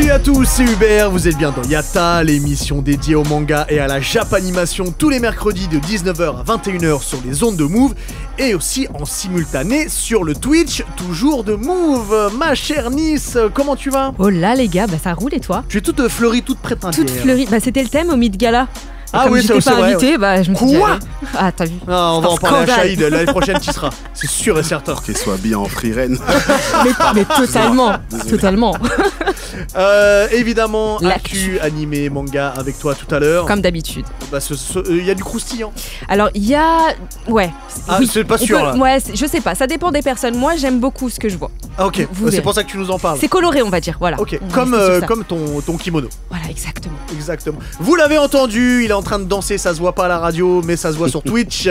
Salut à tous, c'est Hubert, vous êtes bien dans Yatta, l'émission dédiée au manga et à la Japanimation tous les mercredis de 19h à 21h sur les ondes de Move et aussi en simultané sur le Twitch, toujours de Move. Ma chère Nice, comment tu vas? Oh là les gars, bah ça roule et toi? Tu es toute fleurie, toute prête à Toute fleurie, bah c'était le thème au Mid Gala. Et ah comme oui, j'étais c'est pas vrai. invitée, bah je me suis dit, Quoi? allez. Ah t'as vu? Ah, on va en parler à Scandale. Shahid, l'année prochaine tu seras, c'est sûr et certain. Qu'elle soit bien en free reine. Mais totalement, totalement. Évidemment, L'actu. actu animé manga avec toi tout à l'heure. Comme d'habitude. Bah, il y a du croustillant. Alors il y a... Ouais. Ah, oui, c'est pas on sûr, peut- là. Ouais, je sais pas, ça dépend des personnes. Moi j'aime beaucoup ce que je vois. Ah ok, Vous c'est verrez. pour ça que tu nous en parles. C'est coloré on va dire, voilà. Ok, On va comme, rester sur ça. comme ton kimono. Voilà, exactement. Exactement. Vous l'avez entendu, il est en train de danser, ça se voit pas à la radio, mais ça se voit sur Twitch.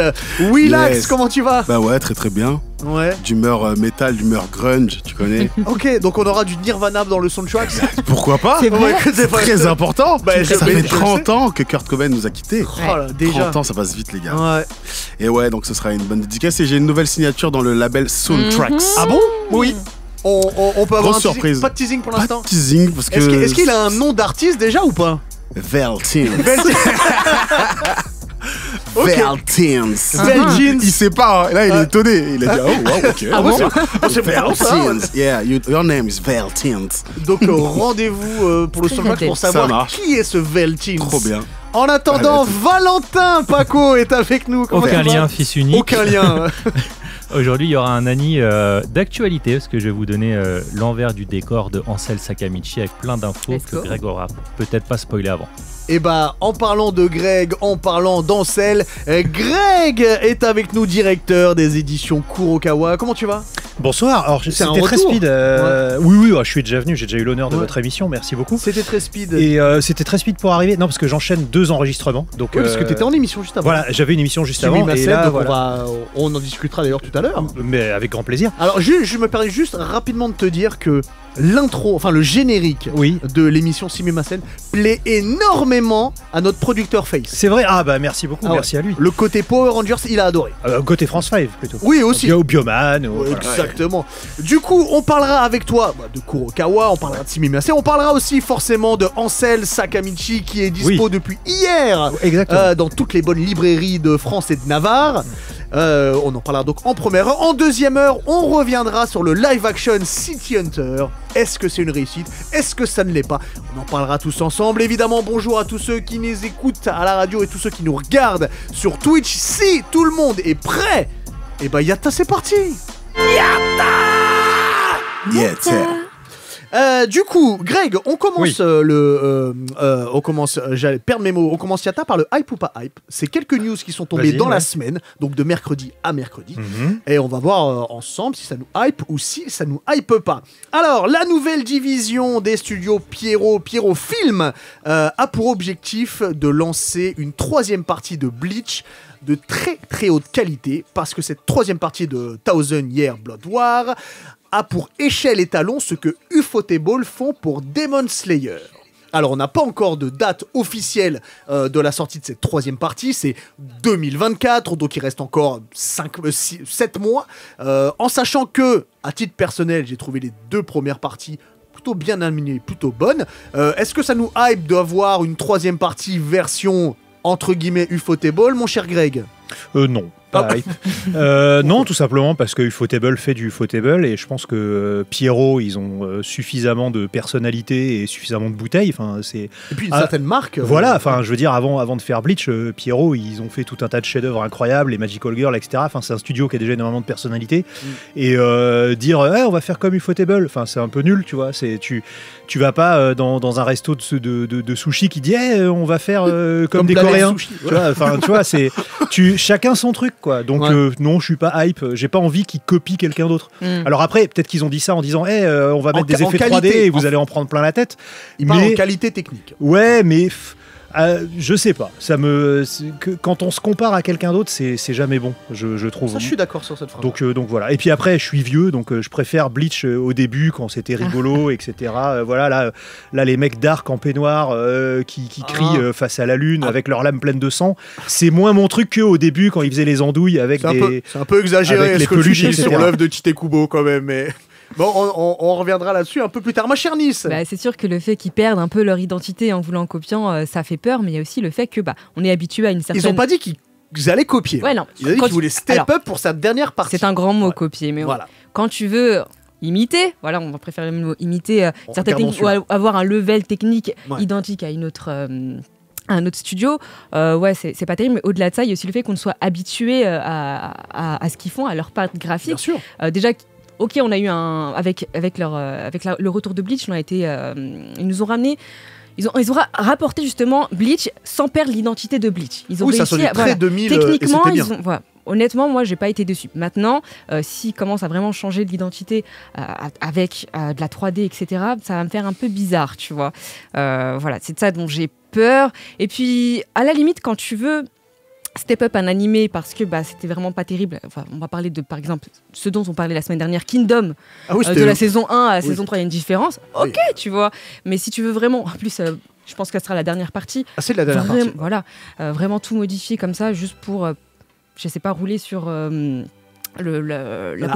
Willax, Yes. comment tu vas? Bah ouais, très très bien. Ouais. D'humeur métal, d'humeur grunge, tu connais. Ok, donc on aura du Nirvana dans le soundtrack. Pourquoi pas? C'est vrai. Ouais, c'est pas- Très important. Bah, ça je fait le sais. 30 ans que Kurt Cobain nous a quittés. Oh là, déjà. 30 ans, ça passe vite les gars. Ouais. Et ouais, donc ce sera une bonne dédicace et j'ai une nouvelle signature dans le label Soul Tracks. Ah bon? Oui. On peut avoir Grosse un teasing. surprise. Pas de teasing pour Pas l'instant. de teasing parce que... Est-ce qu'il a un nom d'artiste déjà ou pas? Veltins. Ok. Veltins. Veltins. Il sait pas, hein. Là il est étonné. Il a dit oh wow, ok. Ah bon? C'est bon ça. Veltins. Yeah, your name is Veltins. Donc rendez-vous pour le Très soundtrack pour adepte. savoir Ça marche. qui est ce Veltins. Trop bien. En attendant, Valentin Paco est avec nous. Comment Aucun tu vas? lien, fils unique. Aucun lien. Aujourd'hui, il y aura un Annie d'actualité parce que je vais vous donner l'envers du décor de Ansel Sakamichi avec plein d'infos Let's que go. Greg aura peut-être pas spoilé avant. Et bah, en parlant de Greg, en parlant d'Ansel, Greg est avec nous, directeur des éditions Kurokawa. Comment tu vas? Bonsoir, alors C'est un c'était très retour. speed. Oui, je suis déjà venu, j'ai déjà eu l'honneur de Ouais. votre émission, merci beaucoup. C'était très speed. Et c'était très speed pour arriver, non parce que j'enchaîne 2 enregistrements. Donc, Oui, parce que t'étais en émission juste avant. Voilà, j'avais une émission juste Kimi avant. Et Masset, là, donc voilà. on en discutera d'ailleurs tout à l'heure. Mais avec grand plaisir. Alors, je me permets juste rapidement de te dire que l'intro, enfin le générique Oui. de l'émission Simimasen plaît énormément à notre producteur Face. C'est vrai, ah bah merci beaucoup, Ah ouais. merci à lui. Le côté Power Rangers, il a adoré. Côté France 5 plutôt. Oui, aussi. Ou Bioman. Ou, Ouais, voilà. exactement. Du coup, on parlera avec toi de Kurokawa, on parlera de Simimasen, on parlera aussi forcément de Ansel Sakamichi qui est dispo Oui. depuis hier Exactement. dans toutes les bonnes librairies de France et de Navarre. On en parlera donc en première heure. En deuxième heure, on reviendra sur le live action City Hunter. Est-ce que c'est une réussite? Est-ce que ça ne l'est pas? On en parlera tous ensemble. Évidemment, bonjour à tous ceux qui nous écoutent à la radio et tous ceux qui nous regardent sur Twitch. Si tout le monde est prêt, et bah Yatta, c'est parti! Yeah, tiens. Du coup, Greg, on commence Oui. on commence, j'allais perdre mes mots, on commence Yatta par le hype ou pas hype. C'est quelques news qui sont tombées Vas-y, dans la ouais. semaine, donc de mercredi à mercredi. Mhm. Et on va voir ensemble si ça nous hype ou si ça nous hype pas. Alors, la nouvelle division des studios Pierrot Film a pour objectif de lancer une 3e partie de Bleach de très très haute qualité, parce que cette 3e partie de Thousand Year Blood War a pour échelle et talon ce que Ufotable font pour Demon Slayer. Alors, on n'a pas encore de date officielle de la sortie de cette 3e partie, c'est 2024, donc il reste encore 7 mois, en sachant que, à titre personnel, j'ai trouvé les 2 premières parties plutôt bien amenées, plutôt bonnes. Est-ce que ça nous hype d'avoir une 3e partie version, entre guillemets, Ufotable, mon cher Greg? Non. Pas hype. Non, tout simplement parce que Ufotable fait du Ufotable et je pense que Pierrot, ils ont suffisamment de personnalité et suffisamment de bouteilles. Enfin, c'est Et puis une certaine marque. voilà. Enfin, je veux dire, avant de faire Bleach, Pierrot, ils ont fait tout un tas de chefs-d'œuvre incroyables, les Magical Girl, etc. Enfin, c'est un studio qui a déjà énormément de personnalité. Et dire, on va faire comme Ufotable, enfin, c'est un peu nul, tu vois. C'est tu vas pas dans un resto de sushi qui dit, on va faire comme des Planet Coréens. Sushi, Tu vois, enfin, tu vois, c'est chacun son truc, quoi. Donc Ouais. non, je suis pas hype. J'ai pas envie qu'ils copient quelqu'un d'autre. Mm. Alors après, peut-être qu'ils ont dit ça en disant, on va mettre des en effets qualité, 3D et vous en- allez en prendre plein la tête. Il parle en Mais qualité technique. ouais, mais je sais pas. Quand on se compare à quelqu'un d'autre, c'est jamais bon, je trouve. Ça, je suis d'accord sur cette phrase. Donc voilà. Et puis après, je suis vieux, donc je préfère Bleach au début quand c'était rigolo, etc. Voilà, là les mecs dark en peignoir qui crient face à la lune avec leurs lames pleines de sang, c'est moins mon truc qu'au début quand ils faisaient les andouilles avec c'est un peu exagéré avec les ce que tu peluches, dis etc. sur l'œuvre de Tite Kubo quand même, mais Bon, on reviendra là-dessus un peu plus tard. Ma chère Nice. Bah, c'est sûr que le fait qu'ils perdent un peu leur identité en voulant copiant, ça fait peur, mais il y a aussi le fait que on est habitué à une certaine... Ils ont pas dit qu'ils allaient copier. Ouais, non. Ils ont dit qu'ils voulaient step up pour sa dernière partie. C'est un grand mot, copier, mais voilà. Quand tu veux imiter, voilà, on va préférer le mot imiter certaines techniques, ou avoir un level technique identique à un autre studio, ouais, c'est pas terrible, mais au-delà de ça, il y a aussi le fait qu'on soit habitué à ce qu'ils font, à leur patte graphique. Bien sûr. Déjà, ok, on a eu avec le retour de Bleach, ils nous ont ramené. Ils ont rapporté justement Bleach sans perdre l'identité de Bleach. Ils ont réussi ça sonnait très 2000 techniquement, et c'était bien. voilà. Honnêtement, moi, j'ai pas été déçue. Maintenant, s'ils commencent à vraiment changer de l'identité avec de la 3D, etc., ça va me faire un peu bizarre, tu vois. Voilà, c'est de ça dont j'ai peur. Et puis, à la limite, quand tu veux step up un animé parce que c'était vraiment pas terrible. Enfin, on va parler de, par exemple, ce dont on parlait la semaine dernière, Kingdom, de la saison 1 à la saison 3, il y a une différence. Ok, tu vois. Mais si tu veux vraiment, en plus, je pense que ce sera la dernière partie. Ah, c'est de la dernière partie. Voilà, vraiment tout modifier comme ça, juste pour, je sais pas, rouler sur la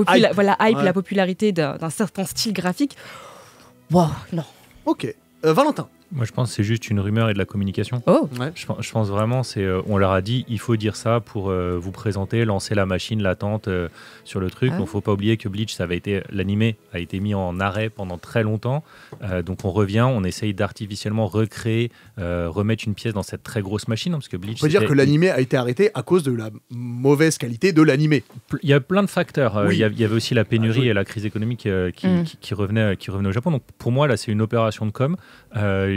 hype, la popularité d'un certain style graphique. Wow, non. Ok. Valentin. Moi, je pense que c'est juste une rumeur et de la communication. Oh. Ouais. Je pense vraiment, on leur a dit, il faut dire ça pour vous présenter, lancer la machine, l'attente sur le truc. Donc, faut pas oublier que Bleach, l'animé a été mis en arrêt pendant très longtemps. Donc, on revient, on essaye d'artificiellement recréer, remettre une pièce dans cette très grosse machine, parce que Bleach. On peut dire que l'animé a été arrêté à cause de la mauvaise qualité de l'animé. Il y a plein de facteurs. Il y avait aussi la pénurie et la crise économique qui revenait au Japon. Donc, pour moi, là, c'est une opération de com.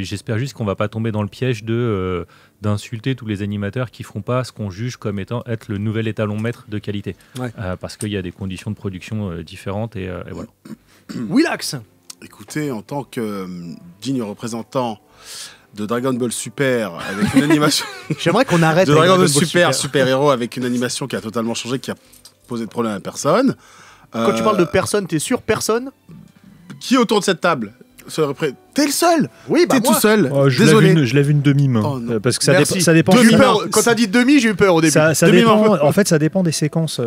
J'espère juste qu'on va pas tomber dans le piège d'insulter tous les animateurs qui font pas ce qu'on juge comme être le nouvel étalon maître de qualité. Parce qu'il y a des conditions de production différentes et voilà. Willax. Écoutez, en tant que digne représentant de Dragon Ball Super avec une animation... J'aimerais qu'on arrête de Dragon Ball super-héros avec une animation qui a totalement changé, qui a posé de problème à personne. Quand tu parles de personne, t'es sûr personne? Qui autour de cette table serait prêt? T'es le seul. Oui, t'es tout seul. Désolé. Je l'ai vu une demi-main. Parce que ça dépend. Quand t'as dit demi, j'ai eu peur au début. Ça dépend, en fait, ça dépend des séquences.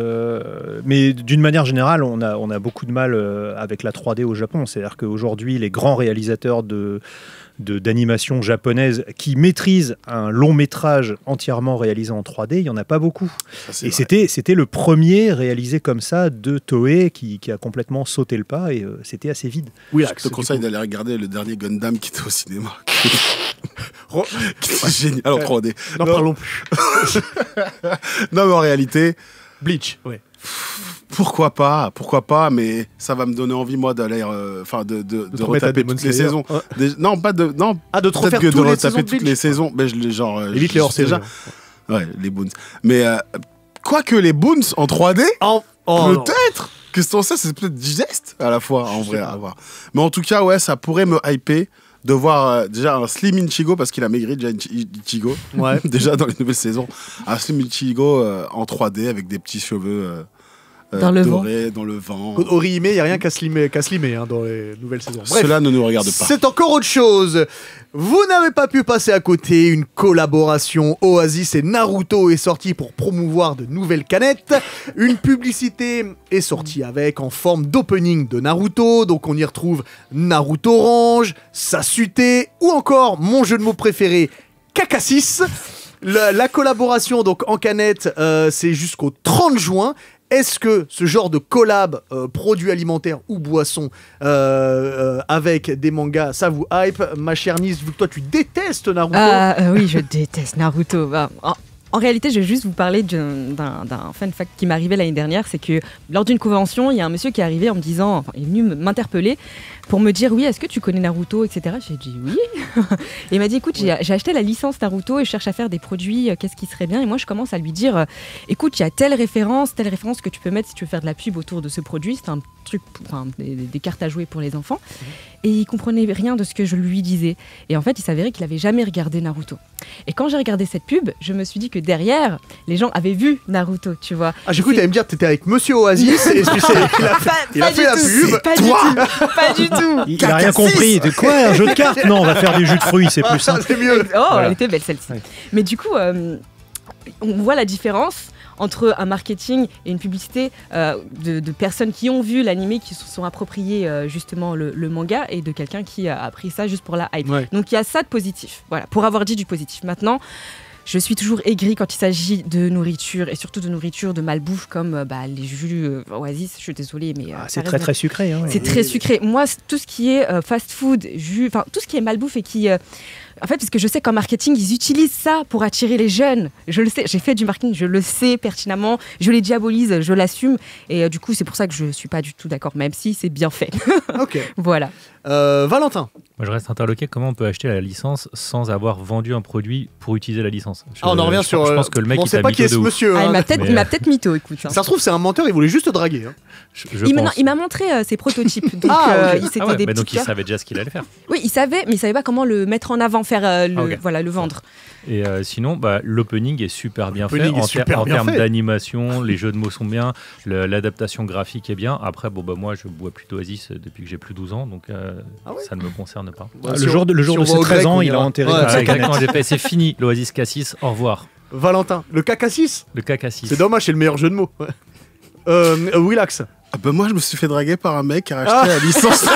Mais d'une manière générale, on a beaucoup de mal avec la 3D au Japon. C'est-à-dire qu'aujourd'hui, les grands réalisateurs d'animation japonaise qui maîtrisent un long métrage entièrement réalisé en 3D, il n'y en a pas beaucoup. Et c'était le premier réalisé comme ça de Toei qui a complètement sauté le pas et c'était assez vide. Oui, je te conseille d'aller regarder le dernier Gundam qui était au cinéma. Qui était génial en 3D. N'en parlons plus. Non, mais en réalité... Bleach, ouais. Pourquoi pas, mais ça va me donner envie, moi, d'aller, de retaper toutes les saisons. Non, pas de... Non, de te refaire toutes les saisons. Mais évite les hors-séries. Ouais, les Boons. Mais, quoique les Boons en 3D, peut-être que c'est peut-être digeste à la fois, en vrai, à voir. Mais en tout cas, ouais, ça pourrait me hyper de voir déjà un Slim Ichigo, parce qu'il a maigri déjà Ichigo, déjà dans les nouvelles saisons. Un Slim Ichigo en 3D avec des petits cheveux... doré dans le vent. Orihime, il n'y a rien qu'à slimer dans les nouvelles saisons. Bref, cela ne nous regarde pas. C'est encore autre chose. Vous n'avez pas pu passer à côté. Une collaboration Oasis et Naruto est sortie pour promouvoir de nouvelles canettes. Une publicité est sortie avec en forme d'opening de Naruto. Donc on y retrouve Naruto Orange, Sasuke ou encore mon jeu de mots préféré, Kakasis. La collaboration donc en canette, c'est jusqu'au 30 juin. Est-ce que ce genre de collab, produits alimentaires ou boissons avec des mangas, ça vous hype? Ma chère Nice, vu que toi tu détestes Naruto. Oui, je déteste Naruto. En réalité, je vais juste vous parler d'un fun fact qui m'est arrivé l'année dernière. C'est que lors d'une convention, il y a un monsieur qui est arrivé en me disant, il est venu m'interpeller pour me dire, oui, est-ce que tu connais Naruto, etc. J'ai dit oui. Et il m'a dit, écoute, j'ai acheté la licence Naruto et je cherche à faire des produits, qu'est-ce qui serait bien? Et moi, je commence à lui dire, écoute, il y a telle référence que tu peux mettre si tu veux faire de la pub autour de ce produit. C'est un truc, des cartes à jouer pour les enfants. Et il comprenait rien de ce que je lui disais. Et en fait, il s'avérait qu'il avait jamais regardé Naruto. Et quand j'ai regardé cette pub, je me suis dit que derrière, les gens avaient vu Naruto, tu vois. Ah, j'ai cru que t'allais me dire que t'étais avec Monsieur Oasis et il a fait la pub. Pas du tout. Il a rien compris. De quoi, un jeu de cartes? Non, on va faire du jus de fruits, c'est plus simple. C'est mieux. Oh, voilà. Elle était belle celle-ci. Ouais. Mais du coup, on voit la différence entre un marketing et une publicité de personnes qui ont vu l'animé, qui se sont appropriés justement le manga, et de quelqu'un qui a pris ça juste pour la hype. Ouais. Donc il y a ça de positif, voilà, pour avoir dit du positif. Maintenant, je suis toujours aigrie quand il s'agit de nourriture, et surtout de nourriture de malbouffe comme les jus Oasis. Je suis désolée, mais c'est très très sucré. Hein, c'est très sucré. Moi, tout ce qui est fast-food, jus, enfin tout ce qui est malbouffe et qui en fait, parce que je sais qu'en marketing, ils utilisent ça pour attirer les jeunes. Je le sais, j'ai fait du marketing, je le sais pertinemment. Je les diabolise, je l'assume. Et du coup, c'est pour ça que je ne suis pas du tout d'accord, même si c'est bien fait. Ok. Voilà. Valentin. Moi, je reste interloqué. Comment on peut acheter la licence sans avoir vendu un produit pour utiliser la licence? On en revient sur. Je pense que le mec, on sait pas qui est ce monsieur. Il m'a peut-être mytho, écoute. Ça se trouve, c'est un menteur, il voulait juste te draguer. Hein. Il m'a montré ses prototypes. Donc, donc il savait déjà ce qu'il allait faire. Oui, il savait, mais il savait pas comment le mettre en avant, faire le vendre. Et sinon, l'opening est super bien fait en termes d'animation, les jeux de mots sont bien, l'adaptation graphique est bien. Après, moi, je bois plutôt Oasis depuis que j'ai plus de 12 ans, donc ça ne me concerne pas. Le jour de ses 13 ans, il a enterré sa canette. C'est fini, l'Oasis Cassis, au revoir. Valentin, le K6. Le K6. C'est dommage, c'est le meilleur jeu de mots. Willax. Moi, je me suis fait draguer par un mec qui a acheté la licence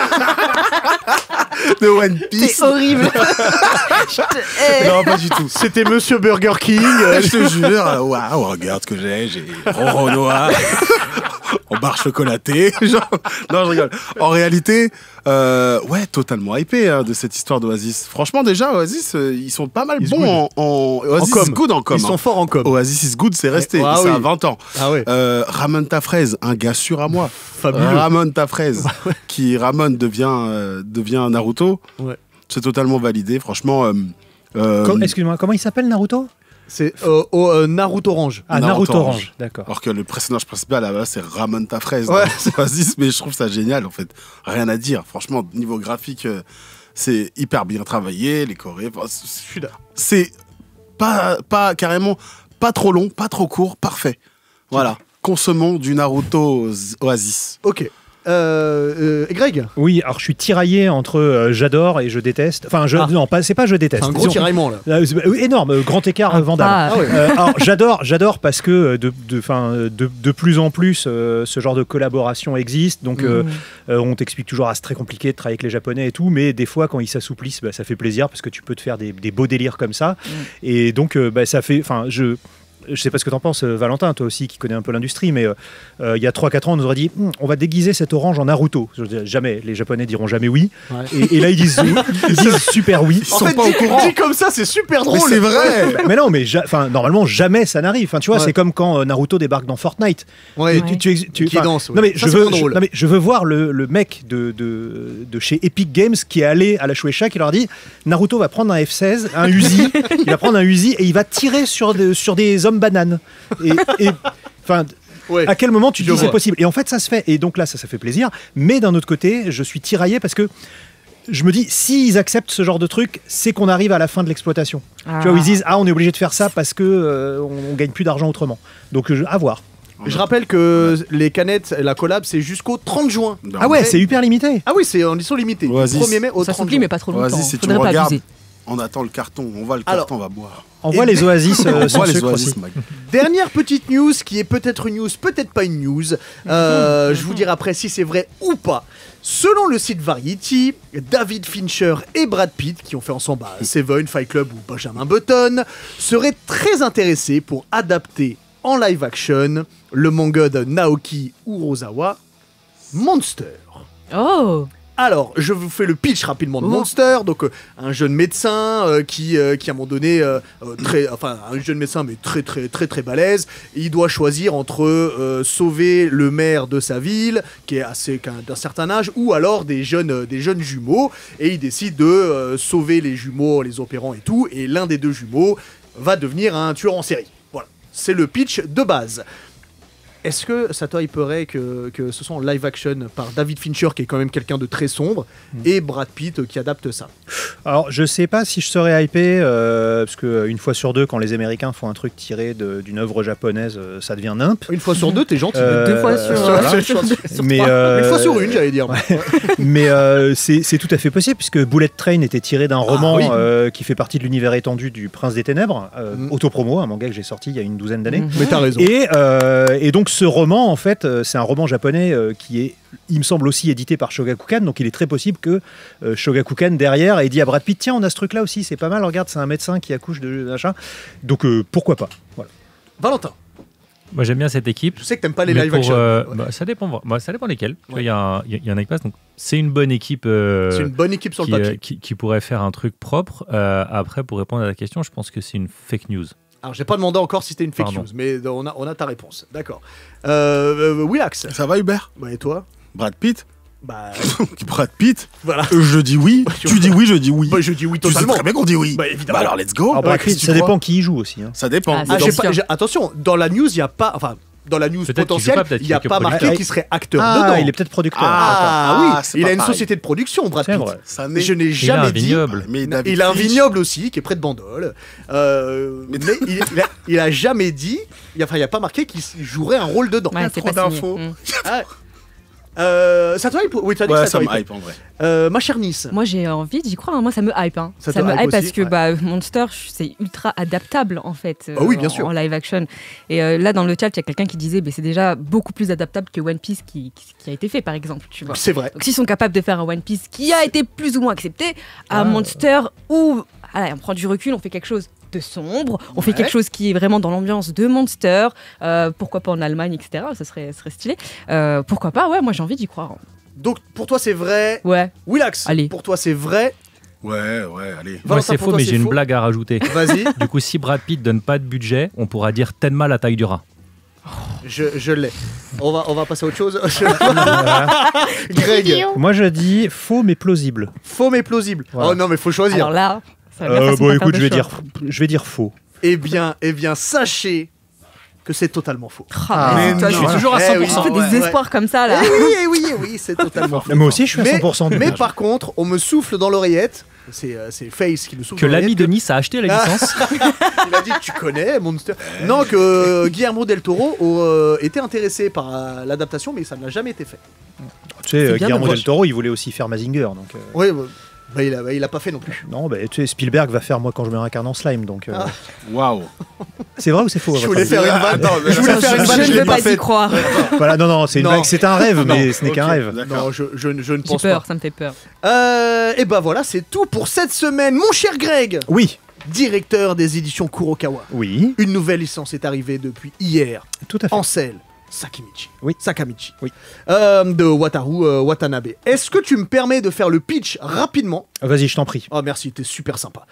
de One Piece. C'est horrible. Non, pas du tout. C'était Monsieur Burger King. Je te jure. Waouh, regarde ce que j'ai Roro noir. En barre chocolatée. Non, je rigole. En réalité, totalement hypé de cette histoire d'Oasis. Franchement, déjà, Oasis, ils sont pas mal bons en Oasis is good en com. Ils sont forts en com. Oasis is good, c'est resté. Ça a 20 ans. Ramon Tafraise, un gars sûr à moi. Fabuleux. Ramon Tafraise, qui Ramon devient Naruto. Ouais. C'est totalement validé, franchement. Excuse-moi, comment il s'appelle Naruto? C'est Naruto Orange. Ah, Naruto Orange, d'accord. Alors que le personnage principal là-bas, c'est Ramon Tafraise. Ouais. C'est Oasis, mais je trouve ça génial en fait. Rien à dire. Franchement, niveau graphique, c'est hyper bien travaillé. Les chorés, c'est pas carrément pas trop long, pas trop court, parfait. Voilà. Consommons du Naruto Oasis. Ok. Greg? Oui, alors je suis tiraillé entre j'adore et je déteste. Enfin, non, c'est pas je déteste. C'est un gros tiraillement là. Énorme, grand écart vandal. Alors j'adore parce que de plus en plus ce genre de collaboration existe. Donc on t'explique toujours c'est très compliqué de travailler avec les Japonais et tout, mais des fois quand ils s'assouplissent, ça fait plaisir parce que tu peux te faire des beaux délires comme ça. Et donc ça fait, je sais pas ce que t'en penses, Valentin, toi aussi qui connais un peu l'industrie, mais il y a 3-4 ans, on nous aurait dit on va déguiser cette orange en Naruto. Jamais, les Japonais diront jamais oui. Ouais. Et là, ils disent super oui. Ils sont pas au courant. Dit comme ça, c'est super drôle. Mais c'est vrai. Mais non, mais normalement, jamais ça n'arrive. Tu vois, c'est comme quand Naruto débarque dans Fortnite. Ouais. Qui danse. Non, mais je veux voir le mec de chez Epic Games qui est allé à la Shueisha qui leur dit Naruto va prendre un F16, un Uzi, il va prendre un Uzi et il va tirer sur des hommes bananes. À quel moment tu dis c'est possible? Et en fait, ça se fait. Et donc là, ça fait plaisir. Mais d'un autre côté, je suis tiraillé parce que je me dis, s'ils acceptent ce genre de truc, c'est qu'on arrive à la fin de l'exploitation. Tu vois, où ils disent, on est obligé de faire ça parce que on gagne plus d'argent autrement. Donc, à voir. Je rappelle que les canettes, la collab, c'est jusqu'au 30 juin. Ah ouais, c'est hyper limité. Ah oui, c'est en édition limitée. 1er mai au 30 juin. Ça s'oublie, mais pas trop longtemps. Oasis, si tu regardes, on attend le carton, on voit le carton, on va boire. On voit les Oasis sans sucre aussi. Dernière petite news qui est peut-être une news, peut-être pas une news. Je vous dirai après si c'est vrai ou pas. Selon le site Variety, David Fincher et Brad Pitt, qui ont fait ensemble Seven, Fight Club ou Benjamin Button, seraient très intéressés pour adapter en live action le manga de Naoki Urasawa, Monster. Oh! Alors, je vous fais le pitch rapidement de Monster. Donc, un jeune médecin qui à un moment donné, un jeune médecin mais très balèze, il doit choisir entre sauver le maire de sa ville, qui est d'un certain âge, ou alors des jeunes jumeaux, et il décide de sauver les jumeaux, les opérant et tout, et l'un des deux jumeaux va devenir un tueur en série. Voilà, c'est le pitch de base. Est-ce que ça te hyperait que ce soit en live action par David Fincher, qui est quand même quelqu'un de très sombre, et Brad Pitt qui adapte ça? Alors, je sais pas si je serais hypé, parce qu'une fois sur deux, quand les Américains font un truc tiré d'une œuvre japonaise, ça devient nimp. Une fois sur deux, t'es gentil. 2 fois sur Mais, une fois sur une, j'allais dire. Mais c'est tout à fait possible, puisque Bullet Train était tiré d'un roman qui fait partie de l'univers étendu du Prince des Ténèbres, Autopromo, un manga que j'ai sorti il y a une douzaine d'années. Mais t'as raison. Et donc ce roman, en fait, c'est un roman japonais qui est, il me semble, aussi édité par Shogakukan, donc il est très possible que Shogakukan derrière ait dit à Brad Pitt, tiens, on a ce truc là aussi, c'est pas mal, regarde, c'est un médecin qui accouche de machin, donc pourquoi pas, voilà. Valentin, Moi j'aime bien cette équipe. je sais que t'aimes pas les Mais live action. ça dépend lesquels. Tu vois, Ouais. il y en a qui passent. Donc c'est une bonne équipe. C'est une bonne équipe sur le papier. qui pourrait faire un truc propre. Après, pour répondre à la question, je pense que c'est une fake news. Alors, j'ai pas demandé encore si c'était une fake Pardon. news, mais on a ta réponse. D'accord. Willax, Ça va, Hubert? bah, et toi? Brad Pitt? Bah, Brad Pitt? voilà. Je dis oui. Tu dis oui, je dis oui. Bah, je dis oui Tu sais totalement. très bien qu'on dit oui. Bah, évidemment. alors, let's go. Alors, Brad Qu'est-ce Pitt, que ça tu crois? dépend qui y joue aussi, hein. Ça dépend. Ah, Ah, c'est sûr. attention, dans la news, il n'y a pas. Enfin, dans la new Peut-être qu'il joue potentielle, pas, peut-être il n'y a qu'il est pas que marqué producteur. qu'il serait acteur Ah, dedans. il est peut-être producteur. Ah, Ah, oui, c'est il pas a une pareil. société de production, Brad C'est Pitt. vrai. Ça Mais n'est- je n'ai Il a jamais un dit. vignoble. Mais David Il a un Finch- vignoble aussi qui est près de Bandol. Mais il a jamais dit. Il n'y a pas marqué qu'il jouerait un rôle dedans. Ouais, c'est trop pas signé. d'infos. Ah, ça te hype? Oui, tu as dit Ouais, que ça me te hype en vrai. Ma chère Nice. Moi j'ai envie d'y croire, hein. Moi ça me hype. Hein. Ça te Ça me hype hype parce aussi, que ouais. bah, Monster c'est ultra adaptable en fait oui, bien sûr. en live action. Et là dans le chat il y a quelqu'un qui disait bah, c'est déjà beaucoup plus adaptable que One Piece qui a été fait par exemple. Tu vois. C'est vrai. Donc s'ils sont capables de faire un One Piece qui a été plus ou moins accepté, un Monster où allez, on prend du recul, on fait quelque chose de sombre, on fait quelque chose qui est vraiment dans l'ambiance de Monster, pourquoi pas en Allemagne, etc. Ça serait stylé. Pourquoi pas, ouais, moi j'ai envie d'y croire. Donc pour toi c'est vrai. Ouais. Willax, Allez. pour toi c'est vrai. Ouais, allez. Moi Valentin, c'est pour faux, toi, mais c'est j'ai une faux. blague à rajouter. Vas-y, Du coup, si Brad Pitt donne pas de budget, on pourra dire Tenma la taille du rat. je l'ai. On va passer à autre chose. Greg, Moi je dis faux mais plausible. faux mais plausible. Voilà. Oh non mais faut choisir. Alors là, ça va bien Bon facilement écoute, faire de choix. je vais dire faux. Eh bien, sachez que c'est totalement faux. Ah, Mais toi, je suis non. toujours à Eh 100%. oui. On fait Ouais, des espoirs comme ça là. Oui, c'est totalement faux. Moi aussi je suis à Mais- 100%. Mais par contre, on me souffle dans l'oreillette. C'est Face qui me souffle Que dans l'ami l'oreillette de Nice a acheté la Ah. licence. Il a dit tu connais Monster. Non, que Guillermo del Toro était intéressé par l'adaptation, mais ça n'a jamais été fait. Tu sais, C'est bien Guillermo dommage. del Toro, il voulait aussi faire Mazinger, donc. Oui, bah, il a pas fait non plus. Non, bah, tu sais, Spielberg va faire Moi quand je me réincarne en slime, donc. Waouh. C'est vrai ou c'est faux à Je votre voulais avis faire une vanne. Attends, mais Je voulais faire une vanne, Je je ne l'ai veux pas pas y faite. croire. Voilà, non, c'est une Non. blague, c'est un rêve, mais ce n'est qu'un ok. rêve. D'accord. Non, je ne J'ai pense peur, pas. ça me fait peur. Et ben voilà, c'est tout pour cette semaine. Mon cher Greg, Oui, directeur des éditions Kurokawa. oui, Une nouvelle licence est arrivée depuis hier. tout à fait. Ansel Sakamichi. Oui. Sakamichi. Oui. De Wataru Watanabe. Est-ce que tu me permets de faire le pitch rapidement? Vas-y, je t'en prie. Oh merci, t'es super sympa.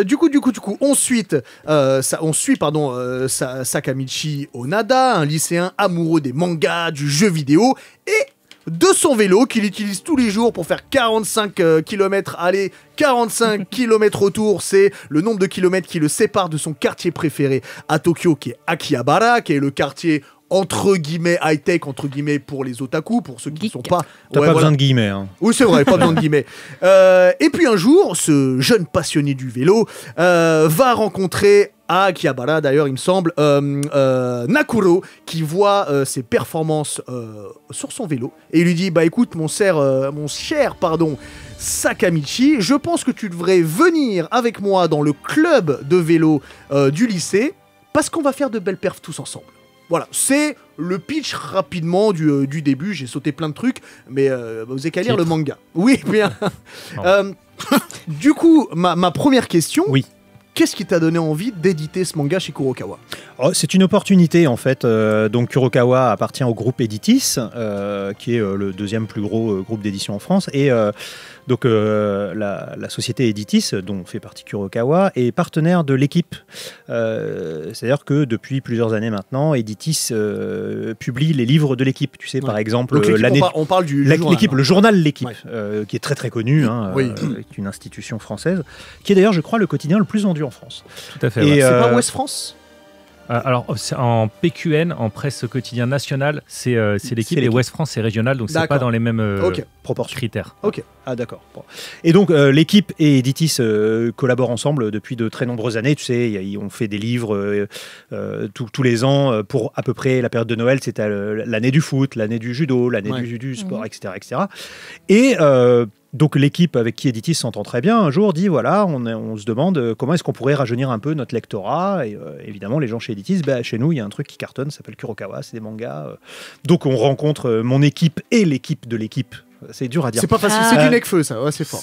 Du coup, on suit Sakamichi Onada, un lycéen amoureux des mangas, du jeu vidéo et de son vélo qu'il utilise tous les jours pour faire 45 km aller, 45 km retour. C'est le nombre de kilomètres qui le sépare de son quartier préféré à Tokyo, qui est Akihabara, qui est le quartier entre guillemets high-tech, entre guillemets pour les otaku, pour ceux qui ne Geek. sont pas... T'as Ouais, pas voilà. besoin de guillemets. Hein. Oui, c'est vrai, pas besoin de guillemets. Et puis un jour, ce jeune passionné du vélo va rencontrer à Akihabara, d'ailleurs, il me semble, Nakuro, qui voit ses performances sur son vélo. Et il lui dit, bah écoute, mon cher, Sakamichi, je pense que tu devrais venir avec moi dans le club de vélo du lycée, parce qu'on va faire de belles perfs tous ensemble. Voilà, c'est le pitch rapidement du début. J'ai sauté plein de trucs, mais vous avez qu'à lire le manga. Oui, bien. Du coup, ma première question. Oui. Qu'est-ce qui t'a donné envie d'éditer ce manga chez Kurokawa? Oh, c'est une opportunité en fait. Donc Kurokawa appartient au groupe Editis, qui est le deuxième plus gros groupe d'édition en France. Et donc la société Editis, dont fait partie Kurokawa, est partenaire de l'équipe. C'est-à-dire que depuis plusieurs années maintenant, Editis publie les livres de l'équipe. Tu sais, par exemple, Donc, l'équipe, l'année. on parle du journal, L'équipe, hein. le journal L'équipe, Ouais. qui est très très connu, hein, Oui. est une institution française, qui est d'ailleurs, je crois, le quotidien le plus vendu en France. Tout à fait. Et, ouais. C'est pas Euh, Ouest France? Alors, en PQN, en presse quotidien nationale, c'est l'équipe, et Ouest France, c'est régional, donc c'est pas dans les mêmes critères. Ok. Ah d'accord. Bon. Et donc l'équipe et Editis collaborent ensemble depuis de très nombreuses années. Tu sais, on fait des livres tous les ans pour à peu près la période de Noël. C'était l'année du foot, l'année du judo, l'année du sport, etc., etc. Et donc l'équipe avec qui Editis s'entend très bien, un jour dit voilà, on se demande comment est-ce qu'on pourrait rajeunir un peu notre lectorat. Et évidemment, les gens chez Editis, chez nous, il y a un truc qui cartonne, ça s'appelle Kurokawa, c'est des mangas. Donc on rencontre mon équipe et l'équipe de l'équipe. C'est dur à dire. C'est pas facile, c'est du Necfeu ça, ouais, c'est fort.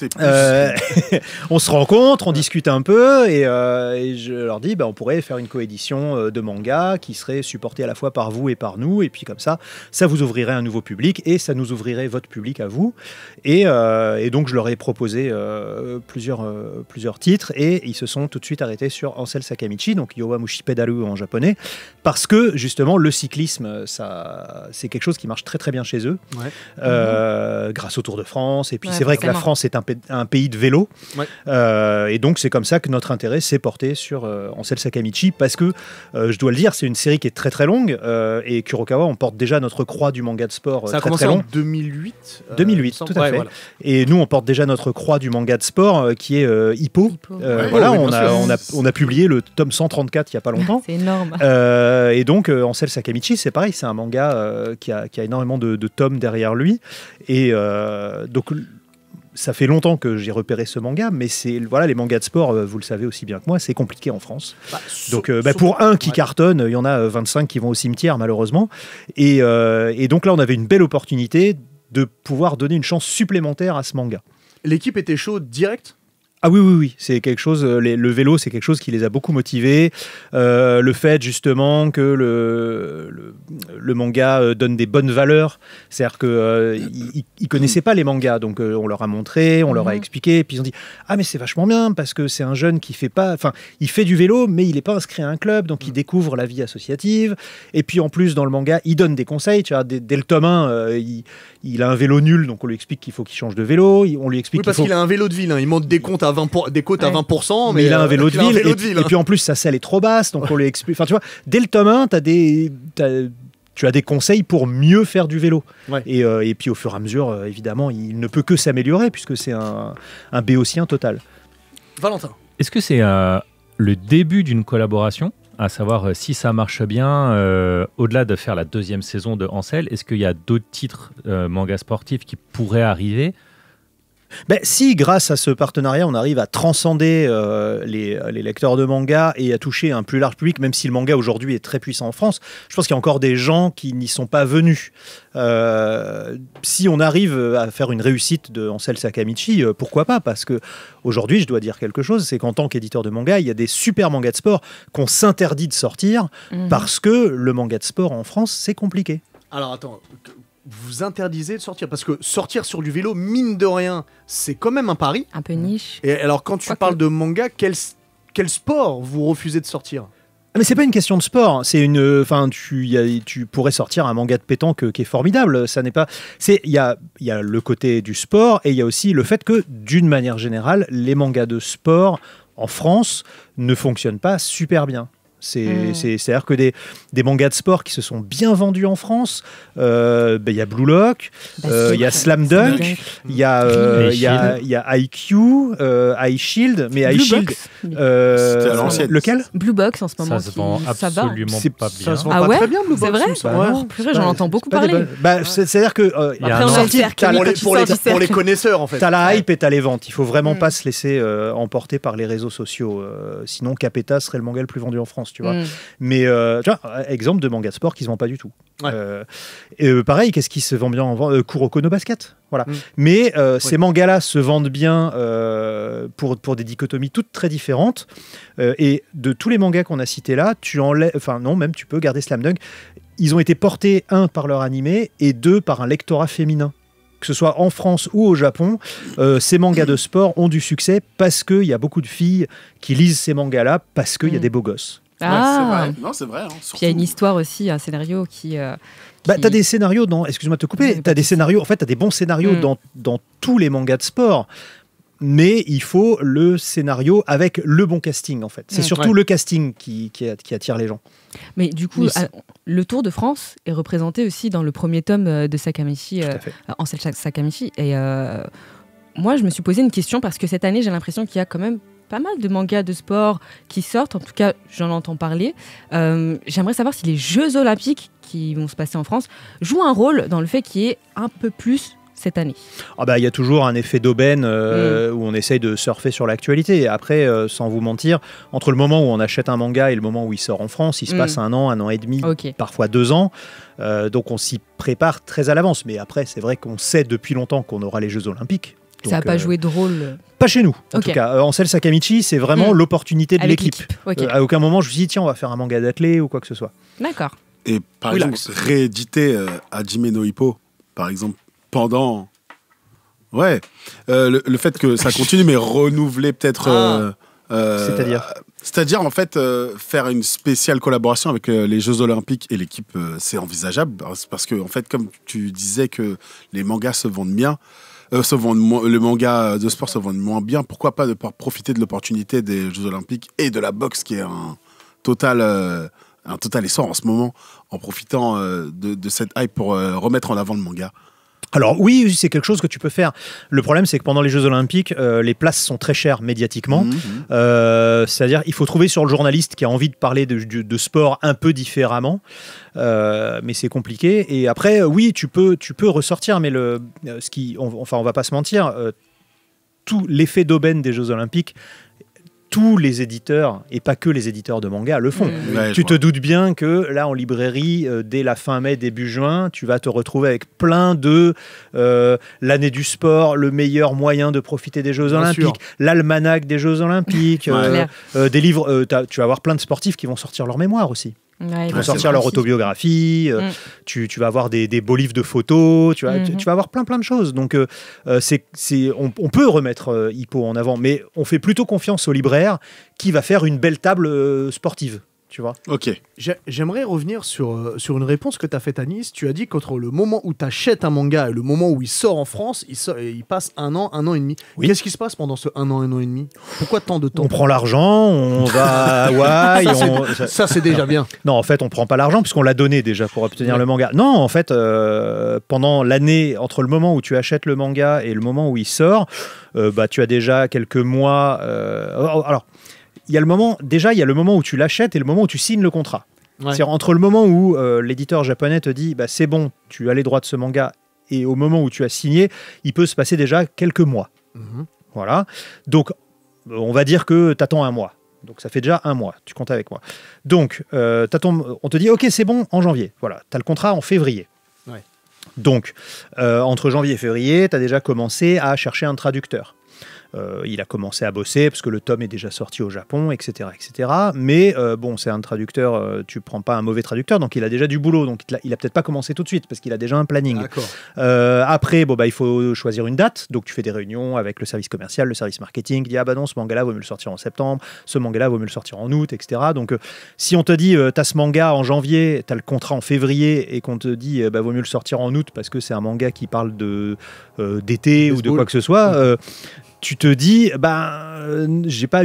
On se rencontre, on discute un peu et je leur dis on pourrait faire une coédition de manga qui serait supportée à la fois par vous et par nous, et puis comme ça vous ouvrirait un nouveau public et ça nous ouvrirait votre public à vous. Et donc je leur ai proposé plusieurs titres et ils se sont tout de suite arrêtés sur Ansel Sakamichi, donc Yowamushi Pedalu en japonais, parce que justement le cyclisme, c'est quelque chose qui marche très très bien chez eux. Grâce au Tour de France, et puis c'est vrai que la France est un pays de vélo, et donc c'est comme ça que notre intérêt s'est porté sur Ansel Sakamichi, parce que je dois le dire, c'est une série qui est très très longue, et Kurokawa, on porte déjà notre croix du manga de sport ça très a commencé très long. En 2008 2008, tout à fait. Voilà. Et nous on porte déjà notre croix du manga de sport qui est Hippo. On a publié le tome 134 il n'y a pas longtemps. C'est énorme. Et donc Ansel Sakamichi, c'est pareil, c'est un manga qui a énormément de tomes derrière lui. Et donc ça fait longtemps que j'ai repéré ce manga, mais les mangas de sport, vous le savez aussi bien que moi, c'est compliqué en France. Donc pour un qui cartonne, il y en a 25 qui vont au cimetière malheureusement. Et donc là, on avait une belle opportunité de pouvoir donner une chance supplémentaire à ce manga. L'équipe était chaude direct ? Ah oui, c'est quelque chose. Le vélo, c'est quelque chose qui les a beaucoup motivés. Le fait justement que le manga donne des bonnes valeurs, c'est-à-dire que ils connaissaient pas les mangas, donc on leur a montré, on leur a expliqué, puis ils ont dit mais c'est vachement bien parce que c'est un jeune qui il fait du vélo, mais il est pas inscrit à un club, donc il découvre la vie associative. Et puis en plus dans le manga, il donne des conseils. Tu vois, dès le tome 1, il a un vélo nul, donc on lui explique qu'il faut qu'il change de vélo. On lui explique parce qu'il a un vélo de ville. Il monte des comptes à 20%, mais il a un vélo de ville. Et puis en plus, sa selle est trop basse, donc on lui explique. Enfin, tu vois, dès le tome 1, tu as des conseils pour mieux faire du vélo. Et puis au fur et à mesure, évidemment, il ne peut que s'améliorer puisque c'est un béotien total. Valentin. Est-ce que c'est le début d'une collaboration ? À savoir si ça marche bien, au-delà de faire la deuxième saison de Ansel, est-ce qu'il y a d'autres titres manga sportifs qui pourraient arriver ? Si, grâce à ce partenariat, on arrive à transcender les lecteurs de manga et à toucher un plus large public, même si le manga aujourd'hui est très puissant en France, je pense qu'il y a encore des gens qui n'y sont pas venus. Si on arrive à faire une réussite de Ansel Sakamichi, pourquoi pas ? Parce que aujourd'hui, je dois dire quelque chose, c'est qu'en tant qu'éditeur de manga, il y a des super mangas de sport qu'on s'interdit de sortir parce que le manga de sport en France, c'est compliqué. Alors attends, vous interdisez de sortir, parce que sortir sur du vélo, mine de rien, c'est quand même un pari. Un peu niche. Et alors quand tu parles de manga, quel sport vous refusez de sortir ? Mais c'est pas une question de sport, c'est tu pourrais sortir un manga de pétanque qui est formidable. Ça n'est pas. Il y a le côté du sport et il y a aussi le fait que d'une manière générale, les mangas de sport en France ne fonctionnent pas super bien. C'est-à-dire que des mangas de sport qui se sont bien vendus en France, y a Blue Lock, il y a Slam Dunk, il y a IQ, iShield, mais iShield, lequel ? Blue Box en ce moment. Ça se vend absolument pas bien. Ça se vend pas très bien, Blue Box. C'est vrai, j'en entends beaucoup parler. C'est-à-dire que pour les connaisseurs en fait. T'as la hype et t'as les ventes. Il faut vraiment pas se laisser emporter par les réseaux sociaux. Sinon, Capeta serait le manga le plus vendu en France. Tu vois. Mais tu vois, exemple de manga de sport qui se vend pas du tout. Pareil, qu'est-ce qui se vend bien en Kuroko no Basket. Voilà. Mais ces mangas-là se vendent bien pour des dichotomies toutes très différentes. Et de tous les mangas qu'on a cités là, tu peux garder Slam Dunk. Ils ont été portés, 1, par leur animé et 2, par un lectorat féminin. Que ce soit en France ou au Japon, ces mangas de sport ont du succès parce qu'il y a beaucoup de filles qui lisent ces mangas-là parce qu'il y a des beaux gosses. C'est vrai. Non, c'est vrai. Puis il y a une histoire aussi, un scénario qui... T'as des scénarios excuse-moi de te couper, t'as des scénarios, en fait t'as des bons scénarios dans tous les mangas de sport. mais il faut le scénario avec le bon casting, en fait. C'est surtout le casting qui attire les gens. Mais du coup, le Tour de France est représenté aussi dans le premier tome de Sakamichi, Ansel Sakamichi. Et moi, je me suis posé une question parce que cette année, j'ai l'impression qu'il y a quand même pas mal de mangas de sport qui sortent. En tout cas, j'en entends parler. J'aimerais savoir si les Jeux Olympiques qui vont se passer en France jouent un rôle dans le fait qu'il y ait un peu plus cette année. Il y a toujours un effet d'aubaine où on essaye de surfer sur l'actualité. Et après, sans vous mentir, entre le moment où on achète un manga et le moment où il sort en France, il se passe 1 an et demi, parfois 2 ans. Donc on s'y prépare très à l'avance. Mais après, c'est vrai qu'on sait depuis longtemps qu'on aura les Jeux Olympiques. Donc, ça n'a pas joué de rôle. Pas chez nous, en tout cas. Ansel Sakamichi, c'est vraiment l'opportunité de l'équipe. À aucun moment, je me suis dit, tiens, on va faire un manga d'athlète ou quoi que ce soit. D'accord. Et par exemple, rééditer Hajime no Ippo, par exemple, pendant... le fait que ça continue, mais renouveler peut-être... C'est-à-dire, en fait, faire une spéciale collaboration avec les Jeux Olympiques et l'équipe, c'est envisageable. Parce que, en fait, comme tu disais que les mangas se vendent bien, le manga de sport se vend moins bien, pourquoi pas ne pas profiter de l'opportunité des Jeux Olympiques et de la boxe qui est un total essor en ce moment, en profitant de cette hype pour remettre en avant le manga. Alors oui, c'est quelque chose que tu peux faire. Le problème, c'est que pendant les Jeux Olympiques, les places sont très chères médiatiquement. C'est-à-dire, il faut trouver sur le journaliste qui a envie de parler de sport un peu différemment. Mais c'est compliqué. Et après, oui, tu peux ressortir. Mais on va pas se mentir, tout l'effet d'aubaine des Jeux Olympiques, tous les éditeurs, et pas que les éditeurs de manga, le font. Tu te doutes bien que là, en librairie, dès la fin mai, début juin, tu vas te retrouver avec plein de l'année du sport, le meilleur moyen de profiter des Jeux Olympiques, l'almanach des Jeux Olympiques, des livres. Tu vas avoir plein de sportifs qui vont sortir leur mémoire aussi. Ils vont sortir leur autobiographie, tu vas avoir des beaux livres de photos, tu vas avoir plein de choses. Donc on peut remettre Ippo en avant, mais on fait plutôt confiance au libraire qui va faire une belle table sportive. Tu vois. Ok. J'aimerais revenir sur une réponse que tu as faite à Nice. Tu as dit qu'entre le moment où tu achètes un manga et le moment où il sort en France, il passe 1 an et demi. Oui. Qu'est-ce qui se passe pendant ce 1 an et demi? Pourquoi tant de temps? On prend l'argent, on va à Hawaï. Ça, c'est déjà bien. Non, en fait, on prend pas l'argent puisqu'on l'a donné déjà pour obtenir le manga. Non, en fait, pendant l'année, entre le moment où tu achètes le manga et le moment où il sort, tu as déjà quelques mois. Alors, il y a le moment où tu l'achètes et le moment où tu signes le contrat. C'est-à-dire entre le moment où l'éditeur japonais te dit c'est bon, tu as les droits de ce manga, et au moment où tu as signé, il peut se passer déjà quelques mois. Voilà. Donc, on va dire que tu attends 1 mois. Donc, ça fait déjà 1 mois. Tu comptes avec moi. Donc, on te dit, OK, c'est bon, en janvier. Voilà. Tu as le contrat en février. Donc, entre janvier et février, tu as déjà commencé à chercher un traducteur. Il a commencé à bosser parce que le tome est déjà sorti au Japon, etc. etc. Mais c'est un traducteur, tu prends pas un mauvais traducteur, donc il a déjà du boulot. Donc il a peut-être pas commencé tout de suite parce qu'il a déjà un planning. Après, il faut choisir une date. Donc tu fais des réunions avec le service commercial, le service marketing. Tu dis, non, ce manga-là, vaut mieux le sortir en septembre. Ce manga-là, vaut mieux le sortir en août, etc. Donc si on te dit, tu as ce manga en janvier, tu as le contrat en février et qu'on te dit, vaut mieux le sortir en août parce que c'est un manga qui parle d'été ou de quoi que ce soit... tu te dis, j'ai pas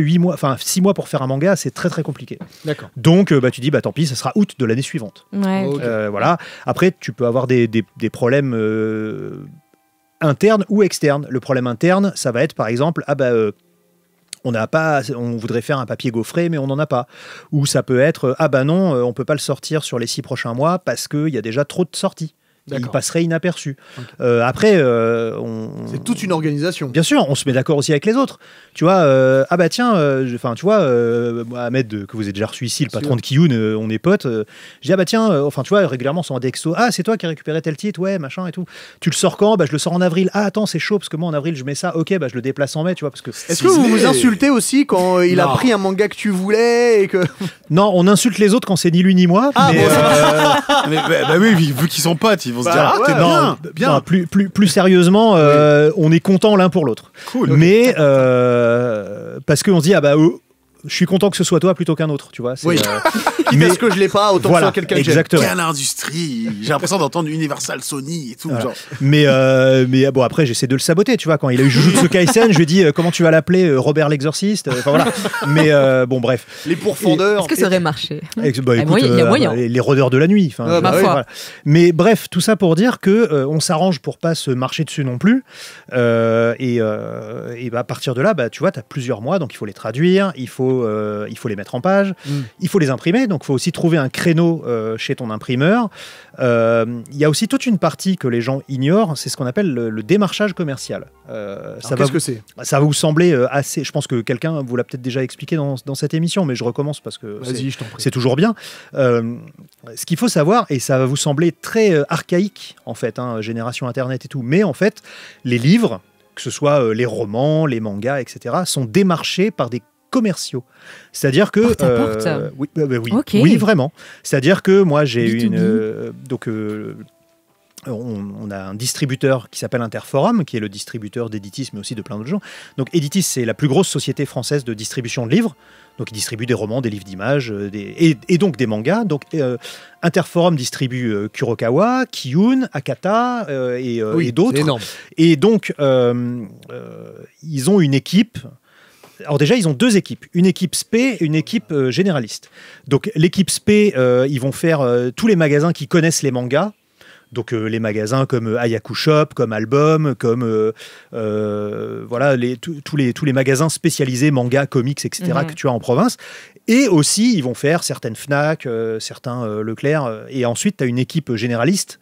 6 mois pour faire un manga, c'est très très compliqué. D'accord. Donc, tu dis, tant pis, ça sera août de l'année suivante. Voilà. Après, tu peux avoir des problèmes internes ou externes. Le problème interne, ça va être, par exemple, on voudrait faire un papier gaufré, mais on n'en a pas. Ou ça peut être, non, on peut pas le sortir sur les 6 prochains mois parce qu'il y a déjà trop de sorties. Il passerait inaperçu. Après, c'est toute une organisation. Bien sûr, on se met d'accord aussi avec les autres. Tu vois, Ahmed, que vous avez déjà reçu ici, le patron de Kiyun, on est potes. Je dis, régulièrement, sur un Dexo, c'est toi qui as récupéré tel titre, ouais, machin et tout. Tu le sors quand? Je le sors en avril. Attends, c'est chaud, parce que moi, en avril, je mets ça. Ok, je le déplace en mai, tu vois. Est-ce que vous vous insultez aussi quand il a pris un manga que tu voulais et que... Non, on insulte les autres quand c'est ni lui ni moi. Oui, vu qu'ils sont potes, ils vont se dire bien. Non, plus sérieusement, on est content l'un pour l'autre. Cool. Mais parce qu'on se dit je suis content que ce soit toi plutôt qu'un autre, tu vois. Oui. Mais est-ce que je l'ai pas, autant que ce soit quelqu'un que j'aime. Exactement. Quelle industrie. J'ai l'impression d'entendre Universal, Sony et tout. Genre. Mais bon, après, j'essaie de le saboter, tu vois. Quand il a eu Jujutsu Kaisen, je lui ai dit comment tu vas l'appeler, Robert l'exorciste. Enfin voilà. Mais bon, bref. Les pourfendeurs. Est-ce que ça aurait marché? Écoute, il y a moyen. Les rôdeurs de la nuit. Enfin, ma foi. voilà. Mais bref, tout ça pour dire que on s'arrange pour pas se marcher dessus non plus. Et à partir de là, tu vois, tu as plusieurs mois, donc il faut les traduire, il faut les mettre en page, il faut les imprimer, donc il faut aussi trouver un créneau chez ton imprimeur. Il y a aussi toute une partie que les gens ignorent, c'est ce qu'on appelle le démarchage commercial. Qu'est-ce que c'est? Ça va vous sembler assez... Je pense que quelqu'un vous l'a peut-être déjà expliqué dans cette émission, mais je recommence parce que c'est toujours bien. Ce qu'il faut savoir, et ça va vous sembler très archaïque, en fait, génération Internet et tout, mais en fait, les livres, que ce soit les romans, les mangas, etc., sont démarchés par des commerciaux. C'est-à-dire que... Porte à porte. Oui, Okay. oui, vraiment. C'est-à-dire que moi, j'ai on a un distributeur qui s'appelle Interforum, qui est le distributeur d'Editis, mais aussi de plein d'autres gens. Donc Editis, c'est la plus grosse société française de distribution de livres. Donc il distribue des romans, des livres d'images, et donc des mangas. Donc Interforum distribue Kurokawa, Kiyun, Akata et d'autres. C'est énorme. Et donc ils ont une équipe. Alors déjà, ils ont deux équipes, une équipe spé et une équipe généraliste. Donc l'équipe spé, ils vont faire tous les magasins qui connaissent les mangas. Donc les magasins comme Ayaku Shop, comme Album, comme voilà, tous les magasins spécialisés manga, comics, etc. que tu as en province. Et aussi, ils vont faire certaines Fnac, certains Leclerc. Et ensuite, tu as une équipe généraliste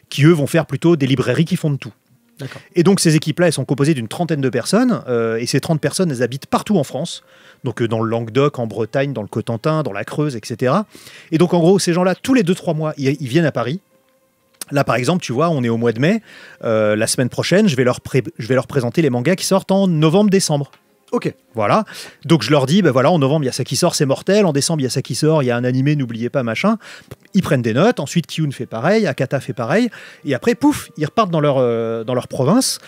qui, eux, vont faire plutôt des librairies qui font de tout. D'accord. Et donc ces équipes-là, elles sont composées d'une 30aine de personnes, et ces 30 personnes, elles habitent partout en France, donc dans le Languedoc, en Bretagne, dans le Cotentin, dans la Creuse, etc. Et donc en gros, ces gens-là, tous les 2-3 mois, ils viennent à Paris. Là, par exemple, tu vois, on est au mois de mai, la semaine prochaine, je vais leur présenter les mangas qui sortent en novembre-décembre. Ok. Voilà. Donc je leur dis, voilà, en novembre, il y a ça qui sort, c'est mortel. En décembre, il y a ça qui sort, il y a un animé, n'oubliez pas, machin. Ils prennent des notes. Ensuite, Kiyun fait pareil, Akata fait pareil. Et après, pouf, ils repartent dans leur province.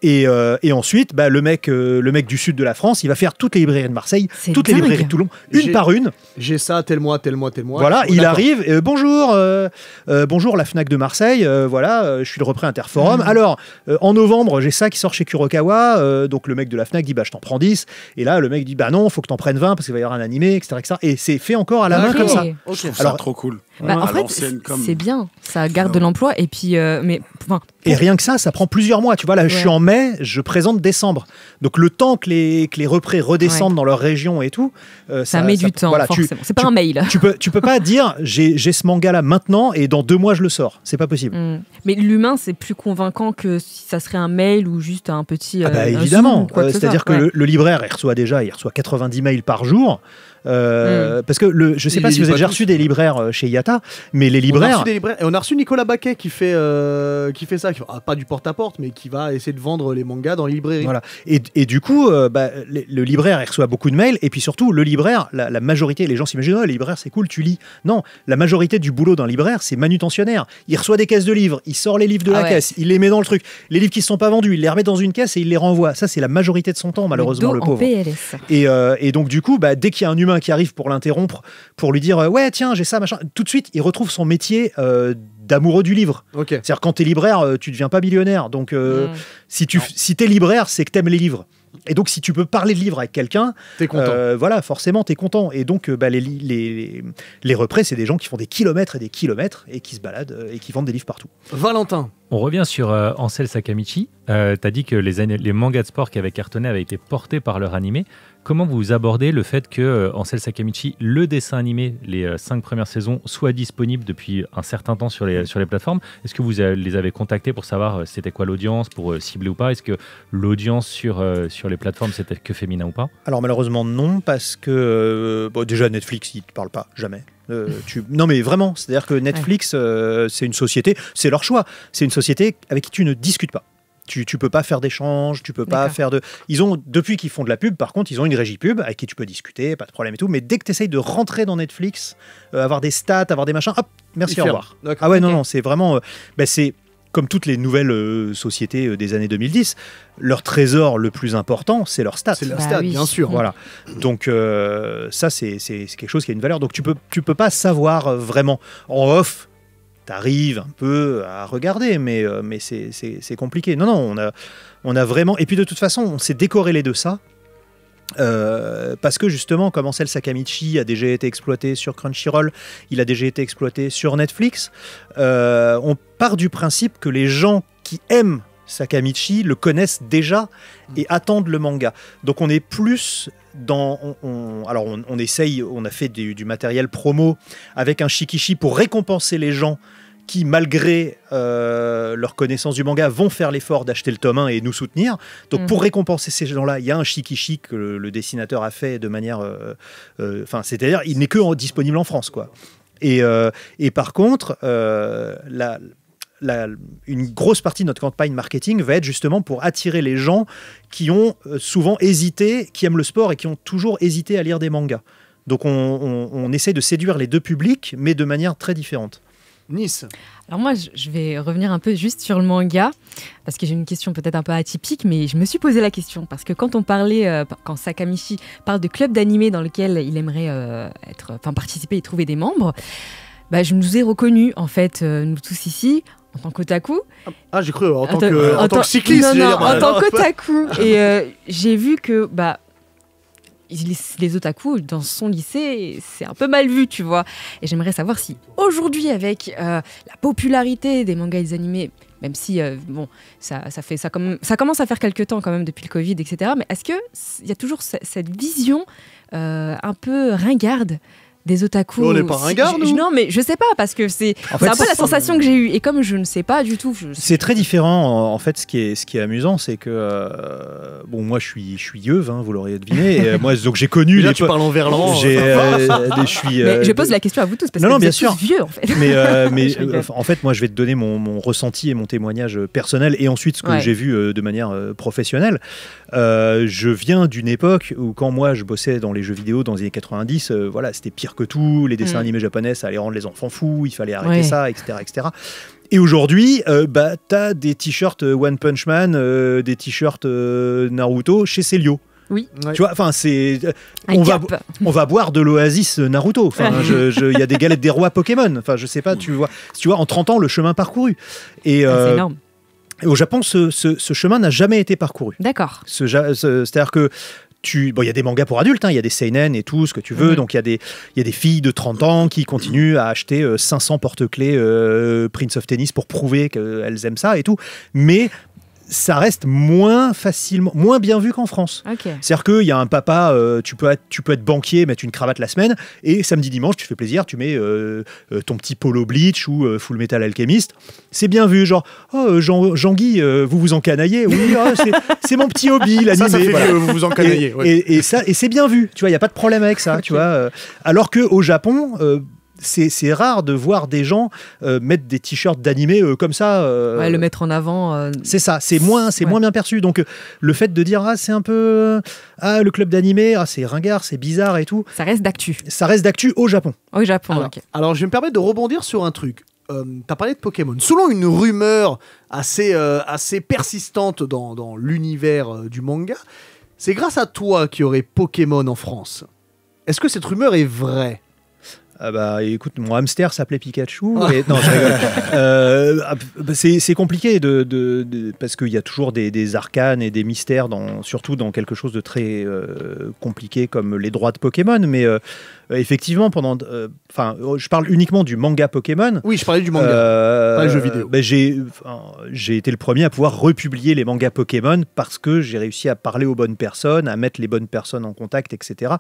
Et ensuite, le mec du sud de la France, il va faire toutes les librairies de Marseille, toutes les librairies de Toulon, par une. J'ai ça, tel mois. Voilà, il arrive. Bonjour, la Fnac de Marseille. Voilà, je suis le repris Interforum. Alors, en novembre, j'ai ça qui sort chez Kurokawa. Donc le mec de la Fnac dit, je t'en prends 10. Et là, le mec dit, non, faut que t'en prennes 20 parce qu'il va y avoir un animé, etc., etc. Et c'est fait encore à la main comme ça. Je trouve ça trop cool. En fait, c'est bien, ça garde de l'emploi. Et puis, et rien que ça prend plusieurs mois. Tu vois, là, je suis en mai, je présente décembre. Donc, le temps que les repris redescendent dans leur région et tout, ça met du temps. Voilà, c'est pas un mail. Tu peux pas dire, j'ai ce manga-là maintenant et dans 2 mois, je le sors. C'est pas possible. Mais l'humain, c'est plus convaincant que si ça serait un mail ou juste un petit. Évidemment. C'est-à-dire que le libraire, il reçoit 90 mails par jour. Parce que je sais pas si vous avez déjà reçu des libraires chez Iata, mais les libraires. On a reçu Nicolas Baquet qui fait ça, pas du porte-à-porte, mais qui va essayer de vendre les mangas dans les librairies. Voilà. Et du coup, le libraire, il reçoit beaucoup de mails, et puis surtout, le libraire, la majorité, les gens s'imaginent, le libraire, c'est cool, tu lis. Non, la majorité du boulot d'un libraire, c'est manutentionnaire. Il reçoit des caisses de livres, il sort les livres de la caisse, il les met dans le truc. Les livres qui ne sont pas vendus, il les remet dans une caisse et il les renvoie. Ça, c'est la majorité de son temps, malheureusement, le pauvre. PLS. Et donc, du coup, dès qu'il y a un humain qui arrive pour l'interrompre, pour lui dire ouais, tiens, j'ai ça, machin, tout de suite, il retrouve son métier d'amoureux du livre. Okay. C'est-à-dire, quand t'es libraire, tu deviens pas millionnaire. Donc, si t'es libraire, c'est que t'aimes les livres. Et donc, si tu peux parler de livres avec quelqu'un, t'es content. Voilà, forcément, t'es content. Et donc, les représ, c'est des gens qui font des kilomètres et des kilomètres et qui se baladent et qui vendent des livres partout. Valentin. On revient sur Ansel Sakamichi. T'as dit que les mangas de sport qui avaient cartonné avaient été portés par leur animé. Comment vous abordez le fait que Ansel Sakamichi, le dessin animé, les 5 premières saisons, soit disponible depuis un certain temps sur les plateformes? Est-ce que vous les avez contactés pour savoir c'était quoi l'audience, pour cibler ou pas? Est-ce que l'audience sur les plateformes, c'était que féminin ou pas? Alors malheureusement non, parce que déjà Netflix, il ne te parle pas, jamais. Non mais vraiment, c'est-à-dire que Netflix, c'est une société, c'est leur choix, c'est une société avec qui tu ne discutes pas. Tu peux pas faire d'échanges, tu peux pas faire de... Depuis qu'ils font de la pub, par contre, ils ont une régie pub avec qui tu peux discuter, pas de problème et tout, mais dès que tu essayes de rentrer dans Netflix, avoir des stats, avoir des machins, hop, merci, au revoir. Ah ouais, non, c'est vraiment... comme toutes les nouvelles sociétés des années 2010, leur trésor le plus important, c'est leur stats. C'est leur stats, bien sûr. Voilà. Donc ça, c'est quelque chose qui a une valeur. Donc tu peux pas savoir vraiment. En off, t'arrives un peu à regarder, mais c'est compliqué. Non, on a vraiment... Et puis de toute façon, on s'est décorrélé de ça. Parce que justement, comme Ansel Sakamichi a déjà été exploité sur Crunchyroll, il a déjà été exploité sur Netflix, on part du principe que les gens qui aiment Sakamichi le connaissent déjà et attendent le manga. Donc on est plus dans... on essaye, on a fait du matériel promo avec un Shikishi pour récompenser les gens qui, malgré leur connaissance du manga, vont faire l'effort d'acheter le tome 1 et nous soutenir. Donc, pour récompenser ces gens-là, il y a un Shikishi que le dessinateur a fait de manière... c'est-à-dire, il n'est que disponible en France, quoi. Et par contre, une grosse partie de notre campagne marketing va être justement pour attirer les gens qui ont souvent hésité, qui aiment le sport et qui ont toujours hésité à lire des mangas. Donc, on essaie de séduire les deux publics, mais de manière très différente. Nice. Alors moi, je vais revenir un peu juste sur le manga, parce que j'ai une question peut-être un peu atypique, mais je me suis posé la question, parce que quand quand Sakamichi parle de club d'animé dans lequel il aimerait participer et trouver des membres, je nous ai reconnus, en fait, nous tous ici, en tant qu'otaku. Ah, j'ai cru, en tant que cycliste. Non, en tant qu'otaku. Et j'ai vu que... les otaku dans son lycée, c'est un peu mal vu, tu vois. Et j'aimerais savoir si aujourd'hui, avec la popularité des mangas et des animés, même si ça commence à faire quelques temps quand même depuis le Covid, etc. Mais est-ce qu'il y a toujours cette vision un peu ringarde des otaku? On n'est pas ringards, nous? Non, mais je sais pas, parce que c'est un peu la sensation que j'ai eue. Et comme je ne sais pas du tout... C'est très différent. En fait, ce qui est amusant, c'est que... moi, je suis yeuve, hein, vous l'auriez deviné. Et, moi, donc, j'ai connu... Là, tu parles en verlan. Mais je pose la question à vous tous, parce que vous êtes tous vieux, en fait. Mais en fait, moi, je vais te donner mon ressenti et mon témoignage personnel, et ensuite, ce que j'ai vu de manière professionnelle. Je viens d'une époque où, quand moi, je bossais dans les jeux vidéo dans les années 90, c'était pire que tout, les dessins animés japonais, ça allait rendre les enfants fous, il fallait arrêter ça, etc., etc. Et aujourd'hui, t'as des t-shirts One Punch Man, des t-shirts Naruto chez Célio. Oui. Tu vois, enfin, on va boire de l'Oasis Naruto. Enfin, il y a des galettes des rois Pokémon. Enfin, je sais pas, tu vois, en 30 ans, le chemin parcouru. Et c'est énorme. Au Japon, ce chemin n'a jamais été parcouru. D'accord. C'est-à-dire que il y a des mangas pour adultes, il y a des seinen et tout, ce que tu veux. Donc, il y a des filles de 30 ans qui continuent à acheter 500 porte-clés Prince of Tennis pour prouver qu'elles aiment ça et tout. Mais ça reste moins bien vu qu'en France. Okay. C'est-à-dire qu'il y a un papa, tu peux être banquier, mettre une cravate la semaine, et samedi, dimanche, tu fais plaisir, tu mets ton petit Polo Bleach ou Full Metal Alchemist. C'est bien vu, genre, Jean-Guy, vous vous encanaillez. Oui, c'est mon petit hobby, l'animé. Ça fait vieux, vous vous encanaillez. Et c'est bien vu, tu vois, il n'y a pas de problème avec ça, tu vois. Alors qu'au Japon... c'est rare de voir des gens mettre des t-shirts d'animé comme ça. Le mettre en avant. C'est ça, c'est moins bien perçu. Donc le fait de dire c'est un peu le club d'animé, c'est ringard, c'est bizarre et tout. Ça reste d'actu. Ça reste d'actu au Japon. Au Japon. Alors je vais me permettre de rebondir sur un truc. T'as parlé de Pokémon. Selon une rumeur assez persistante dans l'univers du manga, c'est grâce à toi qu'il y aurait Pokémon en France. Est-ce que cette rumeur est vraie? Écoute, mon hamster s'appelait Pikachu. Et, non, je rigole. C'est compliqué parce qu'il y a toujours des arcanes et des mystères, surtout dans quelque chose de très compliqué comme les droits de Pokémon. Mais effectivement, je parle uniquement du manga Pokémon. Oui, je parlais du manga, pas le jeu vidéo. J'ai été le premier à pouvoir republier les mangas Pokémon parce que j'ai réussi à parler aux bonnes personnes, à mettre les bonnes personnes en contact, etc.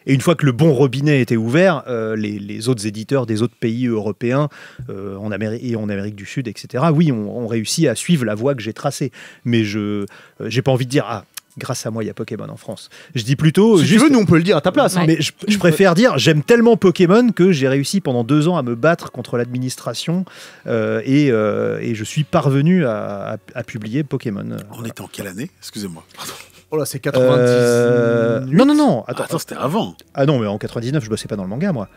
Et une fois que le bon robinet était ouvert, les autres éditeurs des autres pays européens, en Amérique du Sud, etc., oui, on réussit à suivre la voie que j'ai tracée. Mais je n'ai pas envie de dire grâce à moi, il y a Pokémon en France. Je dis plutôt... Si tu veux, nous, on peut le dire à ta place. Mais je préfère dire, j'aime tellement Pokémon que j'ai réussi pendant 2 ans à me battre contre l'administration et je suis parvenu à publier Pokémon. On était en quelle année? Excusez-moi. Pardon. Oh là, c'est 90. Non. Attends, c'était avant. Ah non, mais en 99, je bossais pas dans le manga, moi.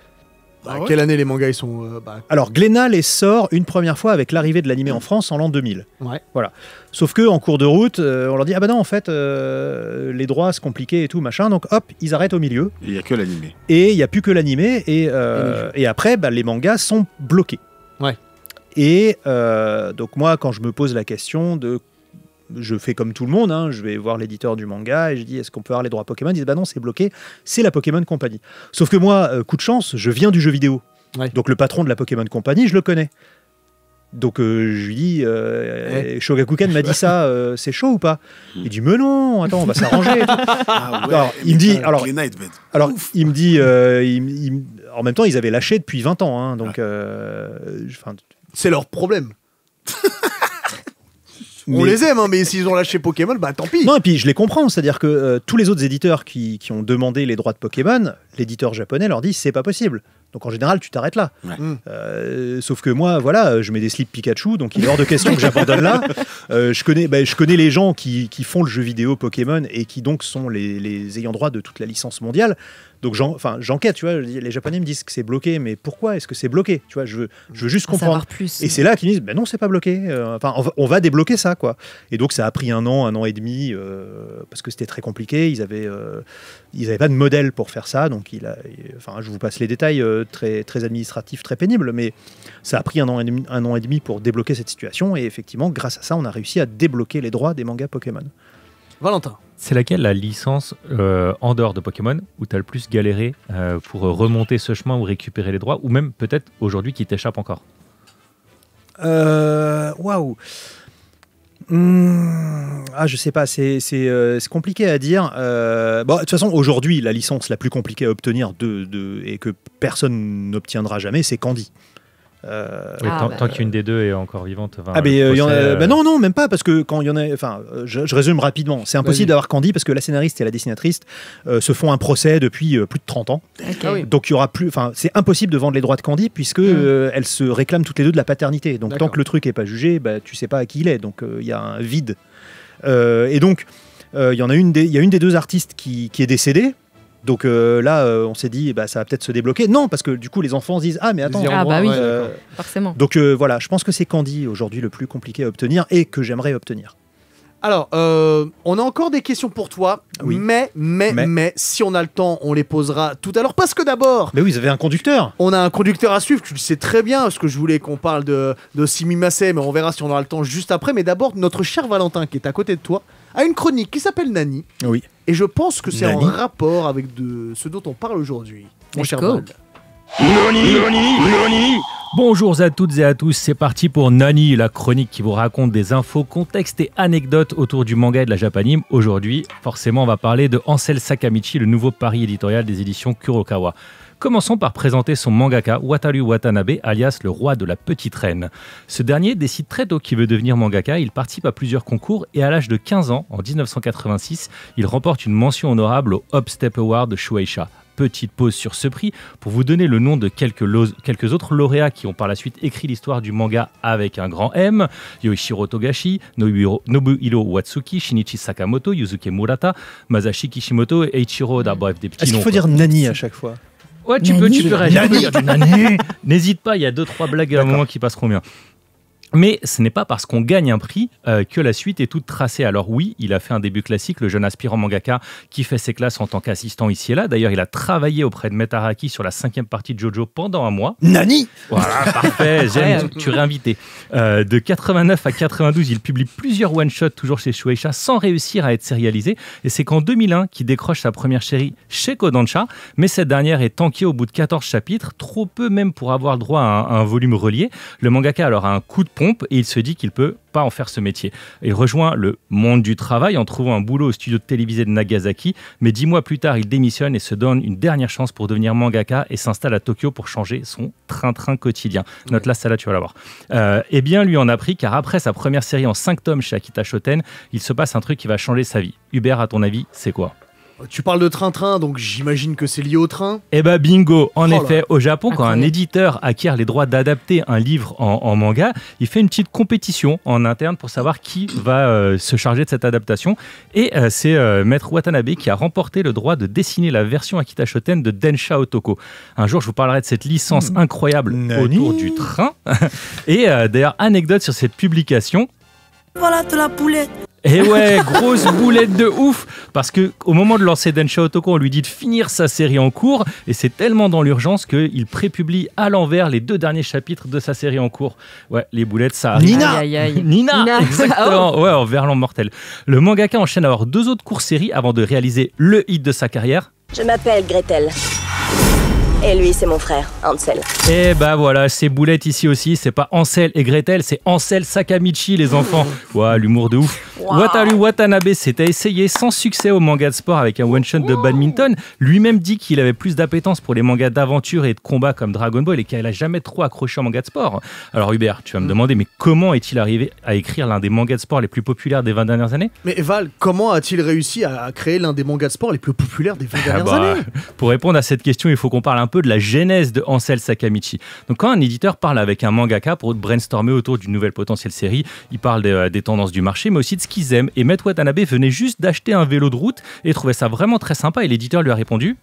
Quelle année les mangas ils sont Alors Glénat les sort une première fois avec l'arrivée de l'animé en France en l'an 2000. Ouais. Voilà. Sauf que en cours de route, on leur dit ah bah non en fait les droits c'est compliqué et tout machin, donc hop ils arrêtent au milieu. Il y a que l'animé. Et il y a plus que l'animé et après les mangas sont bloqués. Ouais. Et donc moi quand je me pose la question je fais comme tout le monde, je vais voir l'éditeur du manga et je dis est-ce qu'on peut avoir les droits Pokémon? Ils disent bah non c'est bloqué, c'est la Pokémon Company. Sauf que moi, coup de chance, je viens du jeu vidéo. Ouais. Donc le patron de la Pokémon Company, je le connais. Donc je lui dis Shogakukan m'a dit ça, c'est chaud ou pas? Il dit mais non, attends on va s'arranger. Alors, il me dit il me dit en même temps ils avaient lâché depuis 20 ans donc c'est leur problème. On les aime, mais s'ils ont lâché Pokémon, tant pis. Non, et puis je les comprends, c'est-à-dire que tous les autres éditeurs qui ont demandé les droits de Pokémon, l'éditeur japonais leur dit c'est pas possible. Donc en général, tu t'arrêtes là. Ouais. Sauf que moi, voilà, je mets des slips Pikachu, donc il est hors de question que j'abandonne là. Je connais les gens qui font le jeu vidéo Pokémon et qui donc sont les ayants droit de toute la licence mondiale. Donc j'enquête, tu vois. Les Japonais me disent que c'est bloqué, mais pourquoi est-ce que c'est bloqué? Tu vois, je veux juste comprendre. Plus. Et c'est là qu'ils me disent, non, c'est pas bloqué. On va débloquer ça, quoi. Et donc ça a pris 1 an et demi, parce que c'était très compliqué. Ils avaient pas de modèle pour faire ça, donc je vous passe les détails très très administratifs, très pénibles, mais ça a pris 1 an et demi pour débloquer cette situation. Et effectivement, grâce à ça, on a réussi à débloquer les droits des mangas Pokémon. Valentin. C'est laquelle la licence en dehors de Pokémon où tu as le plus galéré pour remonter ce chemin ou récupérer les droits, ou même peut-être aujourd'hui qui t'échappe encore? Waouh. Je sais pas, c'est compliqué à dire. De toute façon, aujourd'hui, la licence la plus compliquée à obtenir et que personne n'obtiendra jamais, c'est Candy. Tant qu'une des deux est encore vivante. Non, même pas, parce que quand il y en a. Je résume rapidement. C'est impossible d'avoir Candy parce que la scénariste et la dessinatrice se font un procès depuis plus de 30 ans. Okay. Donc il y aura plus. C'est impossible de vendre les droits de Candy puisque elles se réclament toutes les deux de la paternité. Donc tant que le truc est pas jugé, tu sais pas à qui il est. Donc il y a un vide. Et donc il y a une des deux artistes qui est décédée. Donc là, on s'est dit, ça va peut-être se débloquer. Non, parce que du coup, les enfants se disent, mais attends. Oui, forcément. Donc voilà, je pense que c'est Candy aujourd'hui le plus compliqué à obtenir et que j'aimerais obtenir. Alors, on a encore des questions pour toi, oui. mais si on a le temps, on les posera tout à l'heure. Parce que d'abord... Mais oui, vous avez un conducteur. On a un conducteur à suivre, tu le sais très bien, parce que je voulais qu'on parle de Simimase, mais on verra si on aura le temps juste après. Mais d'abord, notre cher Valentin, qui est à côté de toi, a une chronique qui s'appelle Nani. Oui. Et je pense que c'est en rapport avec ce dont on parle aujourd'hui. Mon cher Val. Bonjour à toutes et à tous, c'est parti pour Nani, la chronique qui vous raconte des infos, contextes et anecdotes autour du manga et de la japanime. Aujourd'hui, forcément, on va parler de Ansel Sakamichi, le nouveau pari éditorial des éditions Kurokawa. Commençons par présenter son mangaka Wataru Watanabe, alias le roi de la petite reine. Ce dernier décide très tôt qu'il veut devenir mangaka, il participe à plusieurs concours et à l'âge de 15 ans, en 1986, il remporte une mention honorable au Hop Step Award de Shueisha. Petite pause sur ce prix pour vous donner le nom de quelques autres lauréats qui ont par la suite écrit l'histoire du manga avec un grand M. Yoichiro Togashi, Nobuhiro Watsuki, Shinichi Sakamoto, Yusuke Murata, Masashi Kishimoto et Eiichiro Oda. Bref, des petits noms. Est-ce qu'il faut dire Nani à chaque fois? Ouais, tu peux réagir. Nani. N'hésite pas, il y a 2-3 blagues à un moment qui passeront bien. Mais ce n'est pas parce qu'on gagne un prix que la suite est toute tracée. Alors oui, il a fait un début classique, le jeune aspirant mangaka qui fait ses classes en tant qu'assistant ici et là. D'ailleurs, il a travaillé auprès de Metaraki sur la 5e partie de Jojo pendant un mois. Nani. Voilà, parfait, j'aime, tu es réinvité. De 89 à 92, il publie plusieurs one-shots toujours chez Shueisha sans réussir à être sérialisé. Et c'est qu'en 2001 qu'il décroche sa première série chez Kodansha. Mais cette dernière est tankée au bout de 14 chapitres, trop peu même pour avoir droit à un volume relié. Le mangaka alors a un coup de pompe et il se dit qu'il peut pas en faire ce métier. Il rejoint le monde du travail en trouvant un boulot au studio de télévisé de Nagasaki, mais 10 mois plus tard, il démissionne et se donne une dernière chance pour devenir mangaka et s'installe à Tokyo pour changer son train-train quotidien. Note là, celle-là, tu vas la voir. Eh bien, lui en a pris, car après sa première série en 5 tomes chez Akita Shoten, il se passe un truc qui va changer sa vie. Hubert, à ton avis, c'est quoi ? Tu parles de train-train, donc j'imagine que c'est lié au train. Eh ben bingo. En effet, au Japon, quand un éditeur acquiert les droits d'adapter un livre en manga, il fait une petite compétition en interne pour savoir qui va se charger de cette adaptation. Et c'est Maître Watanabe qui a remporté le droit de dessiner la version Akita Shoten de Densha Otoko. Un jour, je vous parlerai de cette licence incroyable autour du train. Et d'ailleurs, anecdote sur cette publication. Voilà de la poulette. Et ouais, grosse boulette de ouf, parce que au moment de lancer Densha Otoko, on lui dit de finir sa série en cours, et c'est tellement dans l'urgence qu'il prépublie à l'envers les 2 derniers chapitres de sa série en cours. Ouais, les boulettes, ça arrive. Nina, Aïe, aïe, aïe. Nina, exactement. Ouais, en verlan mortel. Le mangaka enchaîne alors 2 autres courts-séries avant de réaliser le hit de sa carrière. Je m'appelle Gretel. Et lui, c'est mon frère, Ansel. Et bah voilà, ces boulettes ici aussi, c'est pas Ansel et Gretel, c'est Ansel Sakamichi, les enfants. Ouah, l'humour de ouf. Wow. Wataru Watanabe s'était essayé sans succès au manga de sport avec un one-shot de badminton. Lui-même dit qu'il avait plus d'appétence pour les mangas d'aventure et de combat comme Dragon Ball et qu'il n'a jamais trop accroché au manga de sport. Alors Hubert, tu vas me demander, mais comment est-il arrivé à écrire l'un des mangas de sport les plus populaires des 20 dernières années ? Mais Val, comment a-t-il réussi à créer l'un des mangas de sport les plus populaires des 20 dernières années ? Pour répondre à cette question, il faut qu'on parle un peu de la genèse de Ansel Sakamichi. Donc quand un éditeur parle avec un mangaka pour brainstormer autour d'une nouvelle potentielle série, il parle des tendances du marché, mais aussi de ce qu'ils aiment. Et Maître Watanabe venait juste d'acheter un vélo de route et trouvait ça vraiment très sympa. Et l'éditeur lui a répondu: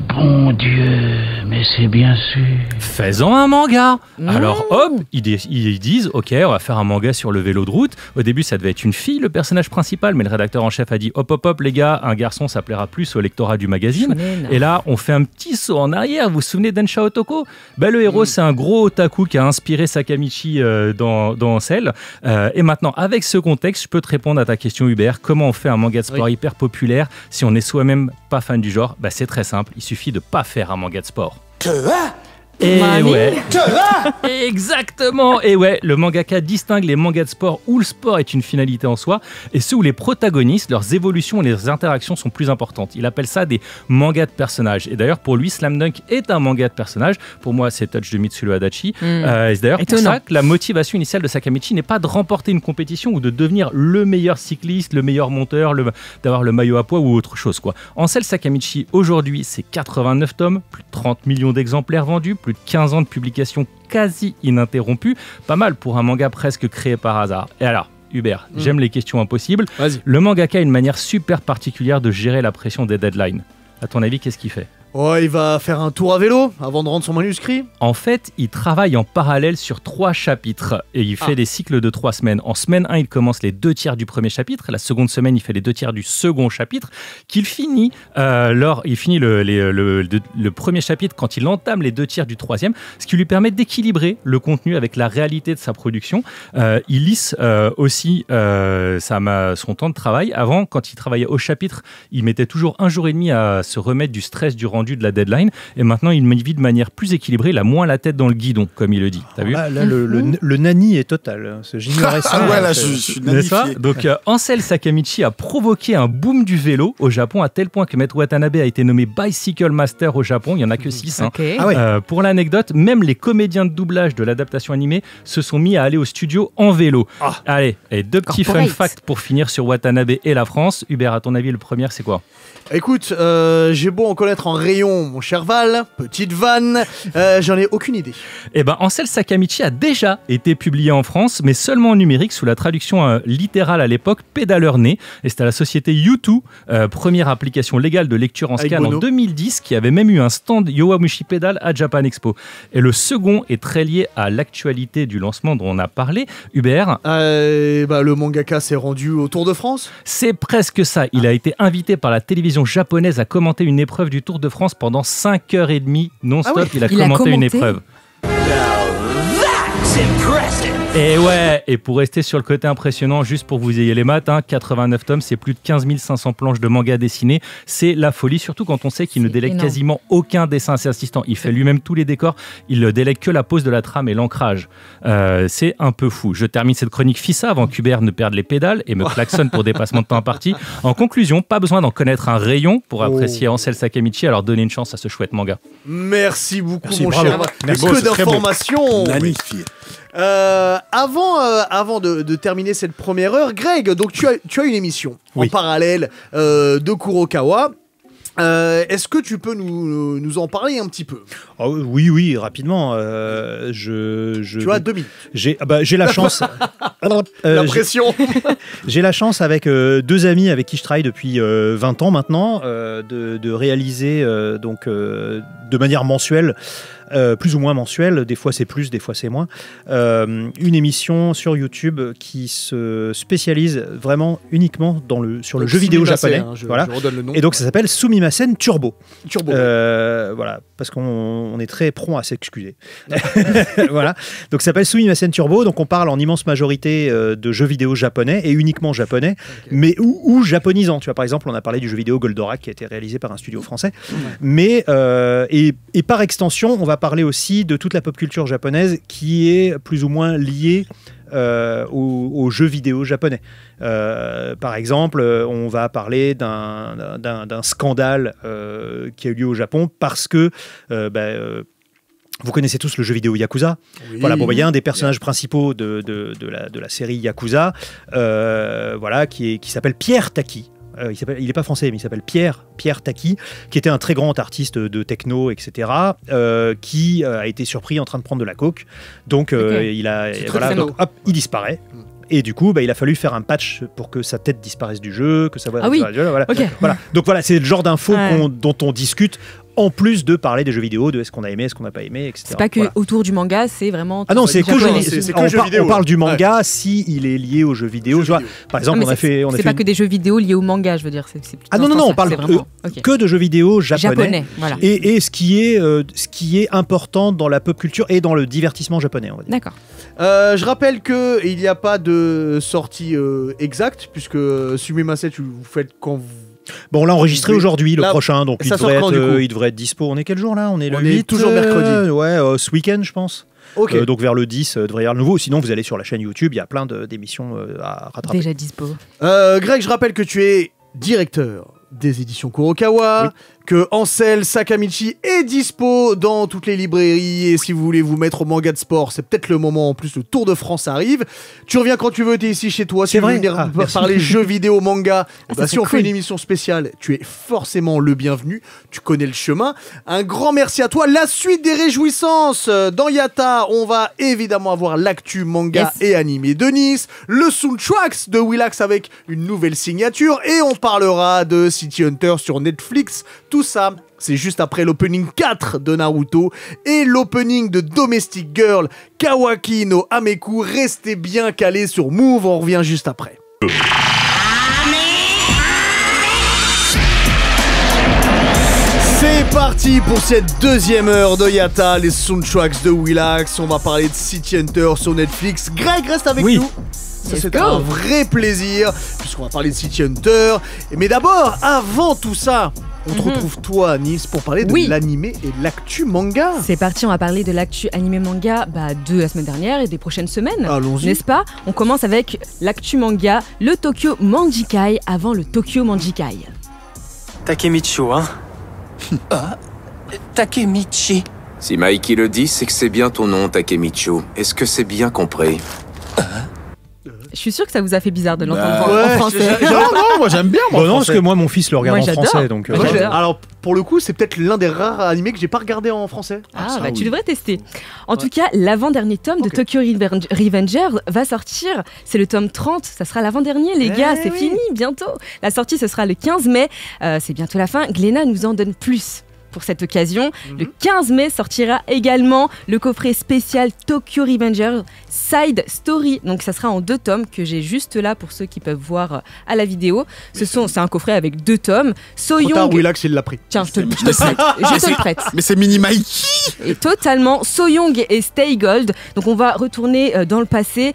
Bon Dieu, mais c'est bien sûr. Fais-en un manga. Alors hop, ils disent ok, on va faire un manga sur le vélo de route. Au début, ça devait être une fille, le personnage principal, mais le rédacteur en chef a dit hop les gars, un garçon, ça plaira plus au lectorat du magazine. Et là, on fait un petit saut en arrière. Vous vous souvenez d'Densha Otoko ? Le héros, c'est un gros otaku qui a inspiré Sakamichi dans Ansel. Et maintenant, avec ce contexte, je peux te répondre à ta question, Hubert. Comment on fait un manga de sport hyper populaire si on est soi-même pas fan du genre ? C'est très simple. Il suffit de pas faire un manga de sport. Et ouais, exactement. Et ouais, le mangaka distingue les mangas de sport où le sport est une finalité en soi et ceux où les protagonistes, leurs évolutions et leurs interactions sont plus importantes. Il appelle ça des mangas de personnages. Et d'ailleurs, pour lui, Slam Dunk est un manga de personnages. Pour moi, c'est Touch de Mitsuru Adachi. C'est d'ailleurs pour ça que la motivation initiale de Sakamichi n'est pas de remporter une compétition ou de devenir le meilleur cycliste, le meilleur monteur, d'avoir le maillot à pois ou autre chose, quoi. Ansel Sakamichi, aujourd'hui, c'est 89 tomes, plus de 30 millions d'exemplaires vendus, plus de 15 ans de publication quasi ininterrompue. Pas mal pour un manga presque créé par hasard. Et alors, Hubert, j'aime les questions impossibles. Vas-y. Le mangaka a une manière super particulière de gérer la pression des deadlines. À ton avis, qu'est-ce qu'il fait ? Il va faire un tour à vélo avant de rendre son manuscrit. En fait, il travaille en parallèle sur 3 chapitres et il fait des cycles de 3 semaines. En semaine 1, il commence les 2 tiers du premier chapitre. La seconde semaine, il fait les 2 tiers du second chapitre. Il finit le premier chapitre quand il entame les 2 tiers du troisième, ce qui lui permet d'équilibrer le contenu avec la réalité de sa production. Il lisse aussi son temps de travail. Avant, quand il travaillait au chapitre, il mettait toujours 1 jour et demi à se remettre du stress du rendu de la deadline, et maintenant il vit de manière plus équilibrée, il a moins la tête dans le guidon, comme il le dit. T'as vu ? Là, le nani est total. J'ignorais ça. Ah ouais, là, je suis nanifié. Donc Ansel Sakamichi a provoqué un boom du vélo au Japon, à tel point que Maître Watanabe a été nommé Bicycle Master au Japon. Il n'y en a que 6. Okay. Pour l'anecdote, même les comédiens de doublage de l'adaptation animée se sont mis à aller au studio en vélo. Allez, et 2 petits fun facts pour finir sur Watanabe et la France. Hubert, à ton avis, le premier, c'est quoi ? Écoute, j'ai beau en connaître en rayon, mon cher Val, petite vanne, j'en ai aucune idée. Eh ben, Ansel Sakamichi a déjà été publié en France, mais seulement en numérique sous la traduction littérale à l'époque, Pédaleur né. Et c'était la société U2, première application légale de lecture en scan en 2010, qui avait même eu un stand Yowamushi Pedal à Japan Expo. Et le second est très lié à l'actualité du lancement dont on a parlé. Hubert, le mangaka s'est rendu au Tour de France. C'est presque ça. Il a été invité par la télévision japonaise à commenter une épreuve du Tour de France pendant 5h30 non-stop. Il a commenté une épreuve. Et ouais, et pour rester sur le côté impressionnant, juste pour que vous ayez les maths, 89 tomes, c'est plus de 15 500 planches de manga dessinés. C'est la folie, surtout quand on sait qu'il ne délègue quasiment aucun dessin à ses assistants. Il fait lui-même tous les décors, il ne délègue que la pose de la trame et l'ancrage. C'est un peu fou. Je termine cette chronique FISA avant qu'Hubert ne perde les pédales et me klaxonne pour dépassement de temps imparti. En conclusion, pas besoin d'en connaître un rayon pour apprécier Ansel Sakamichi, alors donnez une chance à ce chouette manga. Merci beaucoup, mon bravo. cher. Que d'informations. Magnifique. Avant de terminer cette première heure, Greg, donc tu as une émission en parallèle de Kurokawa. Est-ce que tu peux nous en parler un petit peu? Oui, rapidement. Tu as 2 minutes. J'ai la chance. La pression. J'ai la chance avec 2 amis avec qui je travaille depuis 20 ans maintenant de réaliser de manière mensuelle, plus ou moins mensuelle, des fois c'est plus, des fois c'est moins, une émission sur YouTube qui se spécialise vraiment uniquement sur le jeu vidéo japonais. Je voilà. redonne le nom. Et donc ça s'appelle Sumimasen Turbo. Voilà, parce qu'on est très prompt à s'excuser. Voilà. Donc ça s'appelle Sumimasen Turbo. Donc on parle en immense majorité de jeux vidéo japonais et uniquement japonais, mais ou japonisants. Tu vois, par exemple, on a parlé du jeu vidéo Goldorak qui a été réalisé par un studio français. Mais et par extension, on va parler aussi de toute la pop culture japonaise qui est plus ou moins liée aux jeux vidéo japonais. Par exemple, on va parler d'un scandale qui a eu lieu au Japon parce que vous connaissez tous le jeu vidéo Yakuza. Oui. Voilà, il y a un des personnages principaux de la série Yakuza, qui s'appelle Pierre Taki. Il n'est pas français, mais il s'appelle Pierre Taki, qui était un très grand artiste de techno, etc., qui a été surpris en train de prendre de la coke. Donc, il disparaît. Et du coup, il a fallu faire un patch pour que sa tête disparaisse du jeu, que sa voix disparaisse du jeu. Voilà. Okay. Voilà. Donc voilà, c'est le genre d'infos dont on discute. En plus de parler des jeux vidéo, de est-ce qu'on a aimé, est-ce qu'on n'a pas aimé, etc. C'est pas que autour du manga, c'est vraiment... Ah non, c'est que jeux vidéo. On parle du manga s'il est lié aux jeux vidéo. Tu vois, par exemple, c'est pas que des jeux vidéo liés au manga, je veux dire. Non, on parle que de jeux vidéo japonais. Voilà. Et ce qui est important dans la pop culture et dans le divertissement japonais, on va dire. D'accord. Je rappelle qu'il n'y a pas de sortie exacte, puisque Sumimasen, vous faites quand vous... Bon, on l'a enregistré aujourd'hui, le prochain, donc il devrait être dispo. On est quel jour là? On est le 8, toujours mercredi. Ce week-end, je pense. Okay. Donc vers le 10, devrait y avoir le nouveau. Sinon, vous allez sur la chaîne YouTube, il y a plein d'émissions à rattraper. Déjà dispo. Greg, je rappelle que tu es directeur des éditions Kurokawa, que Ansel Sakamichi est dispo dans toutes les librairies, et si vous voulez vous mettre au manga de sport, c'est peut-être le moment. En plus, le Tour de France arrive. Tu reviens quand tu veux, t'es ici chez toi. Si tu veux venir parler jeux vidéo, manga, si on fait une émission spéciale, tu es forcément le bienvenu. Tu connais le chemin. Un grand merci à toi. La suite des réjouissances dans Yata, on va évidemment avoir l'actu manga et animé de Nice, le soundtracks de Willax avec une nouvelle signature, et on parlera de City Hunter sur Netflix. Tout ça, c'est juste après l'opening 4 de Naruto et l'opening de Domestic Girl, Kawaki no Ameku. Restez bien calés sur Move, on revient juste après. C'est parti pour cette deuxième heure de Yata, les soundtracks de Willax. On va parler de City Hunter sur Netflix. Greg, reste avec nous. C'est un vrai plaisir, puisqu'on va parler de City Hunter. Mais d'abord, avant tout ça, on te retrouve toi à Nice pour parler de l'animé et de l'actu manga. C'est parti, on va parler de l'actu animé manga de la semaine dernière et des prochaines semaines. Allons-y. N'est-ce pas? On commence avec l'actu manga, le Tokyo Manjikai avant le Tokyo Manjikai. Takemichi, hein? Takemichi. Si Mikey le dit, c'est que c'est bien ton nom, Takemichi. Est-ce que c'est bien compris? Je suis sûr que ça vous a fait bizarre de l'entendre en français. Non, moi j'aime bien. Non, parce que moi mon fils le regarde en français. Donc, alors pour le coup, c'est peut-être l'un des rares animés que j'ai pas regardé en français. Tu devrais tester. En tout cas, l'avant-dernier tome de Tokyo Revengers va sortir. C'est le tome 30. Ça sera l'avant-dernier, les gars. C'est fini bientôt. La sortie, ce sera le 15 mai. C'est bientôt la fin. Gléna nous en donne plus. Pour cette occasion, le 15 mai sortira également le coffret spécial Tokyo Revengers Side Story. Donc ça sera en 2 tomes que j'ai juste là pour ceux qui peuvent voir à la vidéo. C'est un coffret avec 2 tomes. Soyoung, Willax, il l'a pris. Tiens, je te le prête. Mais c'est mini Mikey. Et totalement. Soyoung et Stay Gold. Donc on va retourner dans le passé.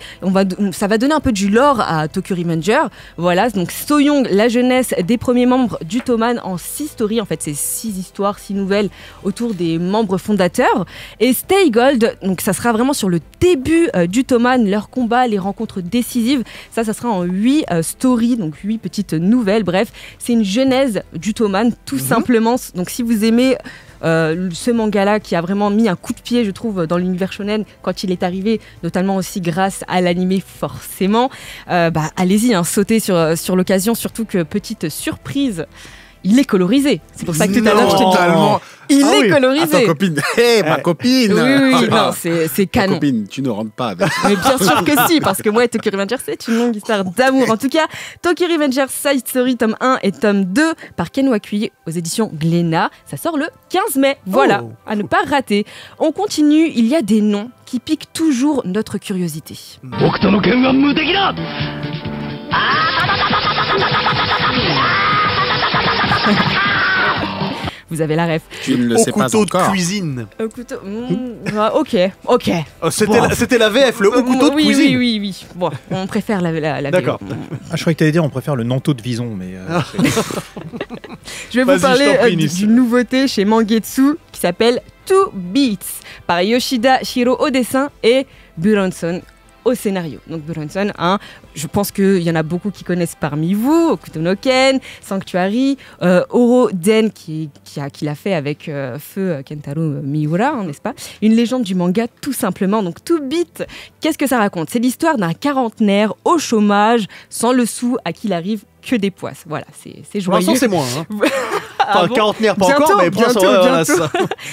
Ça va donner un peu du lore à Tokyo Revengers. Voilà. Donc Soyoung, la jeunesse des premiers membres du Toman en 6 stories. En fait, c'est 6 histoires, 6 nouvelles autour des membres fondateurs. Et Stay Gold, donc ça sera vraiment sur le début du Toman, leurs combats, les rencontres décisives. Ça sera en 8 stories, donc 8 petites nouvelles. Bref, c'est une genèse du Toman, tout simplement. Donc si vous aimez ce manga-là qui a vraiment mis un coup de pied, je trouve, dans l'univers shonen quand il est arrivé, notamment aussi grâce à l'animé, forcément. Allez-y, sautez sur l'occasion, surtout que, petite surprise, il est colorisé. C'est pour ça que tout à l'heure, je t'ai dit. Totalement. Il est colorisé. Attends, copine. Ma copine. Oui, non, c'est canon. Ma copine, tu ne rentres pas avec. Mais bien sûr que si, parce que moi, Tokyo Revengers, c'est une longue histoire d'amour. En tout cas, Tokyo Revengers Side Story tome 1 et tome 2 par Ken Wakui aux éditions Glénat. Ça sort le 15 mai. Voilà, à ne pas rater. On continue, il y a des noms qui piquent toujours notre curiosité. Vous avez la ref. Tu ne le sais pas encore. Au couteau de cuisine. Au couteau. Ok. C'était la VF, le au couteau de cuisine. Oui. Bon, on préfère la D'accord. Je croyais que tu allais dire on préfère le nanto de vison, mais. Je vais vous parler d'une nouveauté chez Mangetsu qui s'appelle Two Beats par Yoshida Shiro au dessin et Buronson au scénario. Donc Buronson, je pense qu'il y en a beaucoup qui connaissent parmi vous, Okuto no Ken, Sanctuary, Oro Den qui l'a fait avec Feu Kentaro Miura, n'est-ce pas? Une légende du manga tout simplement. Donc Two Beat, qu'est-ce que ça raconte? C'est l'histoire d'un quarantenaire au chômage, sans le sou, à qui il arrive que des poisses. Voilà, c'est joyeux. Pour l'instant, c'est moins. Ah bon, quarantenaire, pas encore, mais bientôt.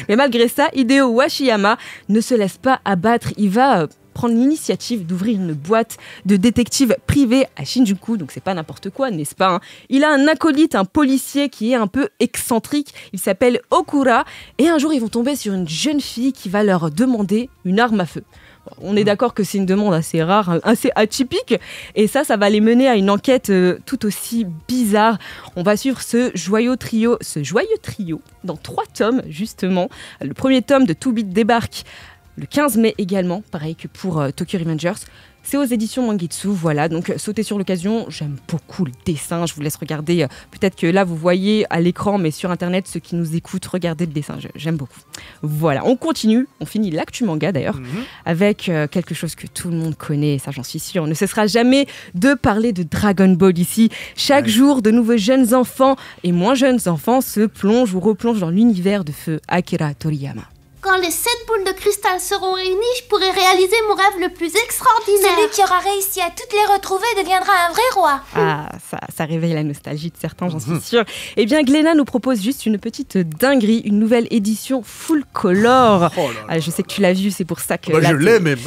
Mais malgré ça, Hideo Washiyama ne se laisse pas abattre. Il va prendre l'initiative d'ouvrir une boîte de détectives privée à Shinjuku, donc c'est pas n'importe quoi, n'est-ce pas? Il a un acolyte, un policier qui est un peu excentrique, il s'appelle Okura, et un jour ils vont tomber sur une jeune fille qui va leur demander une arme à feu. On est d'accord que c'est une demande assez rare, assez atypique, et ça va les mener à une enquête tout aussi bizarre. On va suivre ce joyeux trio dans 3 tomes justement. Le premier tome de Two Beat débarque le 15 mai également, pareil que pour Tokyo Revengers. C'est aux éditions Mangetsu, voilà, donc sautez sur l'occasion. J'aime beaucoup le dessin, je vous laisse regarder. Peut-être que là, vous voyez à l'écran, mais sur Internet, ceux qui nous écoutent, regardez le dessin, j'aime beaucoup. Voilà, on continue, on finit l'actu manga d'ailleurs, avec quelque chose que tout le monde connaît, ça j'en suis sûre. On ne cessera jamais de parler de Dragon Ball ici. Chaque jour, de nouveaux jeunes enfants et moins jeunes enfants se plongent ou replongent dans l'univers de feu Akira Toriyama. Quand les 7 boules de cristal seront réunies, je pourrai réaliser mon rêve le plus extraordinaire. Celui qui aura réussi à toutes les retrouver deviendra un vrai roi. Ah, ça réveille la nostalgie de certains, j'en suis sûre. Eh bien, Glénat nous propose juste une petite dinguerie, une nouvelle édition full color. Oh là là. Ah, je sais que tu l'as vu, c'est pour ça que... je l'ai même.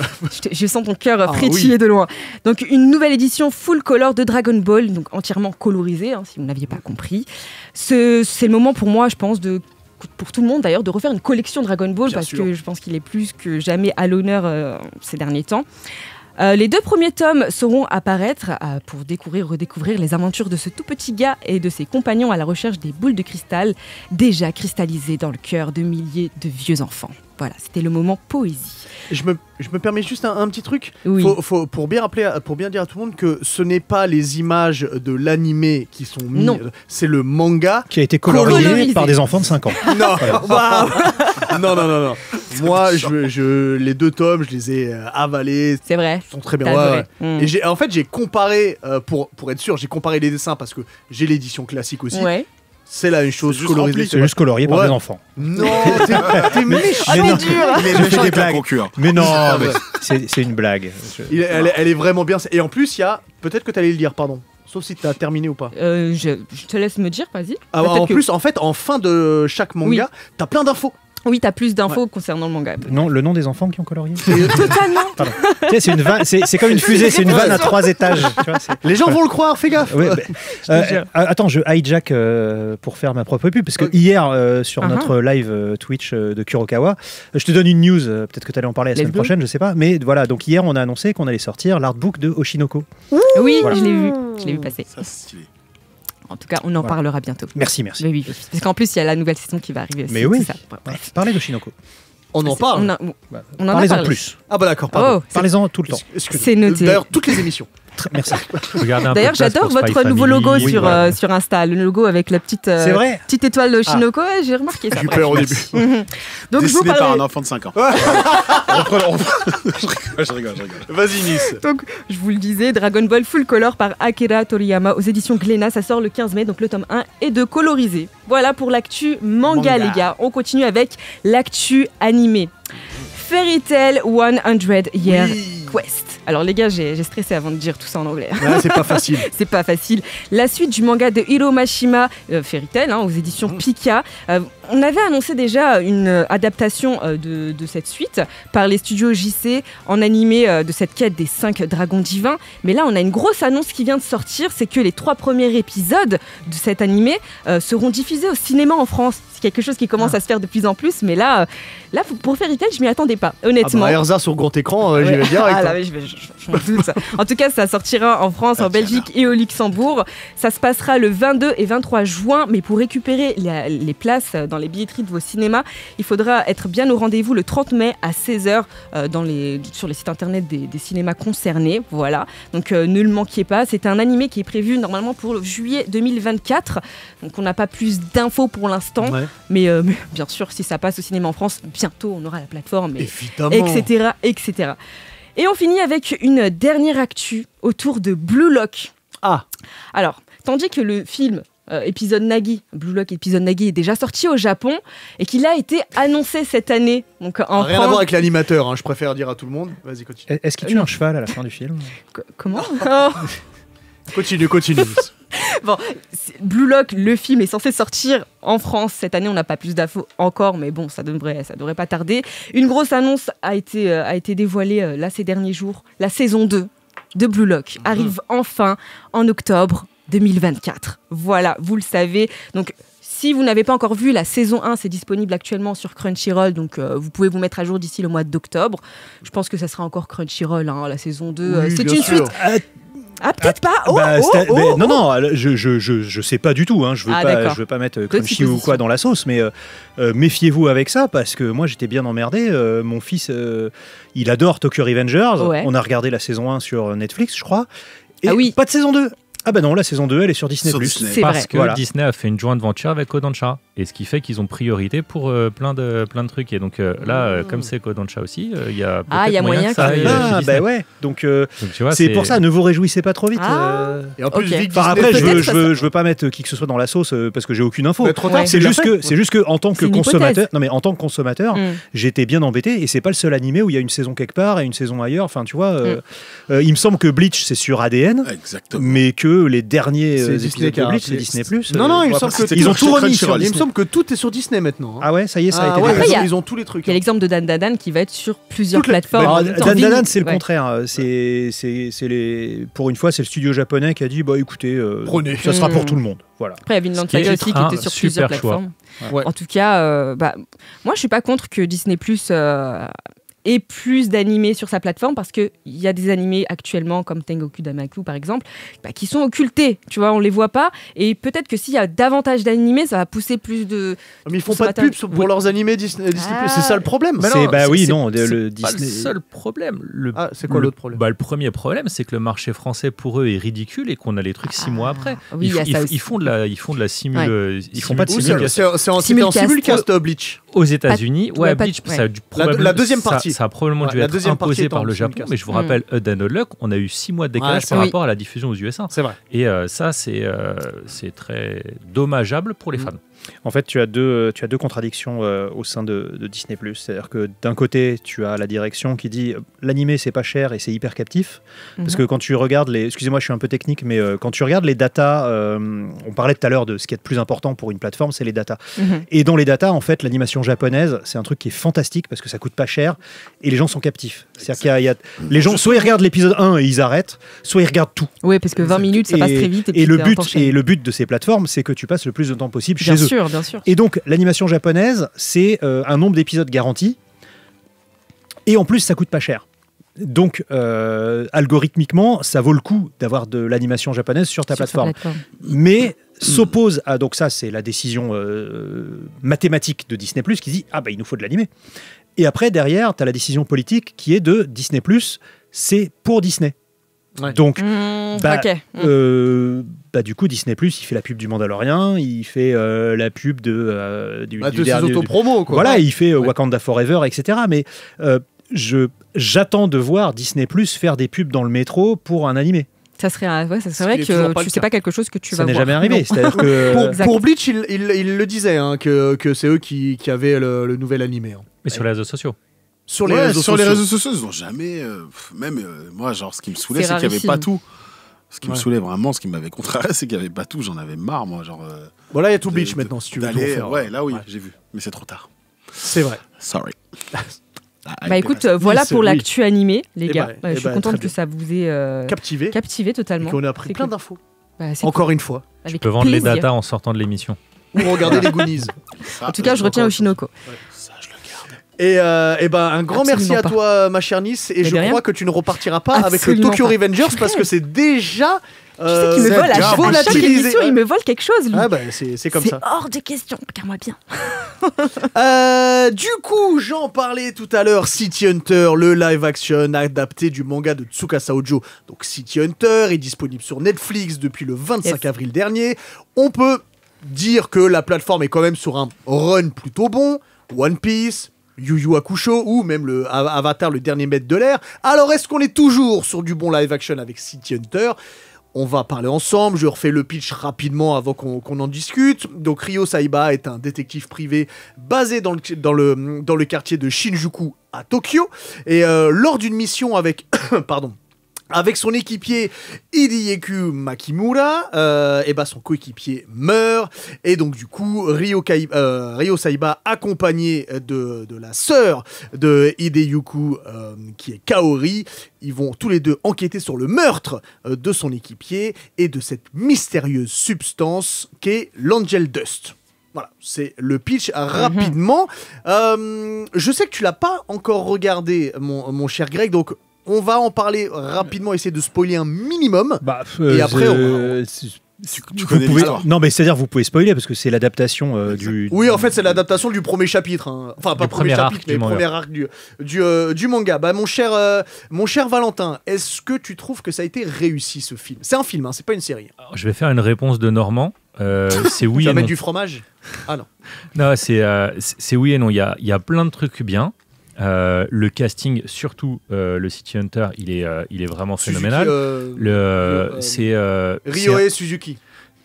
Je sens ton cœur frétiller de loin. Donc, une nouvelle édition full color de Dragon Ball, donc entièrement colorisée, si vous n'aviez pas compris. C'est le moment pour moi, je pense, pour tout le monde d'ailleurs, de refaire une collection Dragon Ball, parce que je pense qu'il est plus que jamais à l'honneur ces derniers temps. Les 2 premiers tomes seront à paraître pour redécouvrir les aventures de ce tout petit gars et de ses compagnons à la recherche des boules de cristal déjà cristallisées dans le cœur de milliers de vieux enfants. Voilà, c'était le moment poésie. Je me permets juste un petit truc. Oui. Faut pour bien dire à tout le monde que ce n'est pas les images de l'animé qui sont mises, c'est le manga qui a été colorisé par des enfants de 5 ans. Non, non. Moi, les 2 tomes, je les ai avalés. C'est vrai. Ils sont très bien. Et j'ai comparé, pour être sûr, j'ai comparé les dessins parce que j'ai l'édition classique aussi. Ouais. C'est la même chose, colorisé. C'est juste colorié par des enfants. Non, t'es méchant. C'est dur. Il est méchant avec la concurrence. Mais non, c'est une blague. Elle est vraiment bien. Et en plus, il y a... Peut-être que t'allais le lire, pardon. Sauf si t'as terminé ou pas. Je te laisse me dire, vas-y. Plus, en fait, en fin de chaque manga, t'as plein d'infos. Oui, t'as plus d'infos concernant le manga. Non, le nom des enfants qui ont colorié. Totalement. Tu sais, c'est comme une fusée, c'est une vanne à 3 étages. Tu vois, les gens vont le croire, fais gaffe. Oui, attends, je hijack pour faire ma propre pub, parce que hier, sur notre live Twitch de Kurokawa, je te donne une news, peut-être que tu allais en parler la semaine prochaine, je sais pas, mais voilà, donc hier, on a annoncé qu'on allait sortir l'artbook de Oshinoko. Oui, voilà. Je l'ai vu passer. Ça, c'est stylé. En tout cas, on en parlera bientôt. Merci. Oui. Parce qu'en plus, il y a la nouvelle saison qui va arriver aussi. Mais oui, ça. Parlez d'Oshinoko. On en parle. On en Parlez-en plus. Ah bah d'accord, pardon. Parlez-en tout le temps. C'est noté. D'ailleurs, toutes les émissions. Merci. D'ailleurs, j'adore votre nouveau logo sur Insta, le logo avec la petite étoile de Oshinoko. J'ai remarqué ça. J'ai eu peur au début. Donc, dessiné par un enfant de 5 ans. Je rigole. Vas-y, Nice. Donc, je vous le disais, Dragon Ball Full Color par Akira Toriyama aux éditions Glénat. Ça sort le 15 mai, donc le tome 1 est de colorisé. Voilà pour l'actu manga, les gars. On continue avec l'actu animé. Fairy Tail 100 Year Quest. Alors les gars, j'ai stressé avant de dire tout ça en anglais. Ouais, c'est pas facile. C'est pas facile. La suite du manga de Hiro Mashima, Fairy Tail, aux éditions Pika. On avait annoncé déjà une adaptation de cette suite par les studios JC en animé de cette quête des 5 dragons divins. Mais là, on a une grosse annonce qui vient de sortir, c'est que les 3 premiers épisodes de cet animé seront diffusés au cinéma en France. C'est quelque chose qui commence à se faire de plus en plus, mais là pour Fairy Tail, je m'y attendais pas, honnêtement. Erza sur grand écran, j'y vais direct. Je m'en doute, ça. En tout cas, ça sortira en France, en Belgique et au Luxembourg. Ça se passera le 22 et 23 juin, mais pour récupérer les places dans les billetteries de vos cinémas, il faudra être bien au rendez-vous le 30 mai à 16h sur les sites internet des cinémas concernés. Voilà, donc ne le manquiez pas. C'est un animé qui est prévu normalement pour juillet 2024, donc on n'a pas plus d'infos pour l'instant, mais bien sûr, si ça passe au cinéma en France, bientôt on aura la plateforme, etc. Et on finit avec une dernière actu autour de Blue Lock. Alors, tandis que le film épisode Nagi, Blue Lock épisode Nagi est déjà sorti au Japon et qu'il a été annoncé cette année. Donc en Rien à voir avec l'animateur, je préfère dire à tout le monde. Vas-y, continue. Est-ce qu'il tue un cheval à la fin du film? Comment Continue. Bon, Blue Lock, le film est censé sortir en France cette année. On n'a pas plus d'infos encore, mais bon, ça devrait pas tarder. Une grosse annonce a été dévoilée là ces derniers jours. La saison 2 de Blue Lock arrive enfin en octobre 2024. Voilà, vous le savez. Donc, si vous n'avez pas encore vu la saison 1, c'est disponible actuellement sur Crunchyroll, donc vous pouvez vous mettre à jour d'ici le mois d'octobre. Je pense que ça sera encore Crunchyroll, la saison 2. Oui, c'est bien une sûr. suite. Peut-être pas. Non, je sais pas du tout. Je veux pas mettre Crunchy ou quoi dans la sauce, mais méfiez-vous avec ça parce que moi j'étais bien emmerdé. Mon fils, il adore Tokyo Revengers. Ouais. On a regardé la saison 1 sur Netflix, je crois. Et oui. Pas de saison 2. Ah bah non, la saison 2, elle est sur Disney+. C'est parce vrai. que Disney a fait une joint venture avec Kodansha. Et ce qui fait qu'ils ont priorité pour plein de trucs. Et donc là, comme c'est Kodansha aussi, il y a peut-être moyen que ça aille chez Disney. Ouais. Donc tu vois, c'est pour ça, ne vous réjouissez pas trop vite. Et en plus, Ok. Après, je veux pas mettre qui que ce soit dans la sauce parce que j'ai aucune info. Mais trop tard, C'est juste que en tant que C'est une consommateur, hypothèse. en tant que consommateur, j'étais bien embêté et c'est pas le seul animé où il y a une saison quelque part et une saison ailleurs. Enfin, tu vois, il me semble que Bleach c'est sur ADN, Exactement. mais que les derniers C'est épisodes Disney qui a de Bleach, c'est rappelé. Disney+. Non, il me semble que ils ont tout remis sur Il me Disney. semble que tout est sur Disney maintenant. Ah ouais, ça y est, ça a été ouais, Après, dépassé. ils ont tous les trucs. Il y a l'exemple de Dan Dan qui va être sur plusieurs Toutes les- plateformes. Bah, en même temps. Dan Dan, c'est le Ouais. contraire. Pour une fois, c'est le studio japonais qui a dit écoutez, Prenez. ça sera pour tout le monde. Voilà. Après, il y a Vinland Ce qui est Saga aussi qui un était sur super plusieurs choix. plateformes. Ouais. En tout cas, moi je suis pas contre que Disney Plus ait plus d'animés sur sa plateforme parce qu'il y a des animés actuellement comme Tengoku Damaku par exemple qui sont occultés, tu vois, on les voit pas et peut-être que s'il y a davantage d'animés ça va pousser plus de... Mais ils font pas de pub pour leurs animés Disney+. C'est ça le problème. le Disney. C'est pas le problème. C'est quoi l'autre problème? Le premier problème, c'est que le marché français pour eux est ridicule et qu'on a les trucs 6 mois après. Oui, il y a ça aussi. Ils font de la simule. Ouais. Ils font pas de Ou simulcast. c'est en Simulcast. simulcast Bleach. Aux États-Unis, Ouais, pas de- Bleach, ouais. ça a dû probablement- La deuxième partie. Ça a probablement dû Ouais, la être deuxième partie imposé est en par le Japon, simulcast. mais je vous rappelle, Udan No Luck, on a eu 6 mois de décalage Ouais, par oui. rapport à la diffusion aux USA. C'est vrai. Et ça, c'est très dommageable pour les fans. En fait, tu as deux contradictions au sein de Disney+. C'est-à-dire que d'un côté, tu as la direction qui dit l'animé c'est pas cher et c'est hyper captif. Parce que quand tu regardes excusez-moi, je suis un peu technique, mais quand tu regardes les datas, on parlait tout à l'heure de ce qui est le plus important pour une plateforme, c'est les datas. Et dans les datas, en fait, l'animation japonaise, c'est un truc qui est fantastique parce que ça coûte pas cher et les gens sont captifs. C'est-à-dire qu'il y a les gens, soit ils regardent l'épisode 1 et ils arrêtent, soit ils regardent tout. Oui, parce que 20 minutes ça passe très vite. Et le but de ces plateformes, c'est que tu passes le plus de temps possible chez eux. Bien sûr. Et donc, l'animation japonaise, c'est un nombre d'épisodes garanti. Et en plus, ça coûte pas cher. Donc, algorithmiquement, ça vaut le coup d'avoir de l'animation japonaise sur ta plateforme. Mais s'oppose à... Donc ça, c'est la décision mathématique de Disney+, qui dit « Ah, il nous faut de l'animé ». Et après, derrière, tu as la décision politique qui est de Disney+, c'est pour Disney. Ouais. Donc, ok. du coup, Disney+, il fait la pub du Mandalorian, il fait la pub de ses autopromos, quoi. Voilà, il fait Wakanda Forever, etc. Mais j'attends de voir Disney+ faire des pubs dans le métro pour un animé. Ça serait vrai que c'est pas quelque chose que tu vas voir. Ça n'est jamais arrivé. Non. C'est-à-dire que... pour Bleach, il le disait, que c'est eux qui avaient le nouvel animé. Mais sur les réseaux sociaux. sur les réseaux sociaux. Sur les réseaux sociaux, ils n'ont jamais. Moi, genre, ce qui me saoulait, c'est qu'il n'y avait pas tout. Ce qui me saoulait vraiment, ce qui m'avait contrarié, c'est qu'il n'y avait pas tout. J'en avais marre, moi. Genre, bon, là, il y a tout Bleach maintenant, si tu veux. Ouais, là, oui, j'ai vu. Mais c'est trop tard. C'est vrai. Sorry. Bah écoute, voilà pour l'actu animé, les gars. Je suis contente que ça vous ait captivé totalement. Et qu'on a appris plein d'infos. Encore une fois. Tu peux vendre les datas en sortant de l'émission. Ou regarder les Goonies. En tout cas, je retiens Oshinoko. Ça, je le garde. Et un grand merci à toi, ma chère Nice. Et je crois que tu ne repartiras pas avec le Tokyo Revengers parce que c'est déjà. Tu sais qu'il me vole à chaque émission, il me vole quelque chose, lui. Ah bah c'est comme ça. C'est hors de question, regarde-moi bien. Du coup, j'en parlais tout à l'heure, City Hunter, le live action adapté du manga de Tsukasa Ojo. Donc City Hunter est disponible sur Netflix depuis le 25 avril dernier. On peut dire que la plateforme est quand même sur un run plutôt bon. One Piece, Yu Yu Hakusho ou même le Avatar, le dernier maître de l'air. Alors est-ce qu'on est toujours sur du bon live action avec City Hunter ? On va parler ensemble, je refais le pitch rapidement avant qu'on en discute. Donc Ryo Saiba est un détective privé basé dans le quartier de Shinjuku à Tokyo. Et lors d'une mission avec... Avec son équipier Hideyuki Makimura, son coéquipier meurt, et donc du coup Ryo Saiba, accompagné de la sœur de Hideyuki, qui est Kaori, ils vont tous les deux enquêter sur le meurtre de son équipier et de cette mystérieuse substance qu'est l'Angel Dust. Voilà, c'est le pitch rapidement. Je sais que tu l'as pas encore regardé, mon cher Greg, donc on va en parler rapidement, essayer de spoiler un minimum. Et après, tu connais l'histoire. Non, mais c'est-à-dire vous pouvez spoiler parce que c'est l'adaptation du. Oui, en fait, c'est l'adaptation du premier chapitre. Hein. Enfin, pas premier chapitre, mais premier arc du manga. Bah, mon cher Valentin, est-ce que tu trouves que ça a été réussi ce film ? C'est un film, hein, c'est pas une série. Alors, je vais faire une réponse de Normand. C'est oui et non. Tu vas mettre du fromage ? Ah non. Non, c'est oui et non. Il y a plein de trucs bien. Le casting, surtout le City Hunter, il est vraiment phénoménal. Ryohei Suzuki.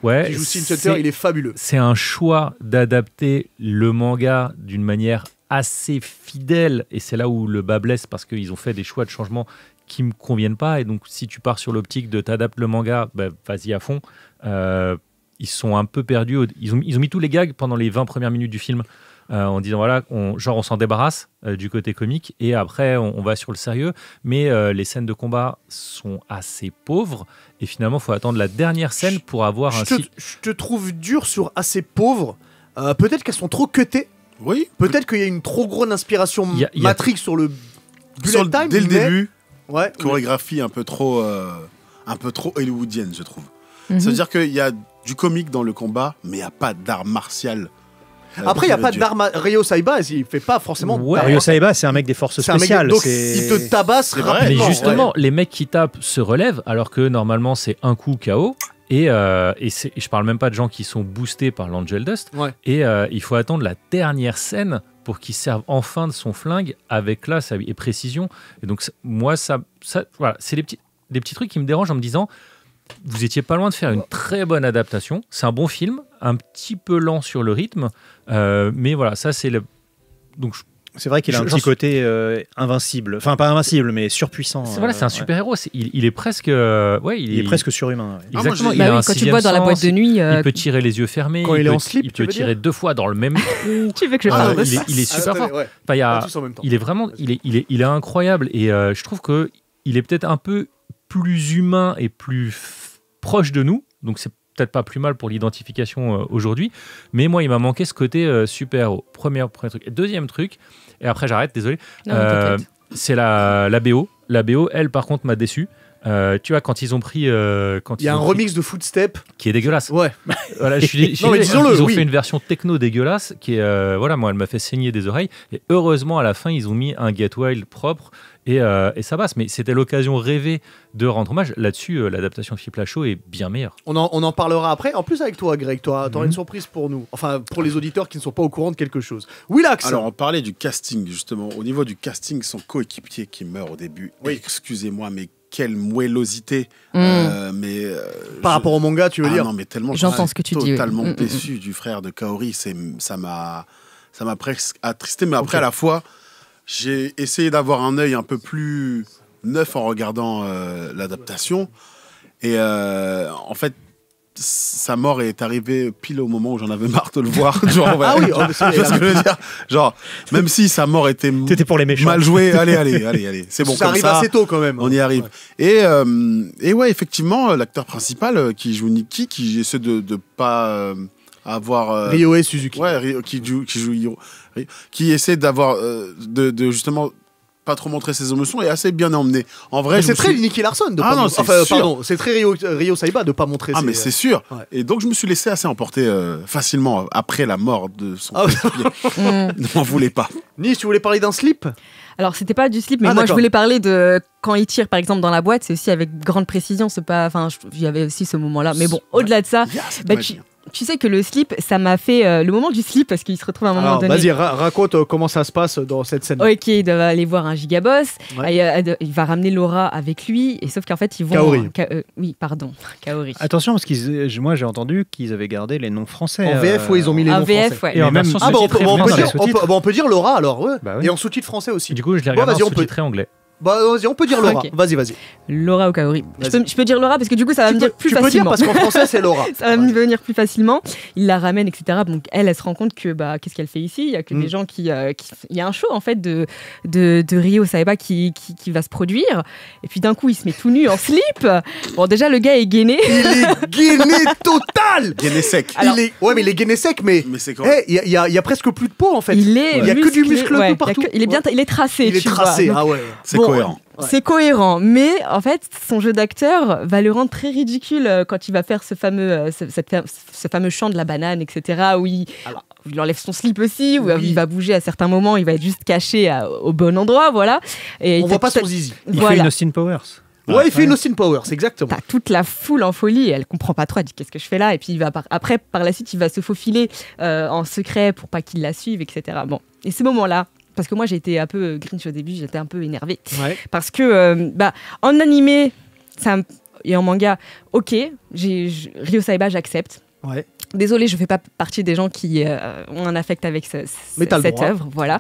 Ouais, qui joue City Hunter, il est fabuleux. C'est un choix d'adapter le manga d'une manière assez fidèle, et c'est là où le bas blesse parce qu'ils ont fait des choix de changement qui me conviennent pas. Et donc, si tu pars sur l'optique de t'adapter le manga, vas-y à fond. Ils sont un peu perdus. Ils ont mis tous les gags pendant les 20 premières minutes du film. En disant voilà, on s'en débarrasse du côté comique et après on va sur le sérieux, mais les scènes de combat sont assez pauvres et finalement il faut attendre la dernière scène pour avoir je te trouve dur sur assez pauvre. Peut-être qu'elles sont trop cutées. Oui. Peut-être qu'il y a une trop grande inspiration Matrix sur le bullet time. Dès le début, ouais, chorégraphie un peu trop hollywoodienne, je trouve. C'est-à-dire qu'il y a du comique dans le combat, mais il n'y a pas d'art martial. Après, il n'y a pas d'arme. Ryo Saiba, il fait pas forcément. Ryo Saiba, c'est un mec des forces spéciales. Donc, il te tabasse rapidement. Mais justement, les mecs qui tapent se relèvent, alors que normalement, c'est un coup KO. Et je parle même pas de gens qui sont boostés par l'Angel Dust. Ouais. Et il faut attendre la dernière scène pour qu'il serve enfin de son flingue avec classe et précision. Et donc, moi, voilà, c'est des petits trucs qui me dérangent en me disant. Vous étiez pas loin de faire une très bonne adaptation. C'est un bon film, un petit peu lent sur le rythme, mais voilà, ça c'est le. Donc c'est vrai qu'il a un petit côté invincible, enfin pas invincible, mais surpuissant. C'est un super héros. Il est presque, il est presque surhumain. Ouais. Exactement. Quand tu le vois dans la boîte de nuit, il peut tirer les yeux fermés. Quand il est en slip, il peut tirer 2 fois dans le même trou. Tu veux que je parle de ça ? Il est super fort. Il est vraiment, il est incroyable et je trouve que il est peut-être un peu plus humain et plus proche de nous, donc c'est peut-être pas plus mal pour l'identification aujourd'hui, mais moi il m'a manqué ce côté super-héros. Premier truc. Et deuxième truc, et après j'arrête, désolé, c'est la BO. La BO, elle par contre m'a déçu. Tu vois, quand ils ont pris... il y a un remix de Footstep qui est dégueulasse. Ouais. Voilà, ils ont fait une version techno dégueulasse qui est... voilà, moi elle m'a fait saigner des oreilles, et heureusement à la fin ils ont mis un Get Wild propre. Et ça passe, mais c'était l'occasion rêvée de rendre hommage. Là-dessus, l'adaptation de Philippe Lachaud est bien meilleure. On en parlera après. En plus, avec toi, Greg, tu auras une surprise pour nous. Enfin, pour les auditeurs qui ne sont pas au courant de quelque chose. Willax. Alors, on parlait du casting, justement. Au niveau du casting, son coéquipier qui meurt au début. Oui. Excusez-moi, mais quelle moellosité. Par rapport au manga, tu veux dire ? Non, mais tellement. J'entends ce que tu dis. Totalement déçu du frère de Kaori. Ça m'a presque attristé, mais après, à la fois. j'ai essayé d'avoir un œil un peu plus neuf en regardant l'adaptation. Et en fait, sa mort est arrivée pile au moment où j'en avais marre de le voir. Genre, Ah oui, tu vois ce que je veux dire. Genre, même si sa mort était pour les méchants. mal jouée, allez, c'est bon. Ça comme arrive ça, assez tôt quand même. on y arrive. Ouais. Et ouais, effectivement, l'acteur principal qui joue Nikki, qui essaie de pas avoir Ryohei Suzuki. Ouais, qui joue Hiro, qui essaie d'avoir de justement pas trop montrer ses émotions et assez bien emmené. En vrai, c'est très Nicky Larson de pas montrer. Pardon, c'est très Ryo Saiba de pas montrer. Mais c'est sûr. Ouais. Et donc je me suis laissé assez emporter facilement après la mort de son coéquipier. Ne m'en voulez pas. Nice, tu voulais parler d'un slip? Alors c'était pas du slip, mais moi je voulais parler de quand il tire par exemple dans la boîte, c'est aussi avec grande précision. C'est pas, enfin, il y avait aussi ce moment-là. Mais bon, au-delà de ça, tu sais que le slip, ça m'a fait le moment du slip parce qu'il se retrouve à un moment donné. Vas-y, raconte comment ça se passe dans cette scène. Ok, il doit aller voir un gigaboss. Ouais. Il va ramener Laura avec lui, et sauf qu'en fait ils vont. Kaori. Oui, pardon, Kaori. Attention parce que moi j'ai entendu qu'ils avaient gardé les noms français. En VF, ils ont mis les noms français. VF, ouais. Et en même on peut dire Laura alors, ouais. Bah oui. Et en sous-titre français aussi. Du coup, je l'ai regardé en sous-titré anglais. Bah vas-y, on peut dire Laura. Okay. Vas-y. Laura ou Kaori. Je peux dire Laura parce que du coup ça va me venir plus facilement. Tu peux dire parce qu'en français c'est Laura. Ça va me venir plus facilement. Il la ramène, etc. Donc elle se rend compte que qu'est-ce qu'elle fait ici. Il y a que des gens qui il y a un show en fait de Ryo Saiba qui va se produire. Et puis d'un coup il se met tout nu en slip. Bon déjà le gars est gainé. Il est gainé total. Gainé sec. Ouais mais il est gainé sec mais c'est quand il y a presque plus de peau en fait. Il y a que du muscle un peu partout. Il est tracé. Il est tracé. Ah ouais. C'est cohérent. C'est cohérent, mais en fait, son jeu d'acteur va le rendre très ridicule quand il va faire ce fameux chant de la banane, etc., où il enlève son slip aussi, où il va bouger à certains moments, il va être juste caché au bon endroit, voilà. Et on voit pas son zizi. Il fait une Austin Powers. Ouais, il fait une Austin Powers, exactement. T'as toute la foule en folie, et elle comprend pas trop, elle dit qu'est-ce que je fais là, et puis il va par la suite, il va se faufiler en secret pour pas qu'il la suive, etc. Bon, et ce moment-là, parce que moi j'ai été un peu grinch au début, j'étais un peu énervée. Ouais. Parce que en animé et en manga, ok, Ryo Saiba, j'accepte. Ouais. Désolée, je fais pas partie des gens qui ont un affect avec cette œuvre, voilà.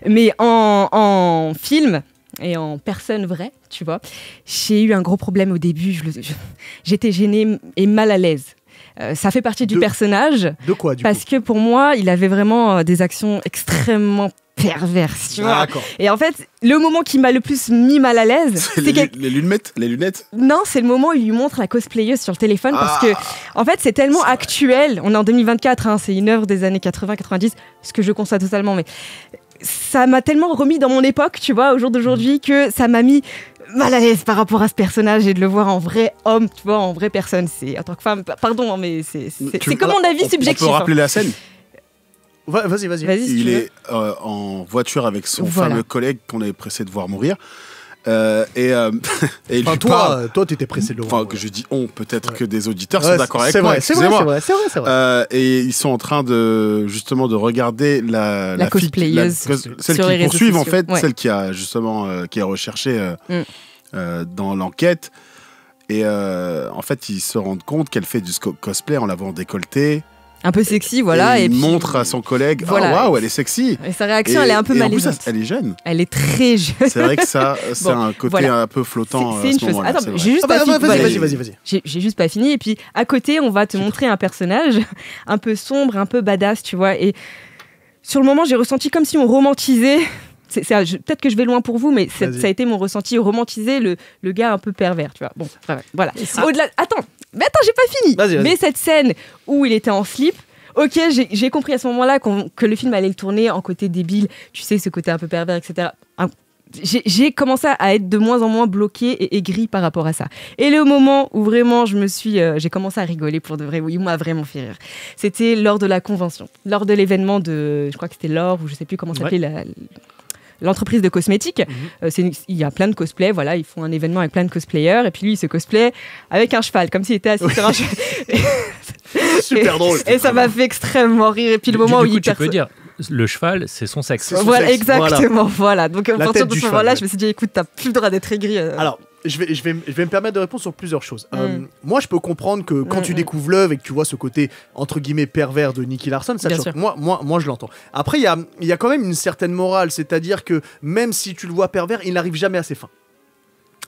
Mais en film et en personne vraie, tu vois, j'ai eu un gros problème au début. J'étais gênée et mal à l'aise. Ça fait partie du personnage. De quoi, du coup ? Parce que pour moi, il avait vraiment des actions extrêmement perverse, tu vois. Et en fait, le moment qui m'a le plus mis mal à l'aise, c'est les lunettes. Non, c'est le moment où il lui montre la cosplayeuse sur le téléphone parce que, en fait, c'est tellement actuel. On est en 2024, hein, c'est une œuvre des années 80-90, ce que je constate totalement, mais ça m'a tellement remis dans mon époque, tu vois, au jour d'aujourd'hui, que ça m'a mis mal à l'aise par rapport à ce personnage et de le voir en vrai homme, tu vois, en vraie personne. C'est en tant que femme, pardon, mais c'est comme mon avis subjectif. On peut rappeler la scène. Vas-y. Il est en voiture avec son fameux collègue qu'on avait pressé de voir mourir. Et il lui parle. Toi, t'étais pressé de le voir. Enfin, que je dis peut-être que des auditeurs sont d'accord avec moi. C'est vrai. Et ils sont en train de regarder la cosplayeuse, celle qui poursuivent en fait, celle qui a justement qui est recherchée dans l'enquête. Et en fait, ils se rendent compte qu'elle fait du cosplay en la voyant décolletée. Un peu sexy, voilà. Et il montre à son collègue, waouh, elle est sexy. Et sa réaction, elle est un peu malaisante. Elle est jeune. Elle est très jeune. C'est vrai que ça, c'est un côté un peu flottant. C'est une chose. Attends, j'ai juste pas fini. Vas-y. J'ai juste pas fini. Et puis, à côté, on va te montrer un personnage un peu sombre, un peu badass, tu vois. Et sur le moment, j'ai ressenti comme si on romantisait. Peut-être que je vais loin pour vous, mais ça a été mon ressenti, romantiser le gars un peu pervers, tu vois. Bon, voilà. Au-delà, attends, j'ai pas fini. Vas-y. Mais cette scène où il était en slip, ok, j'ai compris à ce moment-là que le film allait le tourner en côté débile, tu sais, ce côté un peu pervers, etc. J'ai commencé à être de moins en moins bloquée et aigrie par rapport à ça. Et le moment où vraiment j'ai commencé à rigoler pour de vrai, où il m'a vraiment fait rire, c'était lors de la convention, lors de l'événement je crois que c'était l'Or, ou je sais plus comment s'appelait l'entreprise de cosmétiques. Il y a plein de cosplays, voilà, ils font un événement avec plein de cosplayers, et puis lui, il se cosplay avec un cheval, comme s'il était assis sur un cheval. Super drôle. Et ça m'a fait extrêmement rire. Et puis le moment où il tu peux dire, le cheval, c'est son sexe. Voilà, exactement. Voilà. Donc à partir de ce moment-là, je me suis dit, écoute, t'as plus le droit d'être aigri. Alors, je vais me permettre de répondre sur plusieurs choses. Moi, je peux comprendre que quand tu découvres l'œuvre et que tu vois ce côté, entre guillemets, pervers de Nicky Larson, ça choque. Moi, je l'entends. Après, il y a quand même une certaine morale, c'est-à-dire que même si tu le vois pervers, il n'arrive jamais à ses fins.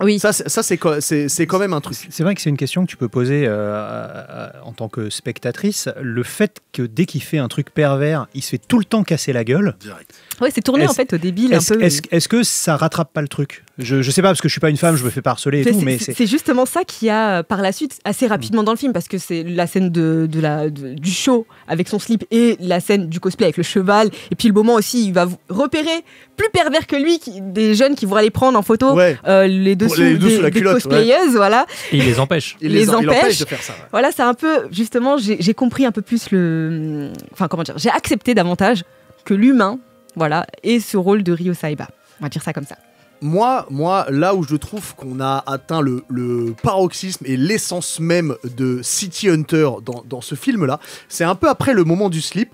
Oui. Ça c'est quand même un truc. C'est vrai que c'est une question que tu peux poser en tant que spectatrice. Le fait que dès qu'il fait un truc pervers, il se fait tout le temps casser la gueule. Direct. Ouais, c'est tourné en fait au débile un peu. Est-ce que ça rattrape pas le truc ? Je sais pas, parce que je suis pas une femme, je me fais pas harceler et tout, mais c'est justement ça qu'il y a par la suite assez rapidement dans le film, parce que c'est la scène du show avec son slip et la scène du cosplay avec le cheval, et puis le moment aussi il va repérer plus pervers que lui des jeunes qui vont aller prendre en photo les dessous des cosplayeuses, voilà. Et il les empêche. Il les empêche de faire ça. Ouais. Voilà, c'est un peu justement, j'ai compris un peu plus j'ai accepté davantage que l'humain, voilà, et ce rôle de Ryo Saiba. On va dire ça comme ça. Moi, là où je trouve qu'on a atteint le paroxysme et l'essence même de City Hunter dans ce film-là, c'est un peu après le moment du slip.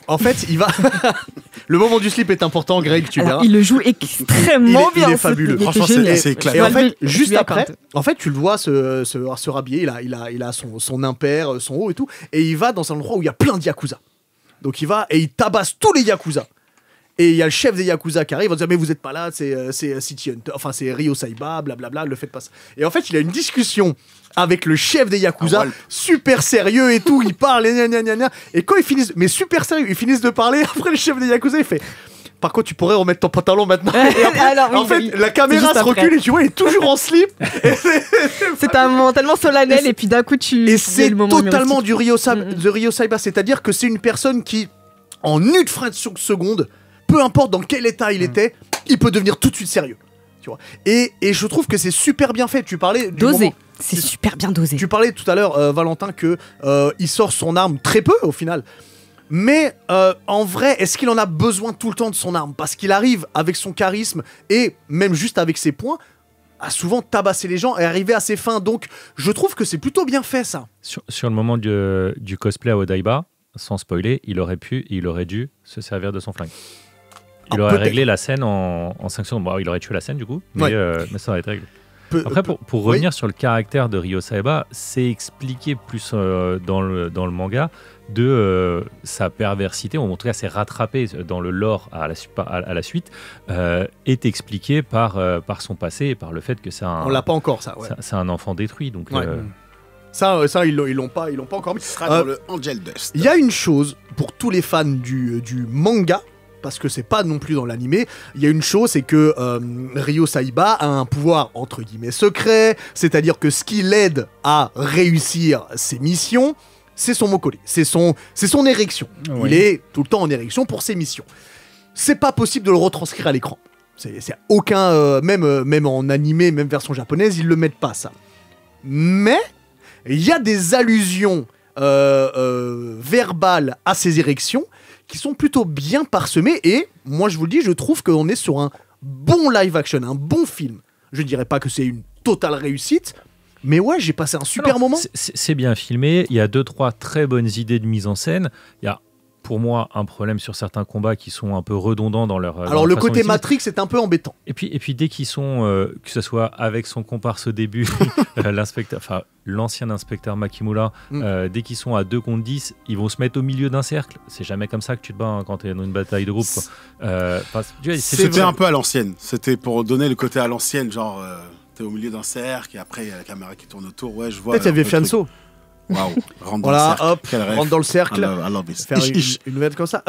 En fait, il va... Le moment du slip est important, Greg, tu verras. Il le joue extrêmement bien. Il est fabuleux. Franchement, c'est clair. Et en fait, juste après, tu le vois se rhabiller, il a son impair, son haut et tout, et il va dans un endroit où il y a plein de Yakuza. Donc il va et il tabasse tous les Yakuza. Et il y a le chef des Yakuza qui arrive, il va dire mais vous êtes pas là, c'est City Hunter, enfin c'est Ryo Saiba, blablabla, le faites pas ça. Et en fait, il a une discussion avec le chef des Yakuza, super sérieux et tout, il parle, et quand ils finissent, mais super sérieux, ils finissent de parler, après le chef des Yakuza, il fait... Par contre, tu pourrais remettre ton pantalon maintenant. En fait, la caméra se recule et tu vois, il est toujours en slip. C'est un moment tellement solennel et puis d'un coup, Et c'est totalement du Ryo Saiba, c'est-à-dire que c'est une personne qui, en une fraction de seconde, peu importe dans quel état il était, il peut devenir tout de suite sérieux. Tu vois. Et je trouve que c'est super bien fait. Tu parlais du dosé. Moment... C'est super bien dosé. Tu parlais tout à l'heure, Valentin, que il sort son arme très peu au final. Mais en vrai, est-ce qu'il en a besoin tout le temps de son arme ? Parce qu'il arrive avec son charisme et même juste avec ses poings à souvent tabasser les gens et arriver à ses fins. Donc je trouve que c'est plutôt bien fait ça. Sur le moment du cosplay à Odaiba, sans spoiler, il aurait dû se servir de son flingue. Il aurait réglé la scène en 5 secondes. Bon, il aurait tué la scène du coup, mais ça aurait été réglé. Après, pour revenir sur le caractère de Ryo Saiba, c'est expliqué plus dans le manga de sa perversité, ou en tout cas c'est rattrapé dans le lore à la suite, est expliqué par son passé et par le fait que c'est un... On l'a pas encore ça, ouais. C'est un enfant détruit, donc... Ça ils l'ont pas encore mis. Ce sera dans le Angel Dust. Il y a une chose, pour tous les fans du manga, parce que c'est pas non plus dans l'animé, il y a une chose, c'est que Ryo Saiba a un pouvoir entre guillemets secret, c'est-à-dire que ce qui l'aide à réussir ses missions, c'est son mokole, c'est son érection. Oui. Il est tout le temps en érection pour ses missions. C'est pas possible de le retranscrire à l'écran. C'est aucun, même en animé, même version japonaise, ils le mettent pas ça. Mais il y a des allusions verbales à ses érections qui sont plutôt bien parsemées, et moi je vous le dis, je trouve qu'on est sur un bon live action, un bon film. Je dirais pas que c'est une totale réussite, mais ouais, j'ai passé un super moment. C'est bien filmé, il y a 2-3 très bonnes idées de mise en scène, il y a pour moi un problème sur certains combats qui sont un peu redondants dans leur... Alors le côté Matrix est un peu embêtant. Et puis dès qu'ils sont, que ce soit avec son comparse au début, l'ancien inspecteur Makimura, dès qu'ils sont à 2 contre 10, ils vont se mettre au milieu d'un cercle. C'est jamais comme ça que tu te bats quand tu es dans une bataille de groupe. C'était un peu à l'ancienne. C'était pour donner le côté à l'ancienne, genre t'es au milieu d'un cercle et après il y a la caméra qui tourne autour. Ouais, je vois. Peut-être il y avait Fianso. Waouh, rentre dans le cercle. Hop, rentre dans le cercle. I love it. Faire une nouvelle comme ça.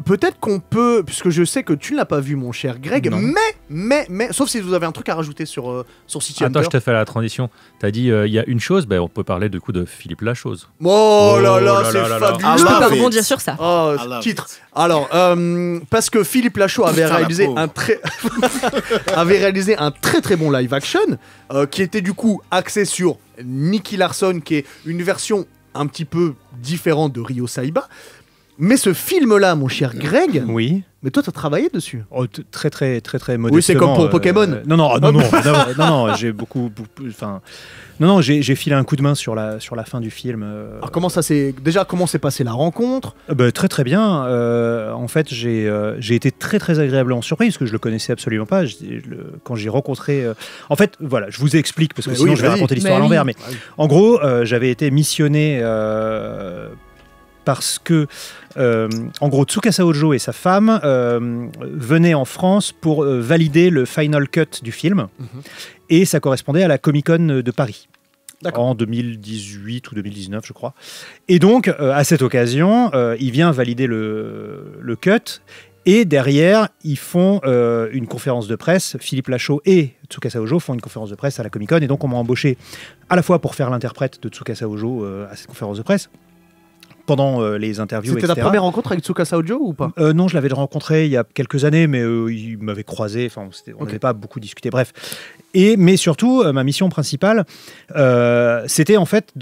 Peut-être qu'on peut, puisque je sais que tu ne l'as pas vu, mon cher Greg, mais, sauf si vous avez un truc à rajouter sur City Hunter. Attends, je te fais la transition. Tu as dit, il y a une chose, on peut parler du coup de Philippe Lachose. Oh là là, c'est fabuleux. Je peux pas rebondir sur ça. Oh, titre. Alors, parce que Philippe Lachaud avait réalisé un très très bon live action, qui était du coup axé sur Nicky Larson, qui est une version un petit peu différente de Ryo Saiba. Mais ce film-là, mon cher Greg, oui. Mais toi, tu as travaillé dessus. Très modestement. Oui, c'est comme pour Pokémon. Non, j'ai beaucoup. Enfin, non, j'ai filé un coup de main sur la fin du film. Alors comment s'est passée la rencontre? Très bien. En fait, j'ai été très agréablement surpris parce que je le connaissais absolument pas. Quand j'ai rencontré, en fait, voilà, je vous explique parce que sinon je vais raconter l'histoire à l'envers. Mais en gros, j'avais été missionné. Parce que, en gros, Tsukasa Ojo et sa femme venaient en France pour valider le final cut du film. Et ça correspondait à la Comic-Con de Paris. En 2018 ou 2019, je crois. Et donc, à cette occasion, il vient valider le cut. Et derrière, ils font une conférence de presse. Philippe Lachaud et Tsukasa Ojo font une conférence de presse à la Comic-Con. Et donc, on m'a embauché à la fois pour faire l'interprète de Tsukasa Ojo à cette conférence de presse, pendant les interviews, C'était ta première rencontre avec Tsukasa Ojo ou pas? Non, je l'avais rencontré il y a quelques années, mais il m'avait croisé, on n'avait pas beaucoup discuté, bref. Mais surtout, ma mission principale, c'était en fait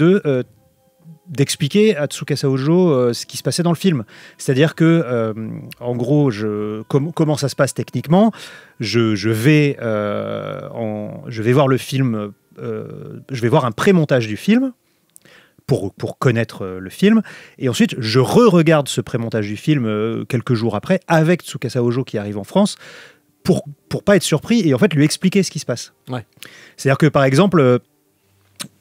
d'expliquer à Tsukasa Ojo ce qui se passait dans le film. C'est-à-dire que, en gros, comment ça se passe techniquement, je vais voir le film, je vais voir un pré-montage du film, pour connaître le film. Et ensuite, je re-regarde ce pré-montage du film quelques jours après, avec Tsukasa Ojo qui arrive en France, pour pas être surpris et en fait lui expliquer ce qui se passe. Ouais. C'est-à-dire que, par exemple,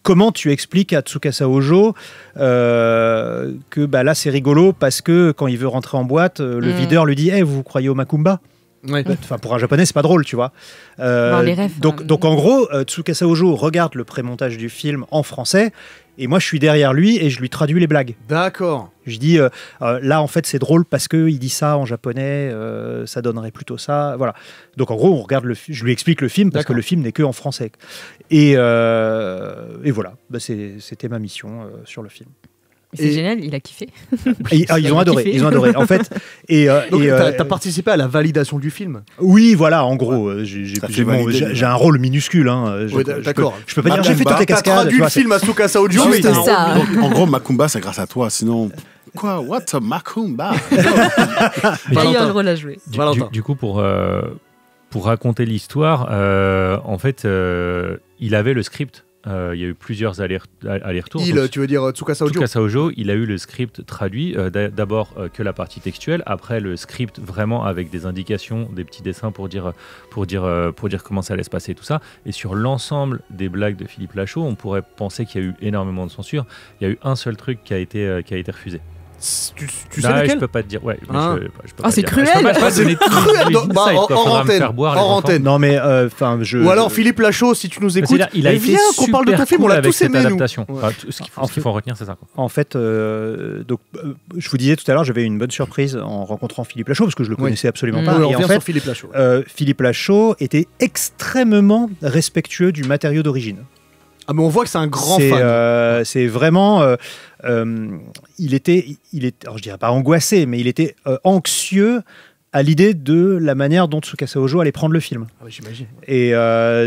comment tu expliques à Tsukasa Ojo que là, c'est rigolo parce que quand il veut rentrer en boîte, le videur lui dit « Hey, vous croyez au Macumba ?» Ouais. Enfin, pour un japonais, c'est pas drôle, tu vois. Donc, en gros, Tsukasa Ojo regarde le pré-montage du film en français, et moi, je suis derrière lui et je lui traduis les blagues. D'accord. Je dis, là, en fait, c'est drôle parce qu'il dit ça en japonais, ça donnerait plutôt ça. Voilà. Donc, en gros, je lui explique le film parce que le film n'est que en français. Et voilà, c'était ma mission sur le film. C'est génial, il a kiffé. Ils ont adoré. En fait, donc, t'as participé à la validation du film? Oui, voilà, en gros, j'ai un rôle minuscule. Hein. D'accord. Je peux pas dire j'ai fait toutes les cascades. T'as traduit le film à Tsukasa Ojo, mais c'est ça. En gros, Macumba, c'est grâce à toi. Sinon, quoi? What a Macumba? Il y a un rôle à jouer. Du coup, pour raconter l'histoire, en fait, il avait le script. Il y a eu plusieurs allers-retours. Tu veux dire Tsukasa Ojo? Tsukasa Ojo, il a eu le script traduit, d'abord que la partie textuelle, après le script vraiment avec des indications, des petits dessins pour dire comment ça allait se passer, tout ça. Et sur l'ensemble des blagues de Philippe Lachaud, on pourrait penser qu'il y a eu énormément de censure. Il y a eu un seul truc qui a été refusé. Tu sais lequel? Je peux pas te dire. Ouais, je peux c'est cruel. C'est cruel. En antenne. Non mais Ou alors Philippe Lachaud, si tu nous écoutes, viens qu'on parle de ton film. On l'a tous aimé nous. Ce qu'il faut retenir, c'est ça. En fait, donc je vous disais tout à l'heure, j'avais une bonne surprise en rencontrant Philippe Lachaud parce que je le connaissais absolument pas. Et en fait, Philippe Lachaud. Philippe Lachaud était extrêmement respectueux du matériau d'origine. Ah mais on voit que c'est un grand fan. C'est vraiment, il était, alors je dirais pas angoissé, mais il était anxieux à l'idée de la manière dont Tsukasa Ojo allait prendre le film. Ah oui, j'imagine. Et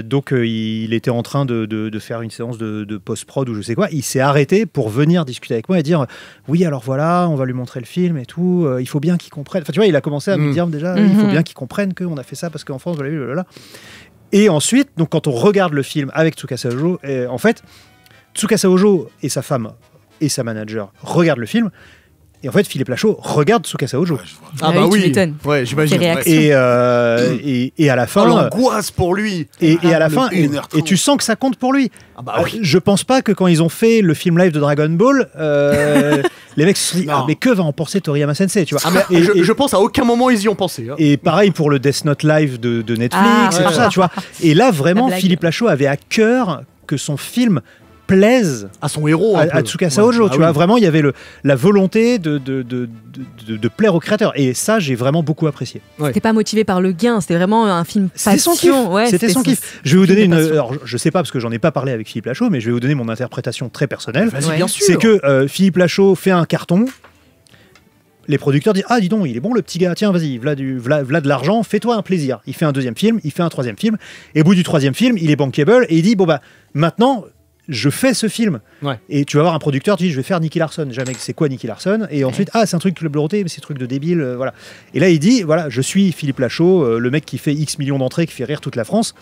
donc il était en train de faire une séance de post-prod ou je sais quoi. Il s'est arrêté pour venir discuter avec moi et dire oui alors voilà, on va lui montrer le film et tout. Il faut bien qu'il comprenne. Enfin tu vois, il a commencé à me dire déjà il faut bien qu'il comprenne qu'on a fait ça parce qu'en France vous l'avez vu là. Et ensuite, donc, quand on regarde le film avec Tsukasa Ojo, en fait, Tsukasa Ojo et sa femme et sa manager regardent le film. Et en fait, Philippe Lachaud regarde Tsukasa Ojo. Ah bah oui, ouais, j'imagine. Et à la fin, l'angoisse pour lui. Et à la fin, et tu sens que ça compte pour lui. Ah bah oui. Je pense pas que quand ils ont fait le film live de Dragon Ball, les mecs se sont dit mais que va en penser Toriyama Sensei, tu vois. Je pense à aucun moment ils y ont pensé. Hein. Et pareil pour le Death Note live de Netflix et tout ça, tu vois. Et là vraiment, Philippe Lachaud avait à cœur que son film plaise à son héros, à Tsukasa Ojo, tu vois. Vraiment, il y avait la volonté de plaire au créateur. Et ça, j'ai vraiment beaucoup apprécié. C'était pas motivé par le gain, c'était vraiment un film passion. C'était son kiff. Je vais vous donner alors, je sais pas parce que j'en ai pas parlé avec Philippe Lachaud, mais je vais vous donner mon interprétation très personnelle. Bien sûr. C'est que Philippe Lachaud fait un carton. Les producteurs disent dis donc il est bon le petit gars, tiens vas-y v'là de l'argent, fais-toi un plaisir. Il fait un deuxième film, il fait un troisième film, et au bout du troisième film il est bankable et il dit bon bah maintenant je fais ce film. Et tu vas voir un producteur, tu dis je vais faire Nicky Larson. Jamais c'est quoi Nicky Larson? Et ensuite, c'est un truc Club Dorothée, mais c'est un truc de débile. Voilà. Et là, il dit voilà, je suis Philippe Lachaud, le mec qui fait X millions d'entrées, qui fait rire toute la France.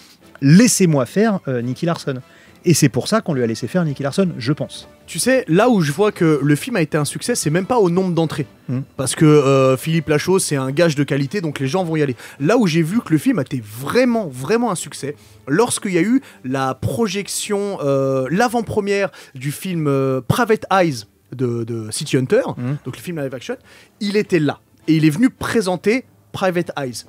Laissez-moi faire Nicky Larson. Et c'est pour ça qu'on lui a laissé faire Nicky Larson, je pense. Tu sais, là où je vois que le film a été un succès, c'est même pas au nombre d'entrées. Parce que Philippe Lachaud, c'est un gage de qualité, donc les gens vont y aller. Là où j'ai vu que le film a été vraiment, vraiment un succès, lorsqu'il y a eu la projection, l'avant-première du film Private Eyes de City Hunter, donc le film live action, il était là. Et il est venu présenter Private Eyes.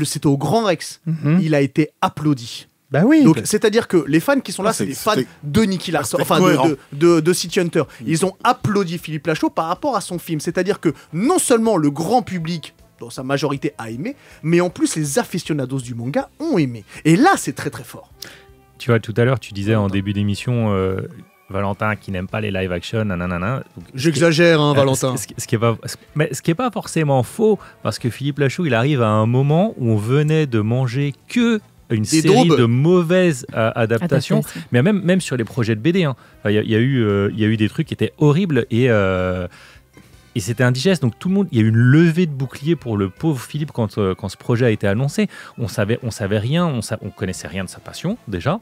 C'était au Grand Rex. Il a été applaudi. Bah oui. Donc, c'est-à-dire que les fans qui sont là, c'est des fans de Nicky Larson, enfin de City Hunter. Ils ont applaudi Philippe Lachaud par rapport à son film. C'est-à-dire que non seulement le grand public, dans sa majorité, a aimé, mais en plus les aficionados du manga ont aimé. Et là, c'est très très fort. Tu vois, tout à l'heure, tu disais en début d'émission... Valentin qui n'aime pas les live action, nanana. J'exagère, Valentin. Ce qui est pas forcément faux, parce que Philippe Lachaud, il arrive à un moment où on venait de manger que une série de mauvaises adaptations, mais même sur les projets de BD. Il y a eu des trucs qui étaient horribles et c'était indigeste. Donc tout le monde, il y a eu une levée de bouclier pour le pauvre Philippe quand ce projet a été annoncé. On savait rien, on connaissait rien de sa passion déjà.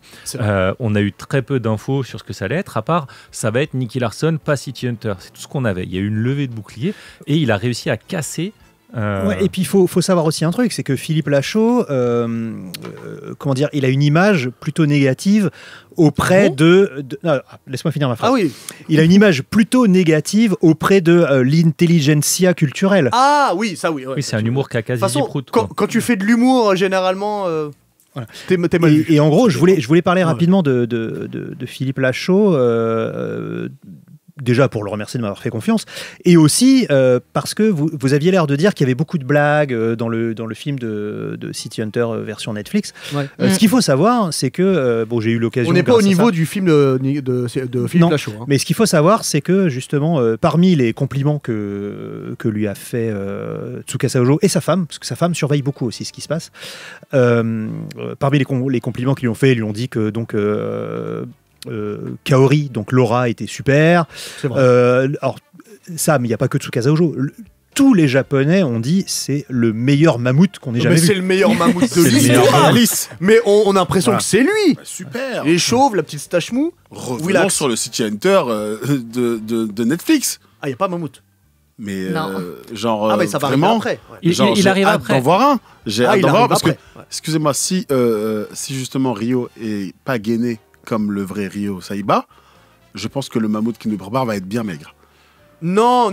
On a eu très peu d'infos sur ce que ça allait être, à part ça va être Nicky Larson, pas City Hunter. C'est tout ce qu'on avait. Il y a eu une levée de bouclier et il a réussi à casser. Ouais, et puis il faut savoir aussi un truc, c'est que Philippe Lachaud, comment dire, il a une image plutôt négative auprès non, laisse-moi finir ma phrase. Ah oui. Il a une image plutôt négative auprès de l'intelligentsia culturelle. Ah oui, ça oui. Ouais. Oui, c'est un humour caca-zizi-prout. Quand tu fais de l'humour, généralement... Voilà. T'es mal vu. Et en gros, je voulais parler rapidement de Philippe Lachaud, déjà pour le remercier de m'avoir fait confiance, et aussi parce que vous aviez l'air de dire qu'il y avait beaucoup de blagues dans le film de City Hunter version Netflix. Ce qu'il faut savoir, c'est que j'ai eu l'occasion... On n'est pas au niveau du film de Philippe Lachaud. Mais ce qu'il faut savoir, c'est que justement, parmi les compliments que lui a fait Tsukasa Ojo et sa femme, parce que sa femme surveille beaucoup aussi ce qui se passe, parmi les compliments qu'ils lui ont fait, ils lui ont dit que donc... Kaori, donc Laura, était super. C'est vrai. Alors, ça, mais il n'y a pas que Tsukasa Ojo. Tous les Japonais ont dit c'est le meilleur mammouth qu'on ait jamais vu. C'est le meilleur mammouth de l'histoire. Mais on a l'impression que c'est lui. Super. Les chauves, la petite stache mou. Revenons sur le City Hunter de Netflix. Ah, il n'y a pas mammouth. Mais genre mais ça va vraiment après. Il arrive après. D'en voir un. J'ai hâte d'en voir parce que excusez-moi, si justement Ryo est pas gainé comme le vrai Ryo Saiba, je pense que le mammouth qui nous prépare va être bien maigre. Non.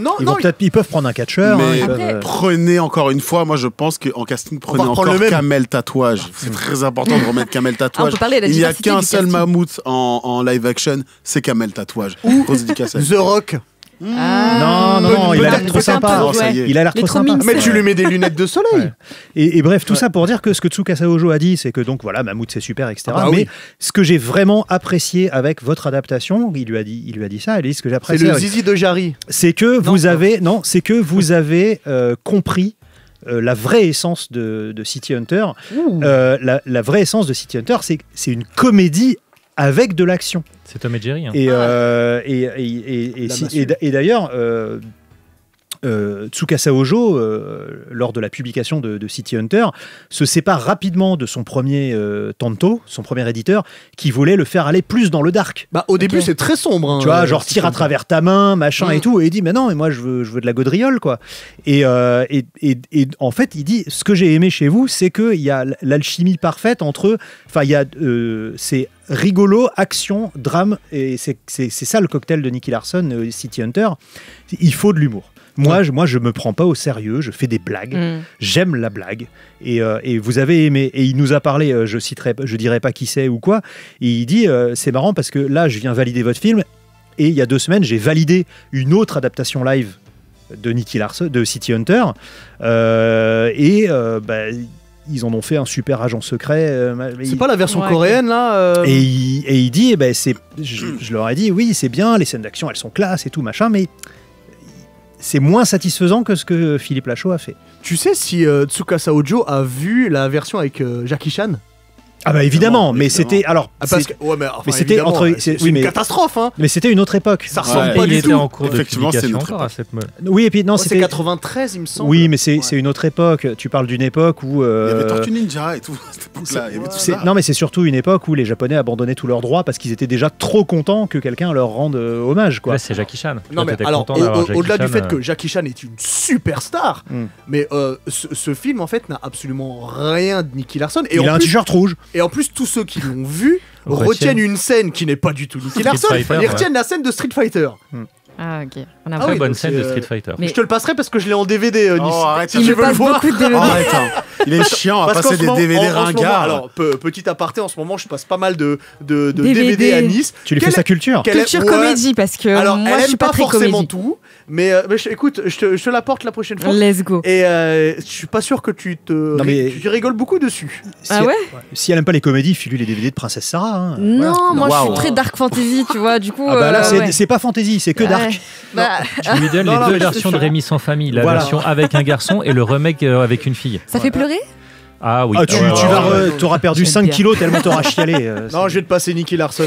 Ils peuvent prendre un catcheur. Mais prenez encore une fois, moi je pense qu'en casting, prenez encore Kamel Tatouage. C'est très important de remettre Kamel Tatouage. Il n'y a qu'un seul mammouth en live action, c'est Kamel Tatouage. Ou The Rock. Non, il a l'air trop sympa. Il a l'air trop sympa. Mais tu lui mets des lunettes de soleil. Ouais. Et bref, tout ça pour dire que ce que Tsukasa Ojo a dit, c'est que donc voilà, Mammouth c'est super, etc. Mais ce que j'ai vraiment apprécié avec votre adaptation, il lui a dit ça, ce que j'apprécie. C'est le zizi de Jarry. C'est que vous avez compris la vraie essence de City Hunter. La vraie essence de City Hunter, c'est une comédie avec de l'action. C'est Tom et Jerry. Et d'ailleurs, Tsukasa Ojo, lors de la publication de City Hunter, se sépare rapidement de son premier Tanto, son premier éditeur, qui voulait le faire aller plus dans le dark. Au début, c'est très sombre. Tu vois, genre tire à travers ta main, machin et tout. Et il dit, mais non, mais moi, je veux de la gaudriole, quoi. Et en fait, il dit, ce que j'ai aimé chez vous, c'est qu'il y a l'alchimie parfaite entre... Enfin, il y a... c'est rigolo, action, drame, et c'est ça le cocktail de Nicky Larson, City Hunter. Il faut de l'humour. Moi, je me prends pas au sérieux, je fais des blagues, j'aime la blague, et vous avez aimé. Et il nous a parlé, je dirais pas qui c'est ou quoi, et il dit, c'est marrant parce que là, je viens valider votre film, et il y a 2 semaines, j'ai validé une autre adaptation live de Nicky Larson, de City Hunter, ils en ont fait un super agent secret. C'est pas la version coréenne, là Et il dit, je leur ai dit, oui, c'est bien, les scènes d'action, elles sont classe et tout, machin, mais c'est moins satisfaisant que ce que Philippe Lachaud a fait. Tu sais si Tsukasa Ojo a vu la version avec Jackie Chan ? Ah bah évidemment, mais c'était alors. Mais c'était entre. C'est une catastrophe, hein. Mais c'était une autre époque. Ça ressemble pas du tout. En cours effectivement, c'est une autre époque. Oui, et puis non, c'était 93, il me semble. Oui, mais c'est une autre époque. Tu parles d'une époque où. Il y avait Tortue Ninja et tout. Non, mais c'est surtout une époque où les Japonais abandonnaient tous leurs droits parce qu'ils étaient déjà trop contents que quelqu'un leur rende hommage, quoi. Là, c'est Jackie Chan. Non, mais alors, au-delà du fait que Jackie Chan est une superstar, mais ce film en fait n'a absolument rien de Nicky Larson. Et il a un t-shirt rouge. Et en plus, tous ceux qui l'ont vu retiennent une scène qui n'est pas du tout Nicky Larson. Ils retiennent la scène de Street Fighter. Ah, ok. On a très bonne scène de Street Fighter. Mais je te le passerai parce que je l'ai en DVD, Nice. Arrête, il me passe beaucoup de DVD. Arrête, il est chiant à passer des DVD ringards. Alors, petit aparté, en ce moment, je passe pas mal de DVD à Nice. Tu lui fais sa culture. Culture comédie, parce que alors, moi, je suis pas très forcément comédie. tout, mais écoute, je te l'apporte la prochaine fois. Let's go. Et je suis pas sûr que tu rigoles beaucoup dessus. Ah ouais. Si elle aime pas les comédies, file-lui les DVD de Princesse Sarah. Hein. Non, moi je suis très dark fantasy, tu vois, du coup. Ah bah là, c'est pas fantasy, c'est que dark. Je lui donne les deux versions de Rémi sans famille, la version avec un garçon et le remake avec une fille. Ça fait pleurer? Ah oui. Tu auras perdu 5 kilos tellement t'auras chialé. Non, je vais te passer Nicky Larson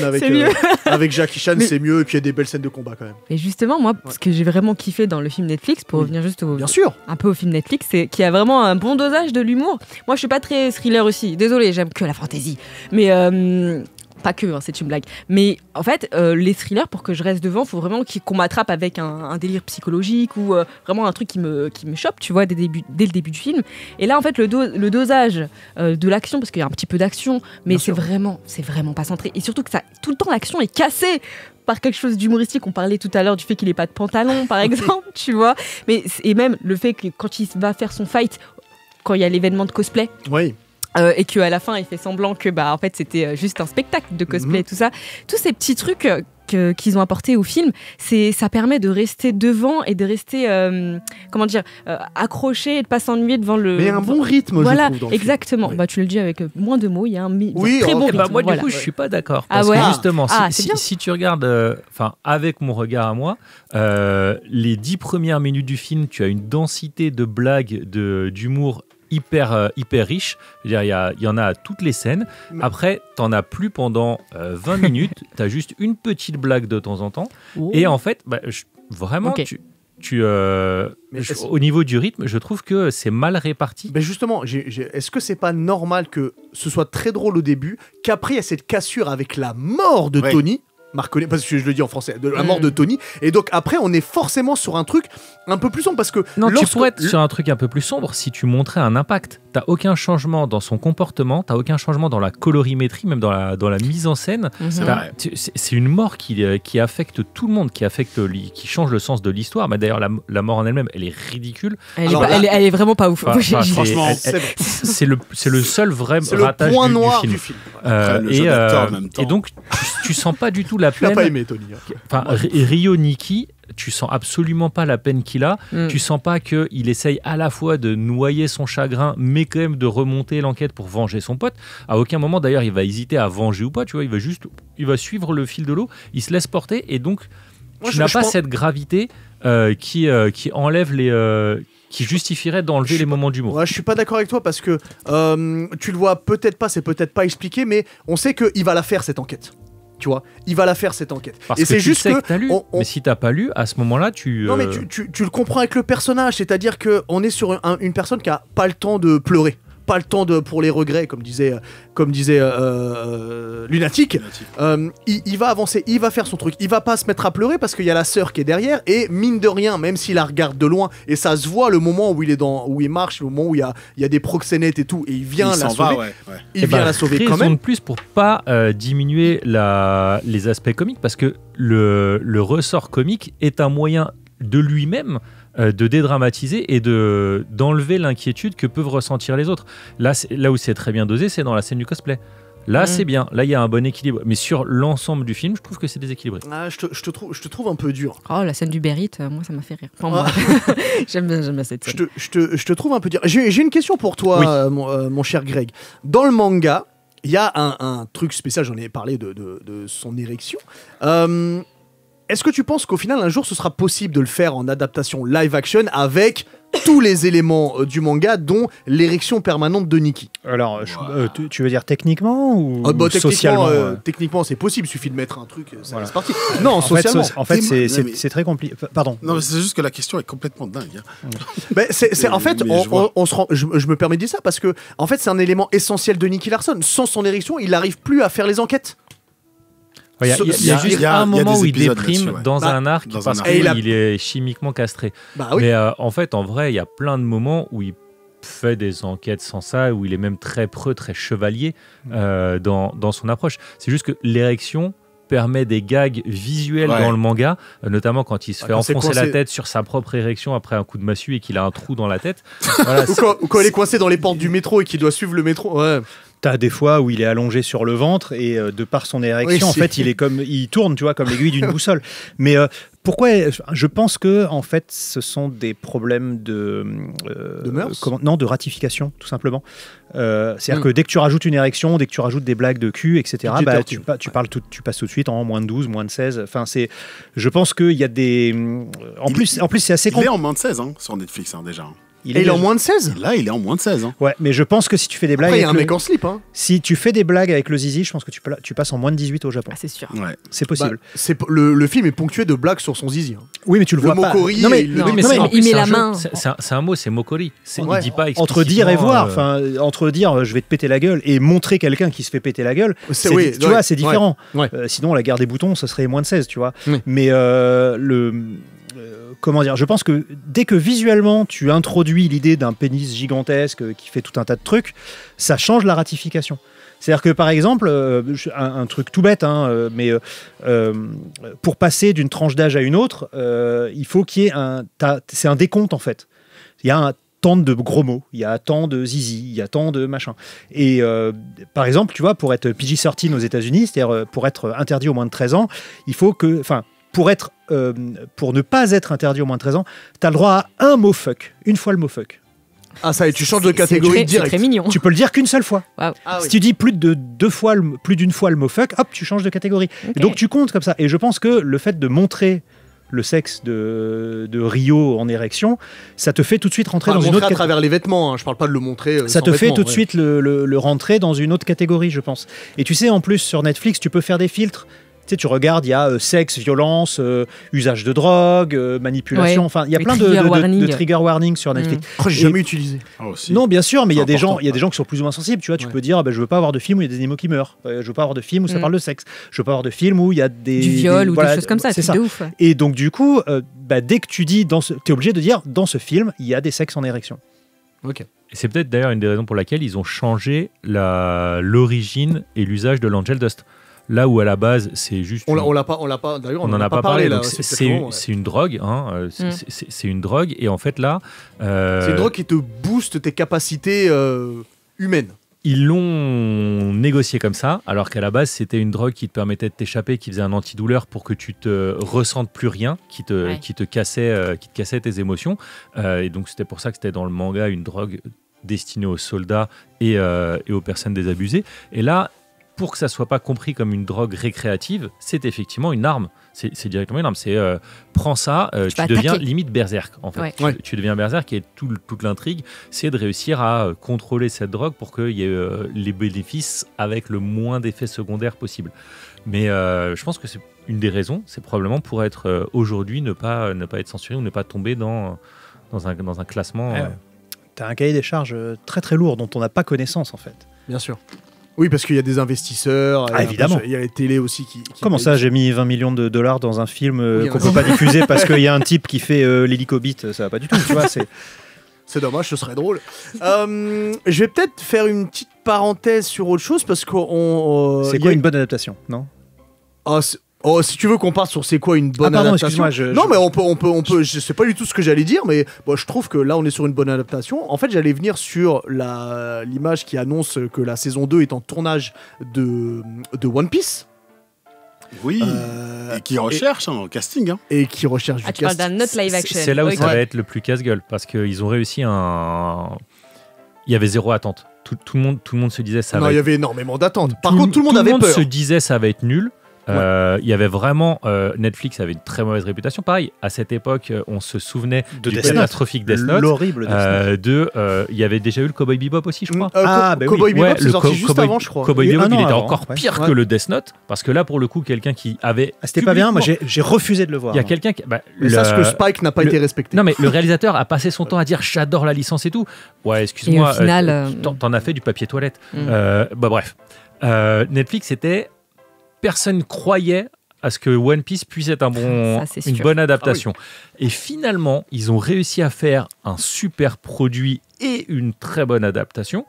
avec Jackie Chan, c'est mieux, et puis il y a des belles scènes de combat quand même. Et justement, moi, ce que j'ai vraiment kiffé dans le film Netflix, pour revenir juste bien sûr, un peu au film Netflix, c'est qu'il y a vraiment un bon dosage de l'humour. Moi, je suis pas très thriller aussi. Désolée, j'aime que la fantasy. Mais pas que, hein, c'est une blague. Mais en fait, les thrillers, pour que je reste devant, il faut vraiment qu'on m'attrape avec un délire psychologique ou vraiment un truc qui me chope, tu vois, dès le début du film. Et là, en fait, le dosage de l'action, parce qu'il y a un petit peu d'action, mais c'est vraiment pas centré. Et surtout que tout le temps, l'action est cassée par quelque chose d'humoristique. On parlait tout à l'heure du fait qu'il n'ait pas de pantalon, par exemple, tu vois. Et même le fait que quand il va faire son fight, quand il y a l'événement de cosplay. Oui. Et qu'à la fin il fait semblant que en fait c'était juste un spectacle de cosplay, tout ça, tous ces petits trucs qu'ils ont apportés au film, ça permet de rester devant et de rester accroché et de pas s'ennuyer devant le. Mais il y a un bon rythme, voilà, je trouve, dans exactement. le film. Tu le dis avec moins de mots, il y a un très bon rythme. Moi du coup je suis pas d'accord parce que justement si tu regardes avec mon regard à moi, les 10 premières minutes du film, tu as une densité de blagues, d'humour hyper riche. Je veux dire, il y en a à toutes les scènes. Après, t'en as plus pendant 20 minutes. T'as juste une petite blague de temps en temps. Oh. Et en fait, vraiment, okay. Au niveau du rythme, je trouve que c'est mal réparti. Mais justement, est-ce que c'est pas normal que ce soit très drôle au début, qu'après il y a cette cassure avec la mort de Tony? Marconnet, parce que je le dis en français, de la mort de Tony, et donc après on est forcément sur un truc un peu plus sombre parce que tu pourrais être sur un truc un peu plus sombre si tu montrais un impact. T'as aucun changement dans son comportement, t'as aucun changement dans la colorimétrie, même dans la mise en scène. C'est une mort qui affecte tout le monde, qui change le sens de l'histoire. Mais d'ailleurs la mort en elle-même, elle est ridicule. Elle est vraiment pas ouf. Franchement, c'est le seul vrai ratage point noir du film. Et donc tu sens pas du tout la peine. Il n'a pas aimé Tony. Ryo Nikki, tu sens absolument pas la peine qu'il a. Tu sens pas qu'il essaye à la fois de noyer son chagrin, mais quand même de remonter l'enquête pour venger son pote. À aucun moment d'ailleurs il va hésiter à venger ou pas. Tu vois, il va suivre le fil de l'eau. Il se laisse porter et donc tu n'as pas cette gravité qui enlève qui justifierait d'enlever les moments d'humour. Ouais, je suis pas d'accord avec toi parce que tu le vois peut-être pas, c'est peut-être pas expliqué, mais on sait qu'il va la faire cette enquête. Tu vois, il va la faire cette enquête. Parce et c'est juste que t'as lu. Mais si t'as pas lu, à ce moment-là, Non, mais tu le comprends avec le personnage, c'est-à-dire que on est sur une personne qui a pas le temps de pleurer, pas le temps pour les regrets, comme disait Lunatic. Il va avancer, il va faire son truc, il va pas se mettre à pleurer parce qu'il y a la sœur qui est derrière et mine de rien, même s'il la regarde de loin et ça se voit le moment où il marche, le moment où il y a des proxénètes et tout et il vient la sauver. Il vient la sauver quand même. Raison de plus pour pas diminuer les aspects comiques parce que le ressort comique est un moyen de lui-même de dédramatiser et d'enlever l'inquiétude que peuvent ressentir les autres. Là où c'est très bien dosé, c'est dans la scène du cosplay. Là, c'est bien. Là, il y a un bon équilibre. Mais sur l'ensemble du film, je trouve que c'est déséquilibré. Je te trouve un peu dur. Oh, la scène du Berit, moi, ça m'a fait rire. Enfin, j'aime bien cette scène. Je te trouve un peu dur. J'ai une question pour toi, mon cher Greg. Dans le manga, il y a un truc spécial, j'en ai parlé de son érection. Est-ce que tu penses qu'au final, un jour, ce sera possible de le faire en adaptation live-action avec tous les éléments du manga, dont l'érection permanente de Nikki. Alors, tu veux dire techniquement ou socialement techniquement, c'est possible, il suffit de mettre un truc, ça laisse partir. Non, socialement. En fait, c'est très compliqué. Pardon. Non, mais c'est juste que la question est complètement dingue. Hein. En fait, je me permets de dire ça parce que en fait, c'est un élément essentiel de Nicky Larson. Sans son érection, il n'arrive plus à faire les enquêtes. Il y a juste un moment où il déprime dans un arc parce qu'il est chimiquement castré. Mais en fait, en vrai, il y a plein de moments où il fait des enquêtes sans ça, où il est même très preux, très chevalier dans son approche. C'est juste que l'érection permet des gags visuels dans le manga, notamment quand il se fait enfoncer la tête sur sa propre érection après un coup de massue et qu'il a un trou dans la tête. Voilà, ou quand il est coincé dans les portes du métro et qu'il doit suivre le métro. Ouais. T'as des fois où il est allongé sur le ventre et de par son érection, en fait, il tourne, tu vois, comme l'aiguille d'une boussole. Mais pourquoi je pense que en fait, ce sont des problèmes de mœurs de ratification, tout simplement. C'est-à-dire que dès que tu rajoutes une érection, dès que tu rajoutes des blagues de cul, etc., tu passes tout de suite en moins de 12, moins de 16. Enfin, je pense qu'il y a des. En plus, c'est assez. Il est en moins de 16 sur Netflix déjà. Il est en moins de 16 ? Là, il est en moins de 16. Ouais, mais je pense que si tu fais des blagues. Après, il y a un mec en slip. Si tu fais des blagues avec le zizi, je pense que tu passes en moins de 18 au Japon. Ah, c'est sûr. Ouais. C'est possible. Le film est ponctué de blagues sur son zizi. Oui, mais tu le vois pas. Mokori. Non, mais il met la main. C'est un mot, c'est Mokori. Il dit pas explicitement. Entre dire et voir, entre dire je vais te péter la gueule et montrer quelqu'un qui se fait péter la gueule, tu vois, c'est différent. Sinon, la guerre des boutons, ça serait moins de 16, tu vois. Mais comment dire, je pense que dès que visuellement tu introduis l'idée d'un pénis gigantesque qui fait tout un tas de trucs, ça change la ratification. C'est-à-dire que par exemple, un truc tout bête, mais pour passer d'une tranche d'âge à une autre, il faut qu'il y ait c'est un décompte en fait. Il y a tant de gros mots, il y a tant de zizi, il y a tant de machin. Et par exemple, tu vois, pour être PG-13 aux États-Unis, c'est-à-dire pour être interdit aux moins de 13 ans, il faut que, pour ne pas être interdit au moins de 13 ans, tu as le droit à un mot fuck, une fois le mot fuck. Ah ça, et tu changes de catégorie direct. C'est très mignon. Tu peux le dire qu'une seule fois. Wow. Si tu dis plus d'une fois le mot fuck, hop, tu changes de catégorie. Okay. Et donc tu comptes comme ça. Et je pense que le fait de montrer le sexe de Ryo en érection, ça te fait tout de suite rentrer dans une autre à travers les vêtements, je parle pas de le montrer ça te fait tout de suite le rentrer dans une autre catégorie, je pense. Et tu sais, en plus sur Netflix, tu peux faire des filtres. Tu sais, tu regardes, il y a sexe, violence, usage de drogue, manipulation, enfin, il y a plein de trigger warning sur Netflix. J'ai jamais utilisé. Non, bien sûr, mais il y a des gens qui sont plus ou moins sensibles, tu vois, tu peux dire, je veux pas avoir de film où il y a des animaux qui meurent, je veux pas avoir de film où ça parle de sexe, je veux pas avoir de film où il y a du viol ou des choses comme ça, c'est de ouf. Et donc du coup, dès que tu dis, t'es obligé de dire, dans ce film, il y a des sexes en érection. Ok. Et c'est peut-être d'ailleurs une des raisons pour laquelle ils ont changé l'origine et l'usage de l'Angel Dust. Là où à la base c'est juste. On n'en a pas parlé là. C'est une drogue, c'est une drogue, et en fait là. C'est une drogue qui te booste tes capacités humaines. Ils l'ont négocié comme ça, alors qu'à la base c'était une drogue qui te permettait de t'échapper, qui faisait un antidouleur pour que tu te ressentes plus rien, qui te cassait tes émotions. Et donc c'était pour ça que c'était dans le manga une drogue destinée aux soldats et aux personnes désabusées. Et là, pour que ça ne soit pas compris comme une drogue récréative, c'est effectivement une arme. C'est directement une arme. C'est prends ça, tu deviens limite berserk. En fait. Ouais. Tu deviens berserk, et toute l'intrigue, c'est de réussir à contrôler cette drogue pour qu'il y ait les bénéfices avec le moins d'effets secondaires possible. Mais je pense que c'est une des raisons, c'est probablement pour être aujourd'hui ne pas être censuré ou ne pas tomber dans un classement. Tu as un cahier des charges très très lourd dont on n'a pas connaissance en fait. Bien sûr. Oui, parce qu'il y a des investisseurs, évidemment. Il y a les télés aussi qui Comment ça, j'ai mis 20 millions de dollars dans un film qu'on ne peut pas diffuser parce qu'il y a un type qui fait l'hélicobite, ça va pas du tout, tu vois, C'est dommage, ce serait drôle. Je vais peut-être faire une petite parenthèse sur autre chose parce qu'on... c'est quoi une bonne adaptation, non ? Si tu veux qu'on parte sur c'est quoi une bonne adaptation. Non, mais on peut. Je sais pas du tout ce que j'allais dire, mais je trouve que là on est sur une bonne adaptation. En fait, j'allais venir sur l'image qui annonce que la saison 2 est en tournage de One Piece. Oui, et qui recherche en casting. Et qui recherche du casting. Tu parles d'un autre live action. C'est là où ça va être le plus casse-gueule, parce qu'ils ont réussi Il y avait zéro attente. Tout le monde se disait ça va. Non, il y avait énormément d'attentes. Par contre, tout le monde avait peur. Tout le monde se disait ça va être nul. Il y avait vraiment Netflix avait une très mauvaise réputation. Pareil, à cette époque, on se souvenait du catastrophique Death Note. L'horrible Death Note. Il y avait déjà eu le Cowboy Bebop aussi, je crois. Cowboy Bebop, c'est sorti juste avant, je crois. Cowboy Bebop, il était encore pire que le Death Note, parce que là, pour le coup, quelqu'un qui avait... C'était pas bien, moi j'ai refusé de le voir. Il y a quelqu'un qui... Mais sache que Spike n'a pas été respecté. Non, mais le réalisateur a passé son temps à dire « j'adore la licence et tout ». Ouais, excuse-moi, t'en as fait du papier toilette. Bref. Netflix était... Personne croyait à ce que One Piece puisse être une bonne adaptation. Et finalement, ils ont réussi à faire un super produit et une très bonne adaptation.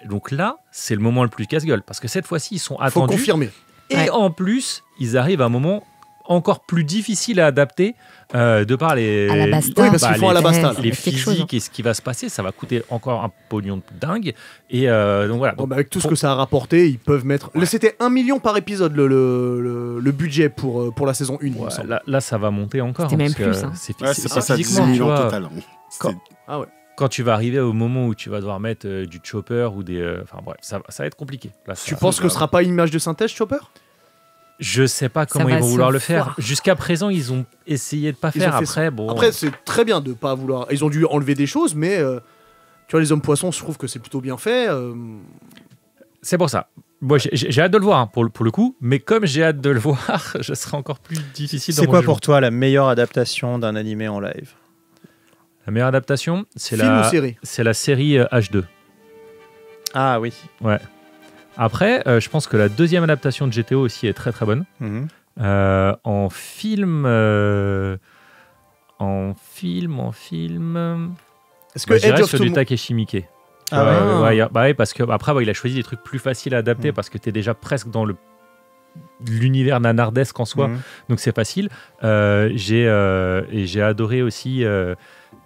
Donc là, c'est le moment le plus casse-gueule, parce que cette fois-ci, ils sont attendus. Faut confirmer. Et en plus, ils arrivent à un moment encore plus difficile à adapter de par les... À la basta. Oui, parce qu'ils font à la basta. Les physiques et ce qui va se passer, ça va coûter encore un pognon de dingue. Et donc voilà. Donc, avec tout ce que ça a rapporté, ils peuvent mettre... C'était 1 million par épisode le budget pour la saison 1. Là, ça va monter encore. C'était même plus. C'est pas 10 millions total. Quand tu vas arriver au moment où tu vas devoir mettre du chopper ou des... Enfin bref, ça va être compliqué. Là, tu penses que ce sera pas une image de synthèse, chopper ? Je sais pas comment ils vont vouloir le faire. Jusqu'à présent, ils ont essayé de pas faire. Après, c'est très bien de pas vouloir. Ils ont dû enlever des choses, mais tu vois, les hommes poissons, je trouve que c'est plutôt bien fait. C'est pour ça. Moi, j'ai hâte de le voir pour le coup, mais comme j'ai hâte de le voir, je serai encore plus difficile. C'est quoi pour toi la meilleure adaptation d'un animé en live ? La meilleure adaptation, c'est la série H2. Ah oui. Ouais. Après, je pense que la deuxième adaptation de GTO aussi est très très bonne. En film... Est-ce que j'irais sur du Takeshi Miike. Parce que après, il a choisi des trucs plus faciles à adapter parce que tu es déjà presque dans l'univers nanardesque en soi, donc c'est facile. J'ai adoré aussi...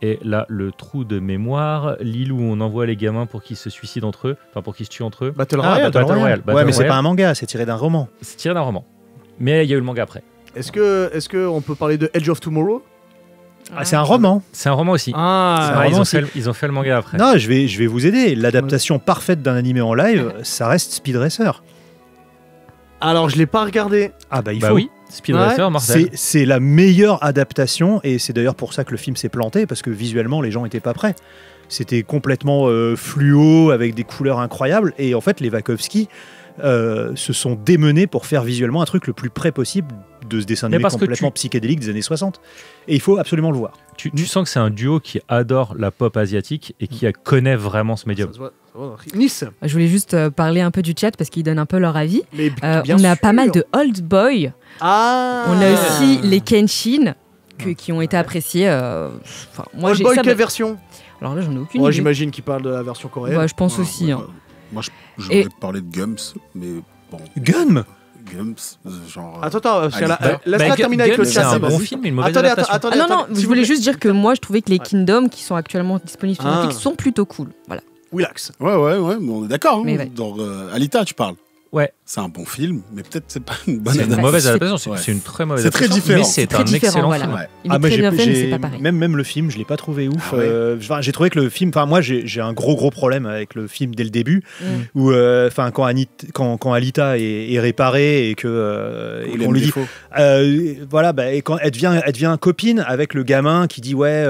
Et là, le trou de mémoire, l'île où on envoie les gamins pour qu'ils se suicident entre eux, enfin pour qu'ils se tuent entre eux. Battle Royale. Mais c'est pas un manga, c'est tiré d'un roman. C'est tiré d'un roman. Mais il y a eu le manga après. Est-ce que on peut parler de Edge of Tomorrow ? C'est un roman. C'est un roman aussi. Ils ont fait le manga après. Non, je vais vous aider. L'adaptation parfaite d'un animé en live, ça reste Speed Racer. Alors, je l'ai pas regardé. Ah il faut. Oui. Speed Racer, Marcel. C'est la meilleure adaptation et c'est d'ailleurs pour ça que le film s'est planté parce que visuellement les gens n'étaient pas prêts. C'était complètement fluo avec des couleurs incroyables et en fait les Wachowski se sont démenés pour faire visuellement un truc le plus près possible de ce dessin animé complètement psychédélique des années 60 et il faut absolument le voir. Tu sens que c'est un duo qui adore la pop asiatique et qui connaît vraiment ce médium. Nice. Je voulais juste parler un peu du chat parce qu'ils donnent un peu leur avis. On a pas mal de Old Boy. On a aussi les Kenshin qui ont été appréciés. Old Boy, quelle version ? Alors là, j'en ai aucune idée. J'imagine qu'ils parlent de la version coréenne. Je pense aussi. Moi, je voulais parler de Gums, mais bon. Gums, genre. Attends, laisse-la terminer avec le chat. C'est un bon film, mais une mauvaise adaptation. Attendez, non, je voulais juste dire que moi, je trouvais que les Kingdom qui sont actuellement disponibles sur Netflix sont plutôt cool. Voilà. Willax. Ouais, on est d'accord. Dans Alita, tu parles. Ouais. C'est un bon film, mais peut-être c'est pas une bonne adaptation. C'est une mauvaise adaptation, c'est une très mauvaise adaptation. C'est très différent. Mais c'est un excellent film. Il est très bien fait, mais c'est pas pareil. Même le film, je l'ai pas trouvé ouf. J'ai trouvé que le film... Moi, j'ai un gros problème avec le film dès le début, où quand Alita est réparée et qu'on lui dit... et quand elle devient copine avec le gamin qui dit « Ouais,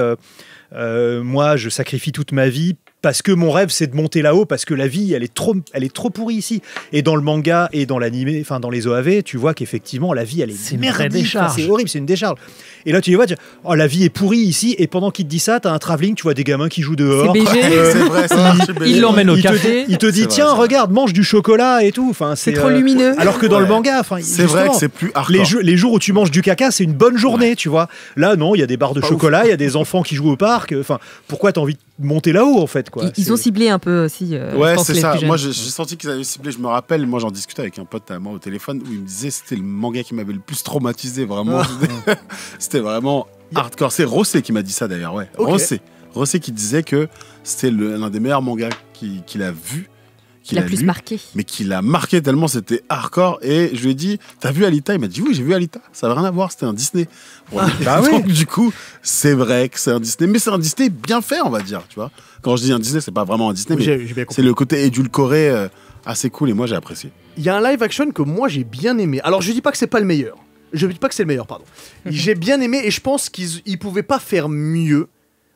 moi, je sacrifie toute ma vie parce que mon rêve c'est de monter là-haut parce que la vie elle est trop pourrie ici ». Et dans le manga et dans l'animé, enfin dans les OAV, tu vois qu'effectivement la vie elle est merdique, c'est horrible, c'est une décharge. Et là tu les vois, la vie est pourrie ici, et pendant qu'il te dit ça, t'as un travelling, tu vois des gamins qui jouent dehors. C'est BG. C'est vrai, il l'emmène au café. Il te dit tiens, regarde, mange du chocolat et tout. Enfin, c'est trop lumineux. Alors que dans le manga, c'est vrai que c'est plus hardcore. Les jours où tu manges du caca, c'est une bonne journée, tu vois. Là non, il y a des barres de chocolat, il y a des enfants qui jouent au parc. Enfin, pourquoi t'as envie de monter là-haut en fait, quoi. Ils ont ciblé un peu aussi. Ouais, c'est ça. Moi j'ai senti qu'ils avaient ciblé. Je me rappelle, moi j'en discutais avec un pote à moi au téléphone où il me disait c'était le manga qui m'avait le plus traumatisé, vraiment. C'était vraiment hardcore. C'est Rossé qui m'a dit ça d'ailleurs, ouais. Okay. Rossé qui disait que c'était l'un des meilleurs mangas qu'il a vu, qu'il a plus marqué. Mais qu'il a marqué tellement c'était hardcore. Et je lui ai dit, t'as vu Alita? Il m'a dit oui, j'ai vu Alita. Ça n'avait rien à voir, c'était un Disney. Donc du coup, c'est vrai que c'est un Disney, mais c'est un Disney bien fait, on va dire, tu vois. Quand je dis un Disney, c'est pas vraiment un Disney, mais c'est le côté édulcoré assez cool, et moi j'ai apprécié. il y a un live action que moi j'ai bien aimé. Alors je dis pas que c'est pas le meilleur. J'ai bien aimé et je pense qu'ils pouvaient pas faire mieux.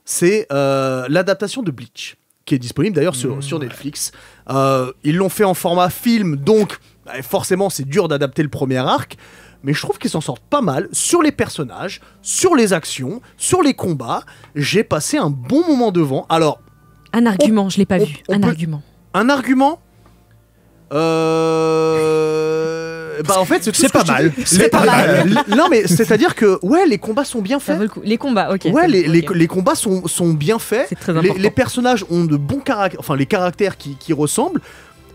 C'est l'adaptation de Bleach, qui est disponible d'ailleurs sur Netflix. Ils l'ont fait en format film, donc forcément c'est dur d'adapter le premier arc. Mais je trouve qu'ils s'en sortent pas mal sur les personnages, sur les actions, sur les combats. J'ai passé un bon moment devant. Alors, un argument, je l'ai pas vu. Un argument. Un argument en fait, c'est pas mal. C'est pas mal. Non, mais c'est-à-dire que les combats sont bien faits. Les combats, ok. Ouais, les combats sont bien faits. C'est très important. Les personnages ont de bons caractères, enfin les caractères qui ressemblent.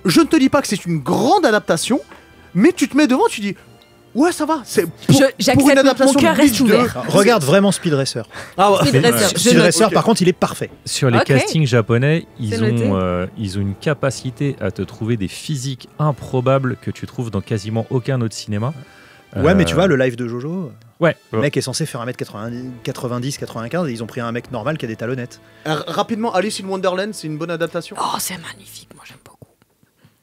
Je ne te dis pas que c'est une grande adaptation, mais tu te mets devant, tu dis. Ouais, ça va. J'accepte, une adaptation mon cœur reste ouvert. Regarde vraiment Speed Racer. Speed Racer, par contre, il est parfait. Sur les castings japonais, ils ont une capacité à te trouver des physiques improbables que tu trouves dans quasiment aucun autre cinéma. Ouais, mais tu vois, le live de Jojo, le mec est censé faire 1m90-95 et ils ont pris un mec normal qui a des talonnettes. Rapidement, Alice in Wonderland, c'est une bonne adaptation. Oh, c'est magnifique, moi j'aime beaucoup.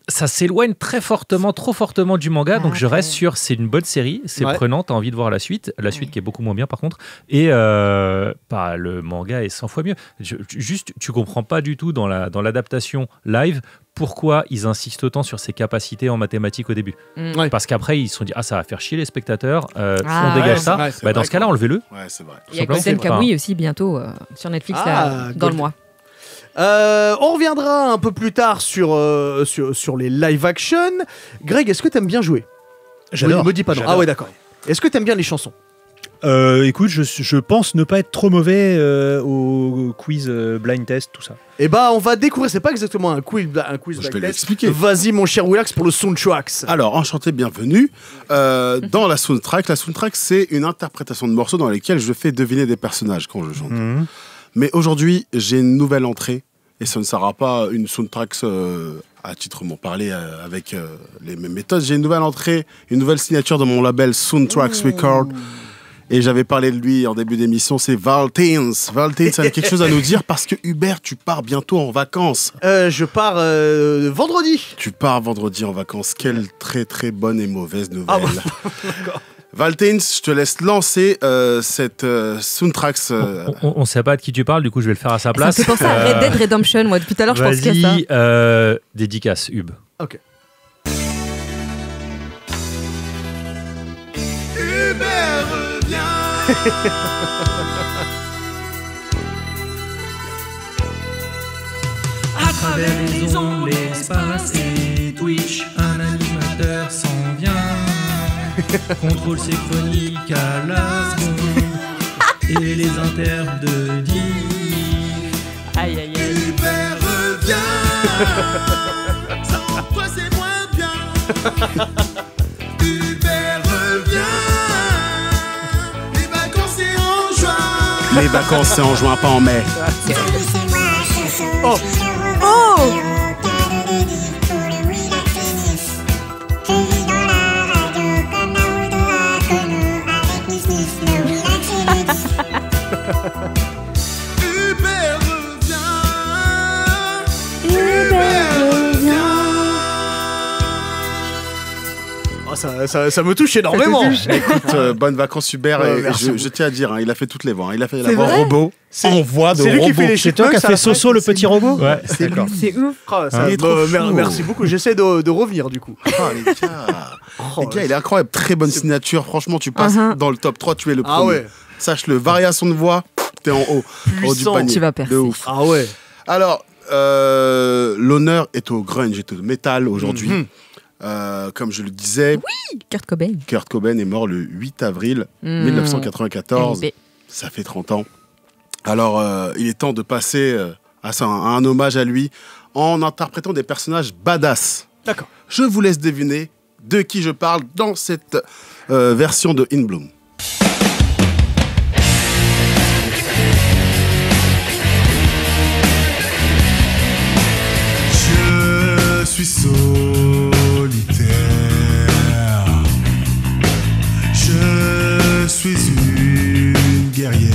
Ça s'éloigne trop fortement du manga, donc je reste sur c'est une bonne série, c'est prenant, t'as envie de voir la suite qui est beaucoup moins bien par contre, et le manga est 100 fois mieux. Juste, tu comprends pas du tout dans l'adaptation live pourquoi ils insistent autant sur ses capacités en mathématiques au début. Parce qu'après ils se sont dit ça va faire chier les spectateurs, on dégage ça. Dans ce cas-là, enlevez-le. Ouais, c'est vrai. Il y a Golden Kamuy aussi bientôt sur Netflix dans le mois. On reviendra un peu plus tard sur les live action. Greg, est-ce que t'aimes bien jouer? J'adore. Me dis pas non. Ah ouais, d'accord. Est-ce que t'aimes bien les chansons? Écoute, je pense ne pas être trop mauvais au quiz blind test, tout ça. Eh bah, on va découvrir. C'est pas exactement un quiz blind test. Vas-y, mon cher Willax, pour le soundtrack. Alors, enchanté, bienvenue. Dans la soundtrack, c'est une interprétation de morceaux dans lesquels je fais deviner des personnages quand je chante. Mais aujourd'hui, j'ai une nouvelle entrée, et ce ne sera pas une soundtrack à titrement parlé avec les mêmes méthodes. J'ai une nouvelle entrée, une nouvelle signature de mon label Soundtracks Record. Et j'avais parlé de lui en début d'émission, c'est Valtins. Valtins a quelque chose à nous dire parce que Hubert, tu pars bientôt en vacances. Je pars vendredi. Tu pars vendredi en vacances. Quelle très très bonne et mauvaise nouvelle. D'accord. Valtins, je te laisse lancer cette soundtrack. On ne sait pas de qui tu parles, du coup je vais le faire à sa place. C'est pour ça, Red Dead Redemption, moi depuis tout à l'heure je pense qu'il y a ça. Dédicace, Hub. Ok. Hubert revient. À travers les ondes, l'espace et Twitch, un animateur s'en vient. Contrôle ses chroniques à la seconde et les inters de diff. Aïe aïe aïe. Hubert revient. Sans toi c'est moins bien. Hubert revient. Les vacances c'est en juin. Les vacances c'est en juin, pas en mai. Oh. Oh. Hubert revient. Hubert revient. Oh, ça me touche énormément. Écoute, bonnes vacances Hubert. Et je tiens à dire, il a a fait toutes les voix. Il a fait la voix vrai robot. En voix de lui robot. Qui fait les c'est toi qui as fait Soso, le petit robot? Ouais, c'est lui. C'est ouf. Merci beaucoup. J'essaie de revenir du coup. Les gars, il est incroyable. Très bonne signature. Franchement, tu passes dans le top 3. Tu es le premier. Ah ouais. Sache-le. Variation de voix, t'es en haut. Puissant. Du panier. Tu vas percer. De ouf. Ah ouais. Alors, l'honneur est au grunge et au metal aujourd'hui. Comme je le disais, oui, Kurt Cobain. Kurt Cobain est mort le 8 avril 1994. Ça fait 30 ans. Alors, il est temps de passer à un hommage à lui en interprétant des personnages badass. D'accord. Je vous laisse deviner de qui je parle dans cette version de In Bloom. Je suis solitaire. Je suis une guerrière.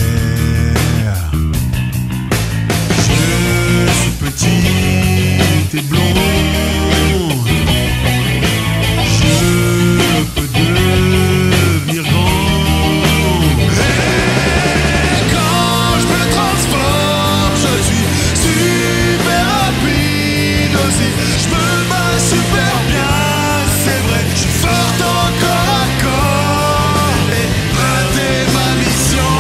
Je suis petite et blonde. aussi. Je me bats super bien, c'est vrai. Je suis fort encore à corps. Et raté ma mission,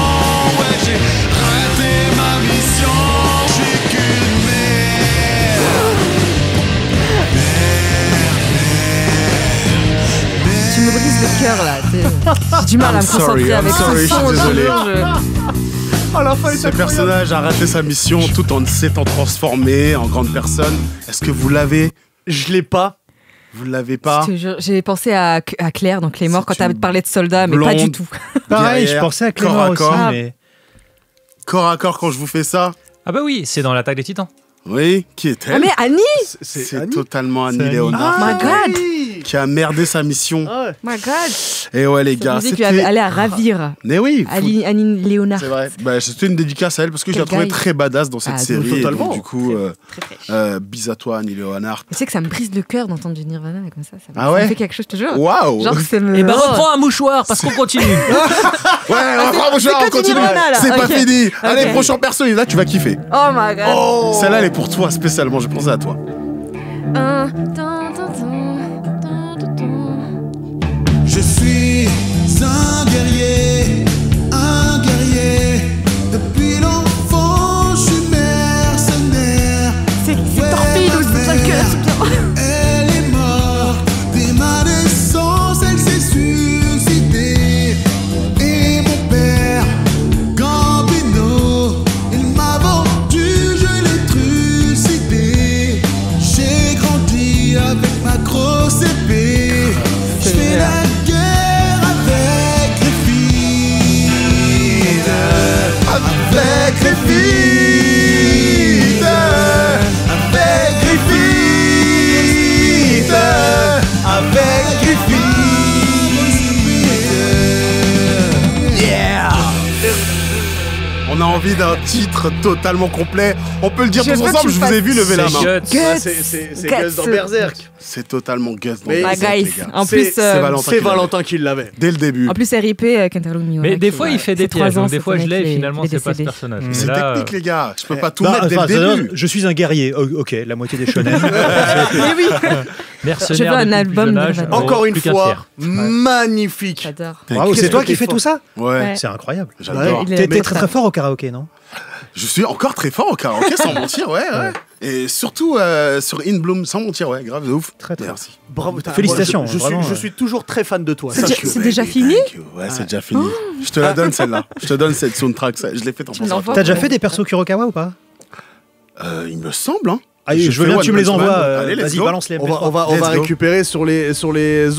ouais j'ai raté ma mission. Je suis qu'une merde. Tu me brises le cœur là. J'ai du mal à me concentrer avec ce son. Je suis désolé. Oh, la fin est Ce incroyable. personnage a raté sa mission tout en s'étant transformé en grande personne. Est-ce que vous l'avez? Je l'ai pas. Vous l'avez pas? Je te jure, j'ai pensé à Claire dans Claymore quand C'est t'as une parlé de soldats, mais pas blonde du tout. Pareil, guerrière, je pensais à corps Clément à aussi, corps. mais... Corps à corps quand je vous fais ça? Ah bah oui, c'est dans l'attaque des Titans. Oui, qui est-elle? Ah mais Annie, C'est Annie. totalement Annie C'est Léonard my God, qui a merdé sa mission. Ah ouais. my God. Et ouais les Ça gars, veut dire c'était... qu'il allait à ravir Mais oui, Annie Léonard. c'est vrai. Bah, c'était une dédicace à elle parce que je la Quel trouvais gars. très badass dans cette Ah, série. totalement. Et donc, du coup, Très fraîche. bis à toi Annie Léonard. Tu sais que ça me brise le cœur d'entendre du Nirvana comme ça. Ça Ah ouais me fait quelque chose, je te jure. Waouh. Genre, c'est me. Et bah reprends un mouchoir parce qu'on continue. Ouais, on va on c'est que continue. du Nirvana, là. C'est pas Ok. fini. Allez, Ok. prochain perso, là tu vas kiffer. Oh my God. Celle-là elle est pour toi spécialement, j'ai pensé à toi. Je suis un guerrier, depuis l'enfant je suis mercenaire. C'est Torpille ou c'est ça que c'est bien. Elle est morte dès ma naissance, elle s'est suicidée. Et mon père, Gambino, il m'a vendu, je l'ai trucidé. J'ai grandi avec ma grosse épée. Je fais la guerre avec les filles. Avec les filles. Avec les filles. Avec les filles. Yeah. On a envie d'un titre totalement complet. On peut le dire Je tous veux que ensemble, tu je vous ai fasses- vu lever la main. Guts. Guts. C'est Guts. Gus dans Berserk. C'est totalement Gus dans Mais- le My set, guys. les gars. En C'est- plus, c'est Valentin C'est qui l'avait. Valentin qui l'avait. Dès le début. en plus RIP Kentaro Miura. Mais des fois, il fait des c'est 3 pièges. ans, Donc des cette fois, je année l'ai et qu'il finalement, est c'est pas ce décédé. personnage. C'est Mais là, technique les gars, je peux pas tout Bah, mettre dès enfin, le début. je suis un guerrier. Ok, la moitié des shonen. Mais oui, mercenaire Je veux un depuis le album plus jeune âge, Nirvana. Encore une plus qu'un fois, tiers. magnifique. j'adore. Bravo, Qu'est-ce c'est toi que qui t'es fais fort. tout ça Ouais, Ouais. C'est incroyable. j'adore. Il est- T'es mais très ça- très fort au karaoké, non? Je suis encore très fort au karaoké sans mentir, ouais. Et surtout sur In Bloom, sans mentir, ouais, grave de ouf. Très, très. Merci. Bravo. Félicitations, Je suis, vraiment, je suis toujours très fan de toi. C'est sache déjà- que- c'est déjà fini Thank you. Ouais, c'est déjà fini. Je te la donne celle-là. Je te donne cette soundtrack. Je l'ai fait en Tu me pensant. l'envoies T'as déjà Ouais. fait des persos Kurokawa ou pas? Il me semble, hein. Allez, J'ai je veux fait bien que tu me One les Punch envoies. Man. Allez, let's Vas-y, go. balance les On va, MP3. on va, on Let's va go. récupérer sur les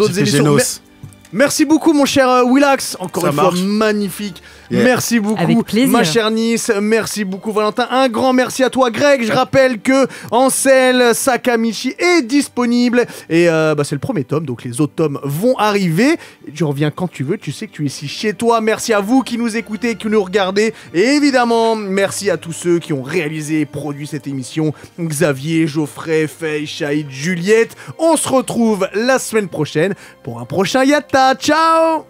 autres C'était émissions. Genos. Merci beaucoup mon cher Willax, encore Ça une fois marche. magnifique. Yeah. Merci beaucoup Avec plaisir. ma chère Nice, merci beaucoup Valentin, un grand merci à toi Greg. Je rappelle que Ansel Sakamichi est disponible et c'est le premier tome, donc les autres tomes vont arriver. Tu reviens quand tu veux, tu sais que tu es ici chez toi. Merci à vous qui nous écoutez, qui nous regardez et évidemment merci à tous ceux qui ont réalisé et produit cette émission. Xavier, Geoffrey, Faye, Shahid, Juliette. On se retrouve la semaine prochaine pour un prochain Yatta. Ciao.